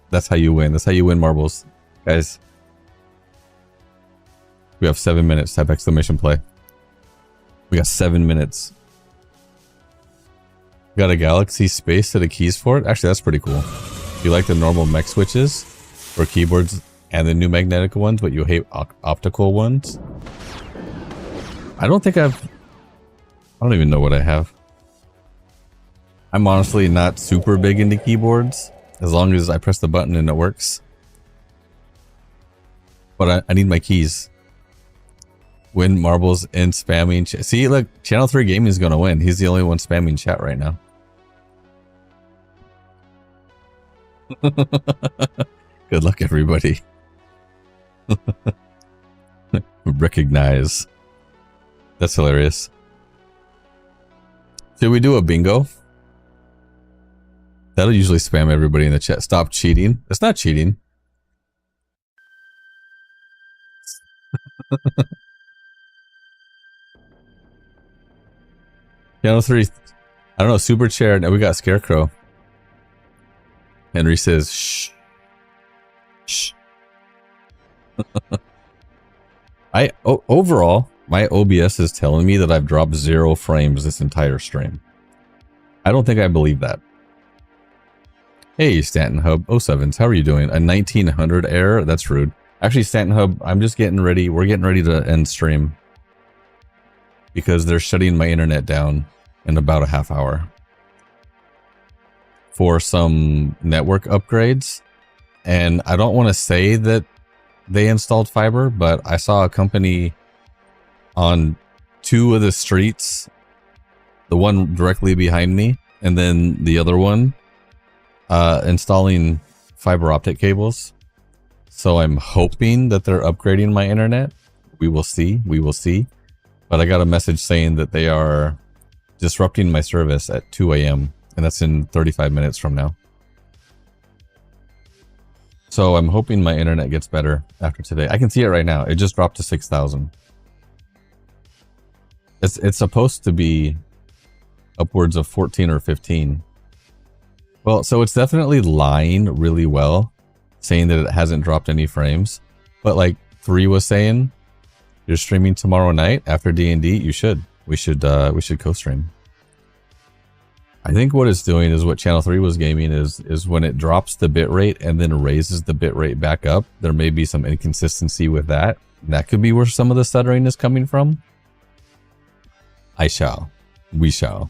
That's how you win. That's how you win marbles. Guys. We have 7 minutes. Type exclamation play. We got 7 minutes. Got a galaxy space to the keys for it. Actually, that's pretty cool. You like the normal mech switches for keyboards and the new magnetic ones, but you hate optical ones. I don't even know what I have. I'm honestly not super big into keyboards, as long as I press the button and it works. But I need my keys. Win marbles and spamming chat. See, look, Channel 3 Gaming is going to win. He's the only one spamming chat right now. Good luck, everybody. Recognize. That's hilarious. Should we do a bingo? That'll usually spam everybody in the chat. Stop cheating. It's not cheating. Channel 3. I don't know. Super chair. Now we got Scarecrow. Henry says, shh. Shh. Overall, my OBS is telling me that I've dropped 0 frames this entire stream. I don't think I believe that. Hey, Stanton Hub 07s, how are you doing? A 1900 error? That's rude. Actually, Stanton Hub, I'm just getting ready. We're getting ready to end stream. Because they're shutting my internet down in about a half hour. For some network upgrades. And I don't want to say that they installed fiber, but I saw a company on 2 of the streets. The one directly behind me, and then the other one installing fiber optic cables. So I'm hoping that they're upgrading my internet. We will see. We will see. But I got a message saying that they are disrupting my service at 2 a.m. and that's in 35 minutes from now. So I'm hoping my internet gets better after today. I can see it right now. It just dropped to 6,000. It's supposed to be upwards of 14 or 15. Well, so it's definitely lying really well, saying that it hasn't dropped any frames. But like 3 was saying, you're streaming tomorrow night after D&D. You should. We should co-stream. I think what it's doing is what Channel 3 was gaming is when it drops the bitrate and then raises the bitrate back up, there may be some inconsistency with that. That could be where some of the stuttering is coming from. I shall. We shall.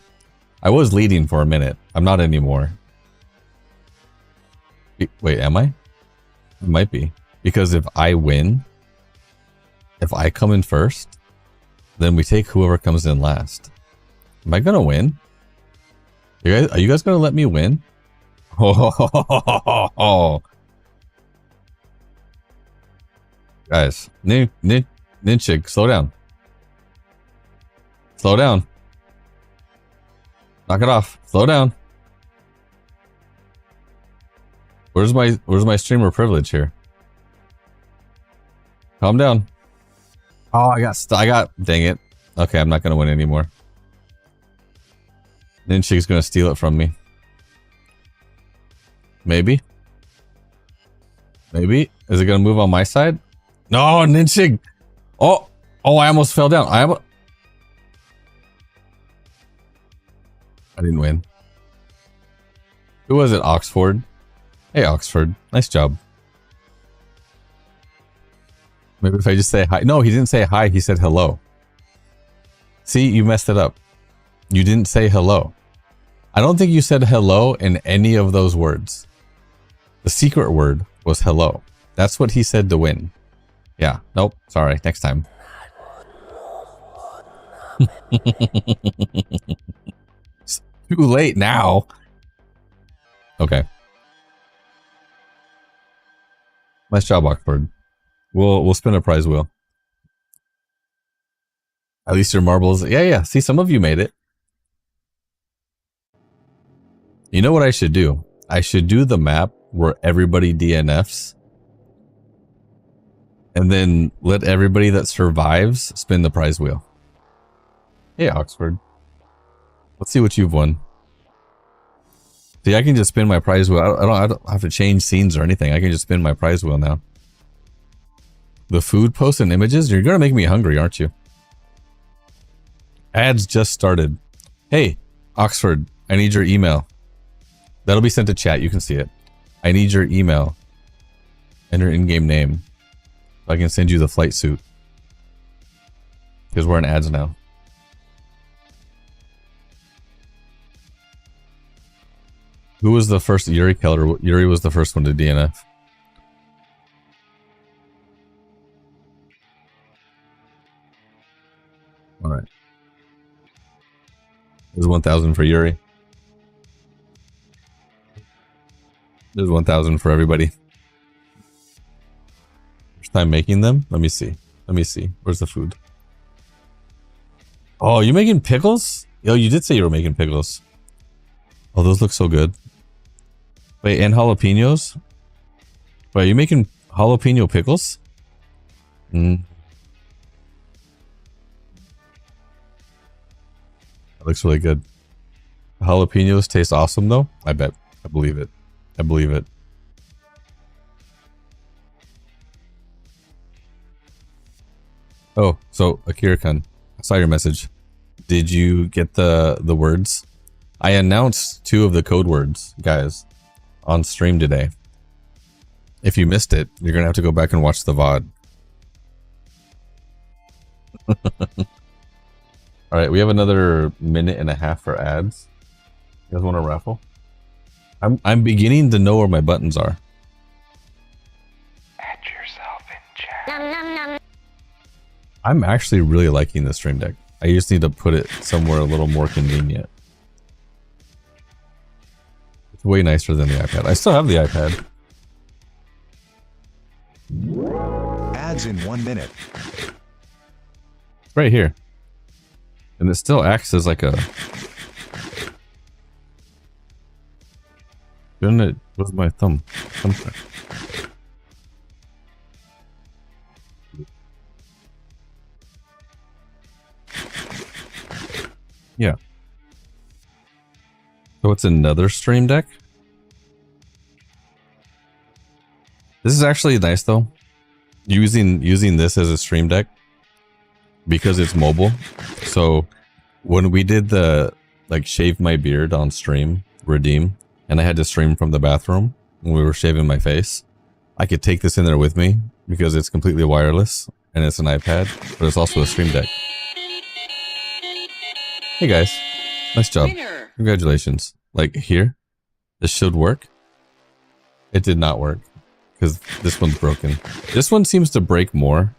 I was leading for a minute. I'm not anymore. Wait, am I? It might be. Because if I win, if I come in first, then we take whoever comes in last. Am I going to win? Are you guys going to let me win? Oh. Guys, Ninchig, slow down. Slow down. Knock it off. Slow down. Where's my streamer privilege here? Calm down. Oh, I got dang it. Okay, I'm not gonna win anymore. Then she's gonna steal it from me. Maybe. Maybe. Is it gonna move on my side? No, Ninchig. Oh, I almost fell down. I didn't win. Who was it? Oxford. Hey, Oxford. Nice job. Maybe if I just say hi. No, he didn't say hi. He said hello. See, you messed it up. You didn't say hello. I don't think you said hello in any of those words. The secret word was hello. That's what he said to win. Yeah. Nope. Sorry. Next time. It's too late now. Okay. Nice job, Oxford. We'll spin a prize wheel. At least your marbles. Yeah. See, some of you made it. You know what I should do? I should do the map where everybody DNFs. And then let everybody that survives spin the prize wheel. Hey, Oxford. Let's see what you've won. See, I can just spin my prize wheel. I don't have to change scenes or anything. I can just spin my prize wheel now. The food posts and images? You're going to make me hungry, aren't you? Ads just started. Hey, Oxford, I need your email. That'll be sent to chat. You can see it. I need your email and your in-game name. So I can send you the flight suit. Because we're in ads now. Who was the first? Yuri Keller. Yuri was the first one to DNF. All right. There's 1,000 for Yuri. There's 1,000 for everybody. First time making them? Let me see. Where's the food? Oh, you making pickles? Yo, you did say you were making pickles. Oh, those look so good. Wait, and jalapenos? Wait, are you making jalapeno pickles? That looks really good. Jalapenos taste awesome though? I bet. I believe it. I believe it. Oh, so Akira-kun, I saw your message. Did you get the words? I announced 2 of the code words, guys, on stream today. If you missed it, you're gonna have to go back and watch the VOD. All right, we have another minute and a half for ads. You guys want to raffle? I'm beginning to know where my buttons are. Add yourself in chat. Nom nom nom. I'm actually really liking the Stream Deck. I just need to put it somewhere a little more convenient. It's way nicer than the iPad. I still have the iPad. Ads in 1 minute. It's right here. And it still acts as like a... Shouldn't it? Where's my thumb? Yeah. So it's another Stream Deck. This is actually nice though. Using this as a Stream Deck because it's mobile. So when we did the like shave my beard on stream, redeem, and I had to stream from the bathroom when we were shaving my face, I could take this in there with me because it's completely wireless and it's an iPad, but it's also a Stream Deck. Hey guys, nice job. Congratulations. Like here, this should work. It did not work because this one's broken. This one seems to break more.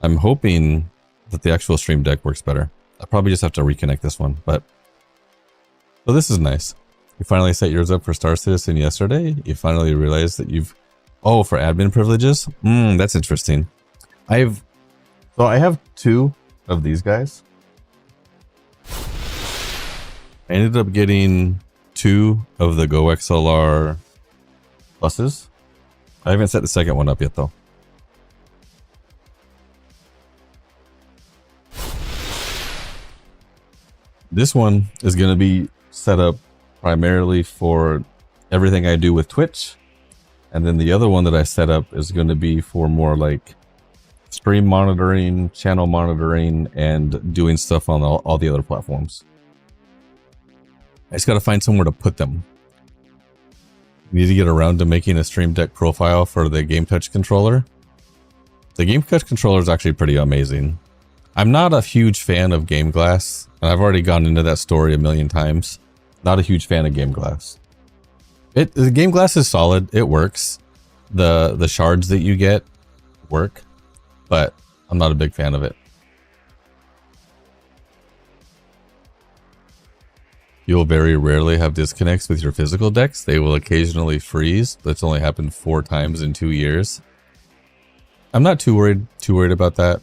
I'm hoping that the actual Stream Deck works better. I'll probably just have to reconnect this one, but... So this is nice. You finally set yours up for Star Citizen yesterday. You finally realized that you've... Oh, for admin privileges? That's interesting. I have 2 of these guys. I ended up getting 2 of the Go XLR pluses. I haven't set the second one up yet though. This one is going to be set up primarily for everything I do with Twitch. And then the other one that I set up is going to be for more like stream monitoring, channel monitoring, and doing stuff on all the other platforms. I just got to find somewhere to put them. Need to get around to making a Stream Deck profile for the Game Touch controller. The Game Touch controller is actually pretty amazing. I'm not a huge fan of Game Glass, and I've already gone into that story a million times. Not a huge fan of Game Glass. The Game Glass is solid. It works. The shards that you get work, but I'm not a big fan of it. You'll very rarely have disconnects with your physical decks. They will occasionally freeze. That's only happened 4 times in 2 years. I'm not too worried about that.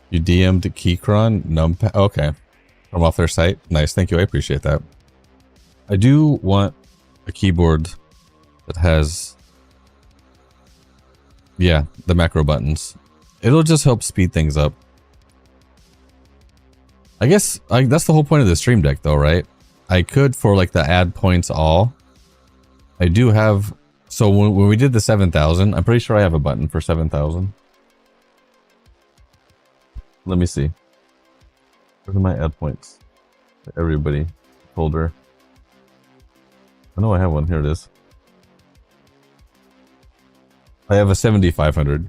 You DM'd Keychron Numpad. Okay. From off their site. Nice. Thank you. I appreciate that. I do want a keyboard that has, yeah, the macro buttons. It'll just help speed things up. I guess that's the whole point of the Stream Deck though, right? I could, for like the add points all. I do have, so when we did the 7,000, I'm pretty sure I have a button for 7,000. Let me see. Where are my add points? Everybody folder. I know I have one. Here it is. I have a 7,500.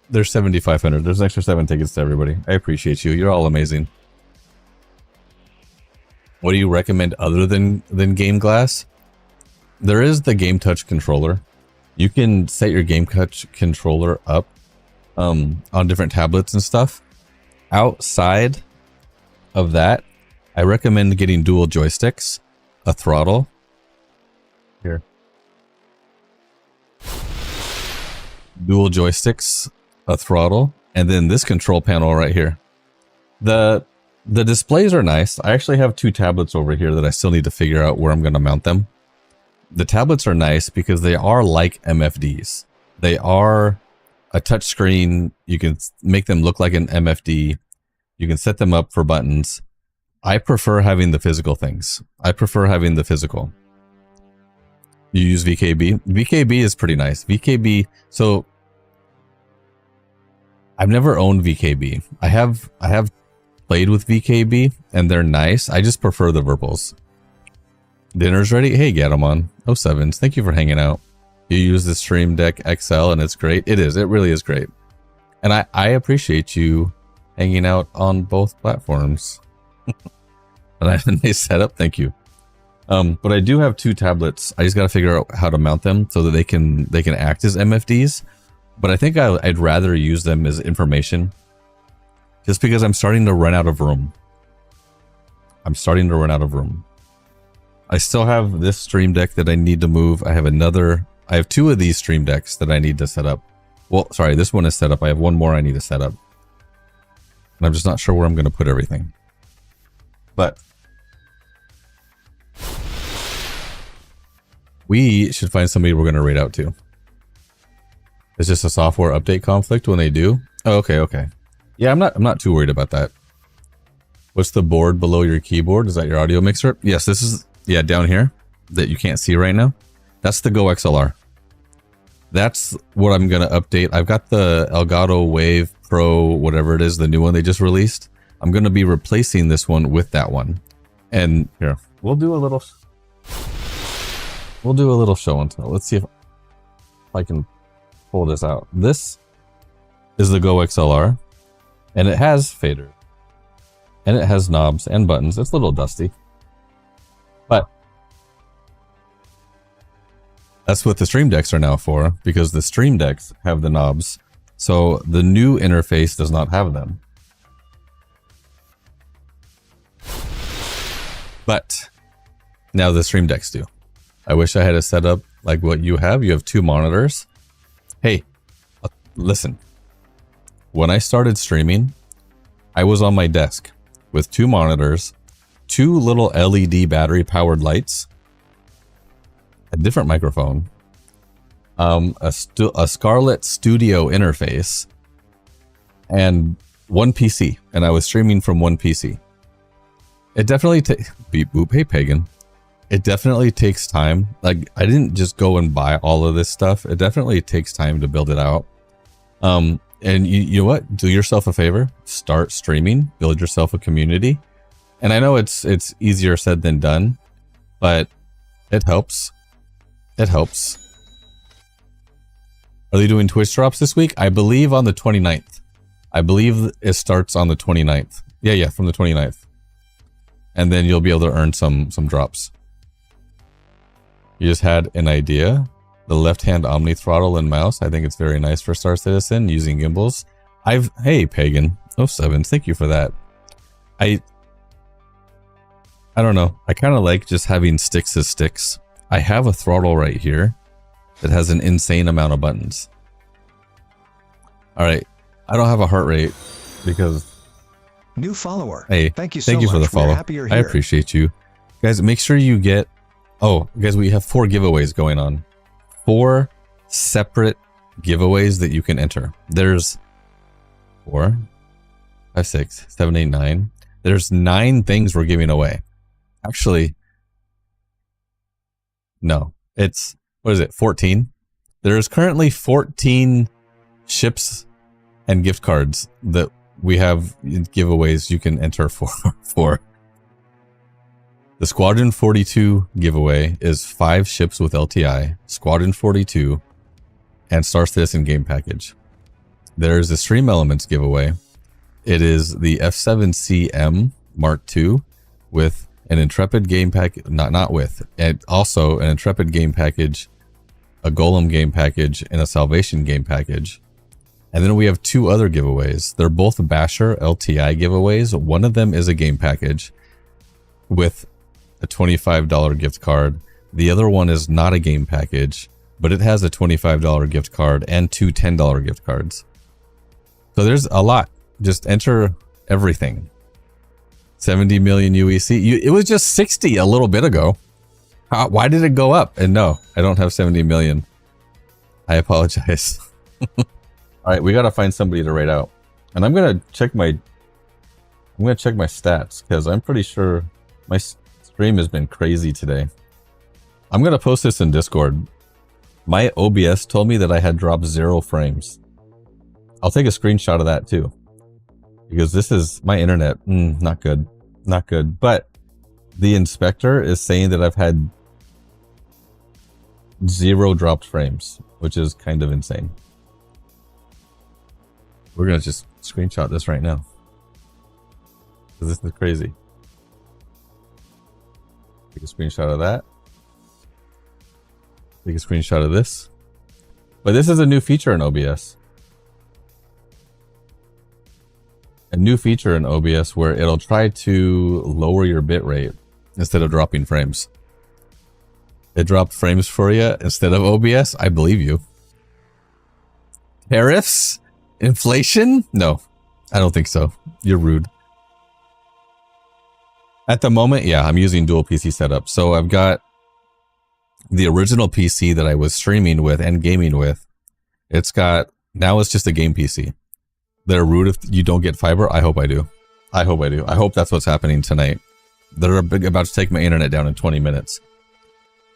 There's 7,500. There's an extra 7 tickets to everybody. I appreciate you. You're all amazing. What do you recommend other than Game Glass? There is the Game Touch controller. You can set your Game Touch controller up on different tablets and stuff. Outside of that, I recommend getting dual joysticks, a throttle. Here. Dual joysticks, a throttle, and then this control panel right here. The displays are nice. I actually have 2 tablets over here that I still need to figure out where I'm going to mount them. The tablets are nice because they are like MFDs. They are a touch screen. You can make them look like an MFD. You can set them up for buttons. I prefer having the physical things. I prefer having the physical. You use VKB. VKB is pretty nice. VKB, so I've never owned VKB. I have played with VKB and they're nice. I just prefer the Verbals. Dinner's ready? Hey, Gatomon. 07s. Thank you for hanging out. You use the Stream Deck XL and it's great. It is. It really is great. And I appreciate you hanging out on both platforms. And I have a nice setup. Thank you. But I do have 2 tablets. I just got to figure out how to mount them so that they can act as MFDs. But I think I'd rather use them as information, just because I'm starting to run out of room. I still have this Stream Deck that I need to move. I have 2 of these Stream Decks that I need to set up. Well, sorry, this one is set up. I have 1 more I need to set up. And I'm just not sure where I'm going to put everything. But we should find somebody we're going to raid out to. It's just a software update conflict when they do. Oh, okay. Yeah, I'm not too worried about that. What's the board below your keyboard? Is that your audio mixer? Yes, this is, yeah, down here that you can't see right now. That's the Go XLR. That's what I'm going to update. I've got the Elgato Wave Pro, whatever it is, the new one they just released. I'm going to be replacing this one with that one. And here, we'll do a little show and tell. Let's see if I can pull this out. This is the Go XLR, and it has fader, and it has knobs and buttons. It's a little dusty, but that's what the Stream Decks are now for, because the Stream Decks have the knobs. So the new interface does not have them. But now the Stream Decks do. I wish I had a setup like what you have. You have 2 monitors. Hey, listen. When I started streaming, I was on my desk with 2 monitors, 2 little LED battery powered lights, a different microphone, a Scarlett Studio interface, and 1 PC. And I was streaming from 1 PC. It definitely beep boop. Hey, Pagan. It definitely takes time. Like, I didn't just go and buy all of this stuff. It definitely takes time to build it out. And you know what? Do yourself a favor. Start streaming. Build yourself a community. And I know it's easier said than done, but it helps. It helps. Are they doing Twitch drops this week? I believe on the 29th. I believe it starts on the 29th. Yeah, from the 29th. And then you'll be able to earn some drops. You just had an idea. The left-hand Omni throttle and mouse. I think it's very nice for Star Citizen using gimbals. Hey, Pagan 07, thank you for that. I don't know. I kind of like just having sticks as sticks. I have a throttle right here that has an insane amount of buttons. All right. I don't have a heart rate because... New follower. Hey, thank you so thank you much. for the follow. We're happy you're I here. appreciate you. Guys, make sure you get... Oh, guys, we have 4 giveaways going on. 4 separate giveaways that you can enter. There's 4, 5, 6, 7, 8, 9. There's 9 things we're giving away. Actually, no. It's, what is it, 14? There's currently 14 ships and gift cards that we have giveaways you can enter for. The Squadron 42 giveaway is 5 ships with LTI, Squadron 42, and Star Citizen game package. There's the Stream Elements giveaway. It is the F7CM Mark II with an Intrepid game package, and also an Intrepid game package, a Golem game package, and a Salvation game package. And then we have 2 other giveaways. They're both Basher LTI giveaways. One of them is a game package with a $25 gift card. The other one is not a game package, but it has a $25 gift card and 2 $10 gift cards. So there's a lot. Just enter everything. 70 million UEC. It was just 60 a little bit ago. Why did it go up? And no, I don't have 70 million. I apologize. All right, we got to find somebody to rate out. And I'm going to check my stats because I'm pretty sure my stream has been crazy today. I'm going to post this in Discord. My OBS told me that I had dropped 0 frames. I'll take a screenshot of that too. Because this is my internet. Not good. Not good. But the inspector is saying that I've had 0 dropped frames, which is kind of insane. We're going to just screenshot this right now. Because this is crazy. Take a screenshot of that. Take a screenshot of this. But this is a new feature in OBS. A new feature in OBS where it'll try to lower your bitrate instead of dropping frames. It dropped frames for you instead of OBS? I believe you. Tariffs? Inflation? No, I don't think so. You're rude. At the moment, yeah, I'm using dual PC setup. So I've got the original PC that I was streaming with and gaming with. Now it's just a game PC. They're rude if you don't get fiber. I hope I do. I hope that's what's happening tonight. They're about to take my internet down in 20 minutes.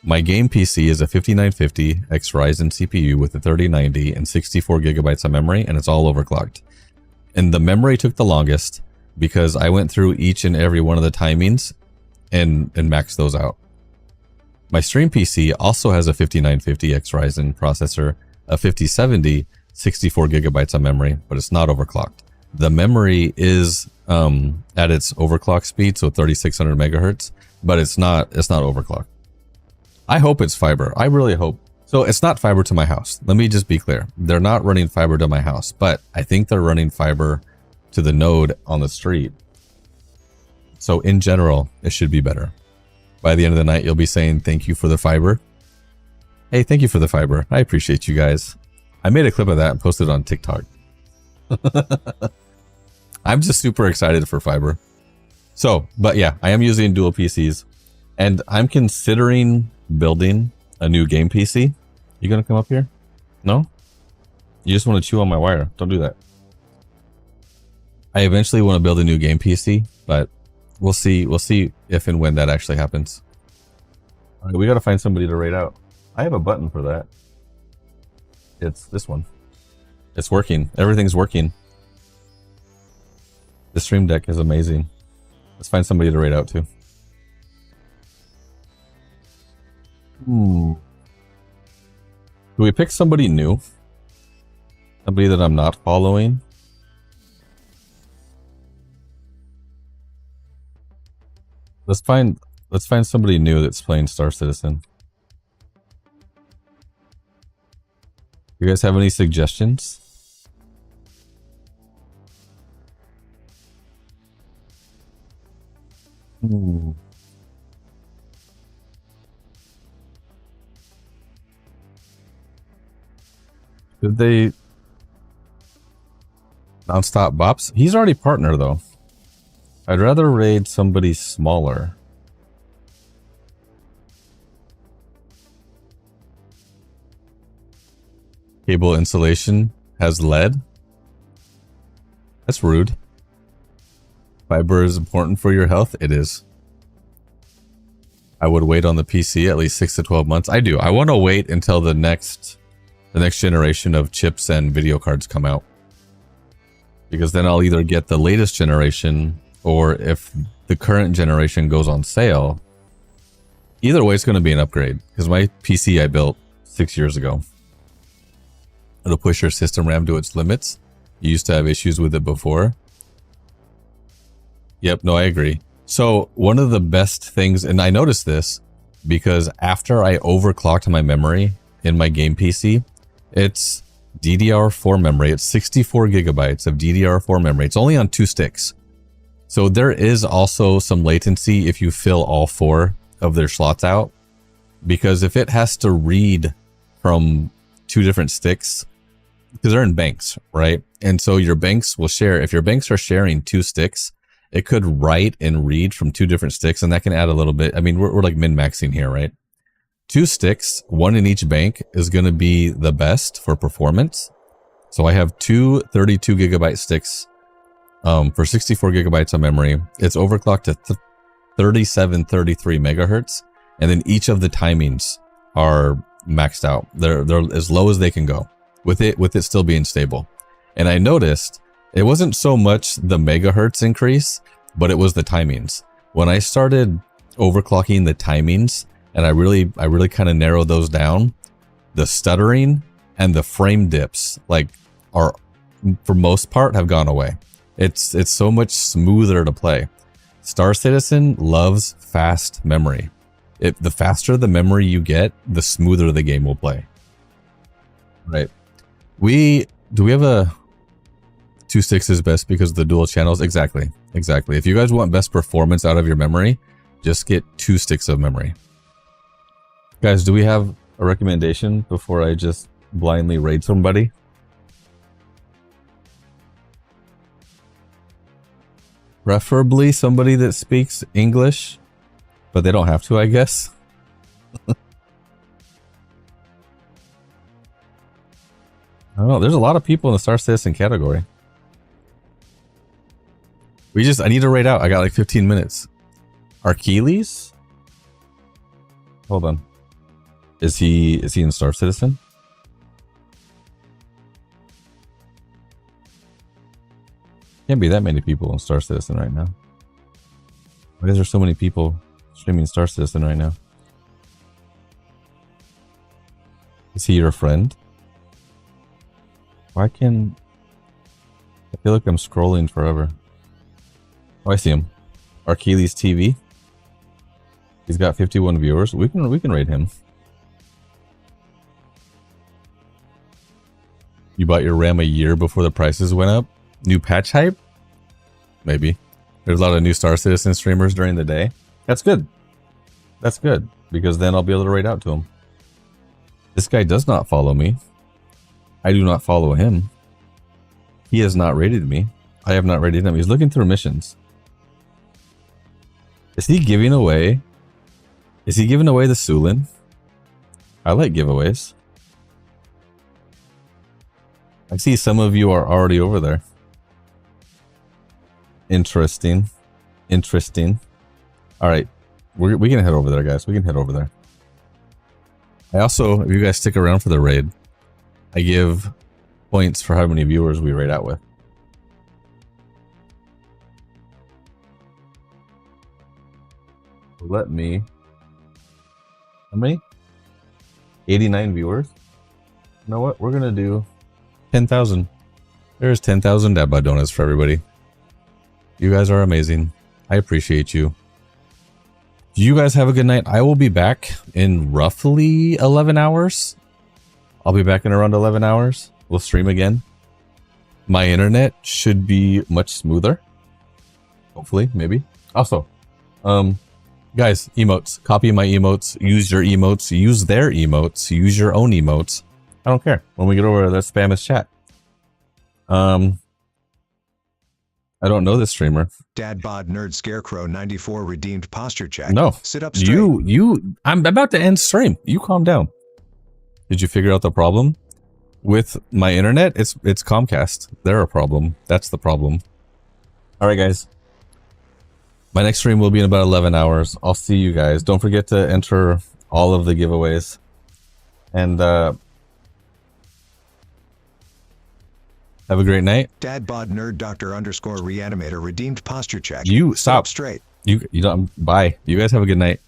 My game PC is a 5950 X Ryzen CPU with a 3090 and 64 gigabytes of memory, and it's all overclocked. And the memory took the longest because I went through each and every one of the timings and maxed those out. My stream PC also has a 5950 X Ryzen processor, a 5070, 64 gigabytes of memory, but it's not overclocked. The memory is at its overclock speed, so 3600 megahertz, but it's not overclocked. I hope it's fiber. I really hope. So it's not fiber to my house. Let me just be clear. They're not running fiber to my house, but I think they're running fiber to the node on the street. So in general, it should be better. By the end of the night, you'll be saying, thank you for the fiber. Hey, thank you for the fiber. I appreciate you guys. I made a clip of that and posted it on TikTok. I'm just super excited for fiber. So, but yeah, I am using dual PCs and I'm considering building a new game PC. You gonna come up here? No? You just want to chew on my wire. Don't do that. I eventually want to build a new game PC, but We'll see. We'll see if and when that actually happens. All right, we got to find somebody to raid out. I have a button for that. It's this one. It's working. Everything's working. The stream deck is amazing. Let's find somebody to raid out to. Do we pick somebody new? Somebody that I'm not following? Let's find somebody new that's playing Star Citizen. You guys have any suggestions? Did they nonstop bops? He's already partner though. I'd rather raid somebody smaller. Cable insulation has lead. That's rude. Fiber is important for your health. It is. I would wait on the PC at least 6 to 12 months. I do. I want to wait until the next generation of chips and video cards come out. Because then I'll either get the latest generation, or if the current generation goes on sale, either way it's going to be an upgrade. Because my PC I built 6 years ago. It'll push your system RAM to its limits. You used to have issues with it before. Yep, no, I agree. So one of the best things, and I noticed this because after I overclocked my memory in my game PC, it's DDR4 memory. It's 64 gigabytes of DDR4 memory. It's only on 2 sticks. So there is also some latency if you fill all 4 of their slots out, because if it has to read from 2 different sticks, because they're in banks, right? And so your banks will share, if your banks are sharing 2 sticks, it could write and read from 2 different sticks, and that can add a little bit. I mean, we're like min-maxing here, right? 2 sticks, 1 in each bank, is going to be the best for performance. So I have 2 32 gigabyte sticks for 64 gigabytes of memory. It's overclocked to 3733 megahertz, and then each of the timings are maxed out. They're as low as they can go with it still being stable. And I noticed it wasn't so much the megahertz increase, but it was the timings. When I started overclocking the timings, and I really kind of narrowed those down, the stuttering and the frame dips are for most part have gone away. It's so much smoother to play. Star Citizen loves fast memory. The faster the memory you get, the smoother the game will play. Right. Do we have a 2 sticks is best because of the dual channels? Exactly. If you guys want best performance out of your memory, just get 2 sticks of memory. Guys, do we have a recommendation before I just blindly raid somebody? Preferably somebody that speaks English, but they don't have to, I guess. I don't know. There's a lot of people in the Star Citizen category. I need to raid out. I got like 15 minutes. Achilles? Hold on. Is he in Star Citizen? Can't be that many people in Star Citizen right now. Why is there so many people streaming Star Citizen right now? Is he your friend? I feel like I'm scrolling forever. Oh, I see him. Achilles TV. He's got 51 viewers. We can raid him. You bought your RAM a year before the prices went up? New patch hype? Maybe. There's a lot of new Star Citizen streamers during the day. That's good. That's good, because then I'll be able to raid out to him. This guy does not follow me. I do not follow him. He has not raided me. I have not raided him. He's looking through missions. Is he giving away? Is he giving away the Sulin? I like giveaways. I see some of you are already over there. Interesting. interesting. All right, we can head over there, guys. We can head over there. I also, if you guys stick around for the raid, I give points for how many viewers we raid out with. Let me. How many? 89 viewers. You know what? We're gonna do 10,000. There's 10,000 Dabba donuts for everybody. You guys are amazing. I appreciate you. You guys have a good night. I will be back in roughly 11 hours. I'll be back in around 11 hours. We'll stream again. My internet should be much smoother. Hopefully, maybe. Also, guys, emotes. Copy my emotes. Use your emotes. Use their emotes. Use your own emotes. I don't care. When we get over there, spam his chat. I don't know this streamer. Dad bod nerd scarecrow 94 redeemed posture check. No. Sit up straight. I'm about to end stream. You calm down. Did you figure out the problem? With my internet, it's Comcast. They're a problem. That's the problem. All right, guys. My next stream will be in about 11 hours. I'll see you guys. Don't forget to enter all of the giveaways. And have a great night. Dad bod nerd doctor underscore reanimator redeemed posture check. You Sit stop. up straight. You don't. Bye. You guys have a good night.